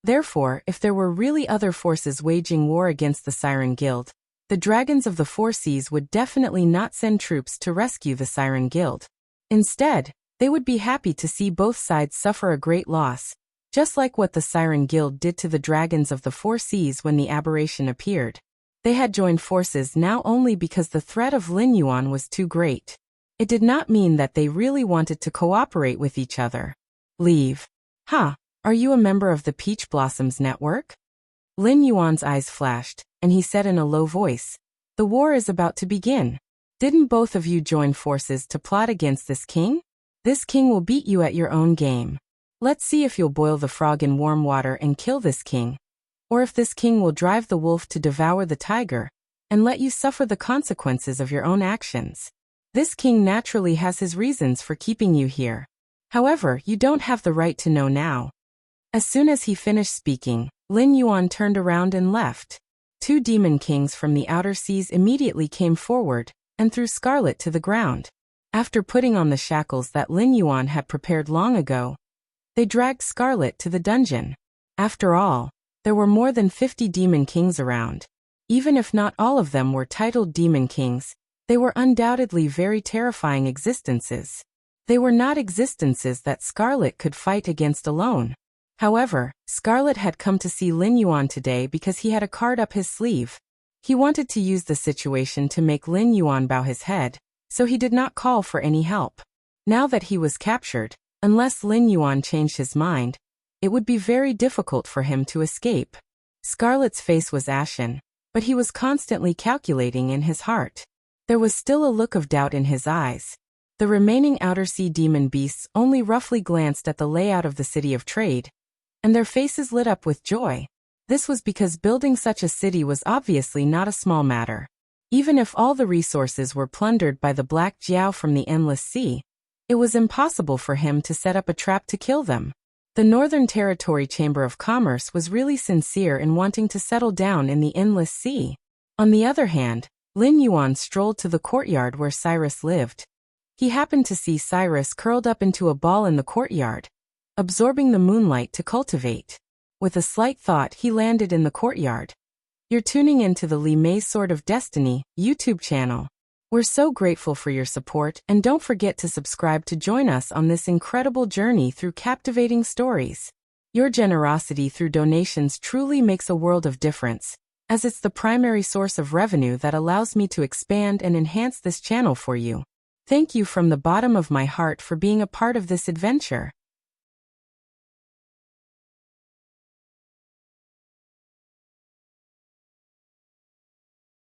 Therefore, if there were really other forces waging war against the Siren Guild, the dragons of the Four Seas would definitely not send troops to rescue the Siren Guild. Instead, they would be happy to see both sides suffer a great loss, just like what the Siren Guild did to the dragons of the Four Seas when the aberration appeared. They had joined forces now only because the threat of Lin Yuan was too great. It did not mean that they really wanted to cooperate with each other. Leave. Ha! Are you a member of the Peach Blossoms Network? Lin Yuan's eyes flashed, and he said in a low voice, The war is about to begin. Didn't both of you join forces to plot against this king? This king will beat you at your own game. Let's see if you'll boil the frog in warm water and kill this king, or if this king will drive the wolf to devour the tiger, and let you suffer the consequences of your own actions. This king naturally has his reasons for keeping you here. However, you don't have the right to know now. As soon as he finished speaking, Lin Yuan turned around and left. 2 demon kings from the outer seas immediately came forward and threw Scarlet to the ground. After putting on the shackles that Lin Yuan had prepared long ago, they dragged Scarlet to the dungeon. After all, there were more than 50 demon kings around. Even if not all of them were titled demon kings, they were undoubtedly very terrifying existences. They were not existences that Scarlet could fight against alone. However, Scarlet had come to see Lin Yuan today because he had a card up his sleeve. He wanted to use the situation to make Lin Yuan bow his head, so he did not call for any help. Now that he was captured, unless Lin Yuan changed his mind, it would be very difficult for him to escape. Scarlet's face was ashen, but he was constantly calculating in his heart. There was still a look of doubt in his eyes. The remaining outer sea demon beasts only roughly glanced at the layout of the city of trade, and their faces lit up with joy. This was because building such a city was obviously not a small matter. Even if all the resources were plundered by the Black Jiao from the Endless Sea, it was impossible for him to set up a trap to kill them. The Northern Territory Chamber of Commerce was really sincere in wanting to settle down in the Endless Sea. On the other hand, Lin Yuan strolled to the courtyard where Cyrus lived. He happened to see Cyrus curled up into a ball in the courtyard, absorbing the moonlight to cultivate. With a slight thought, he landed in the courtyard. You're tuning into the Li Mei Sword of Destiny YouTube channel. We're so grateful for your support, and don't forget to subscribe to join us on this incredible journey through captivating stories. Your generosity through donations truly makes a world of difference, as it's the primary source of revenue that allows me to expand and enhance this channel for you. Thank you from the bottom of my heart for being a part of this adventure.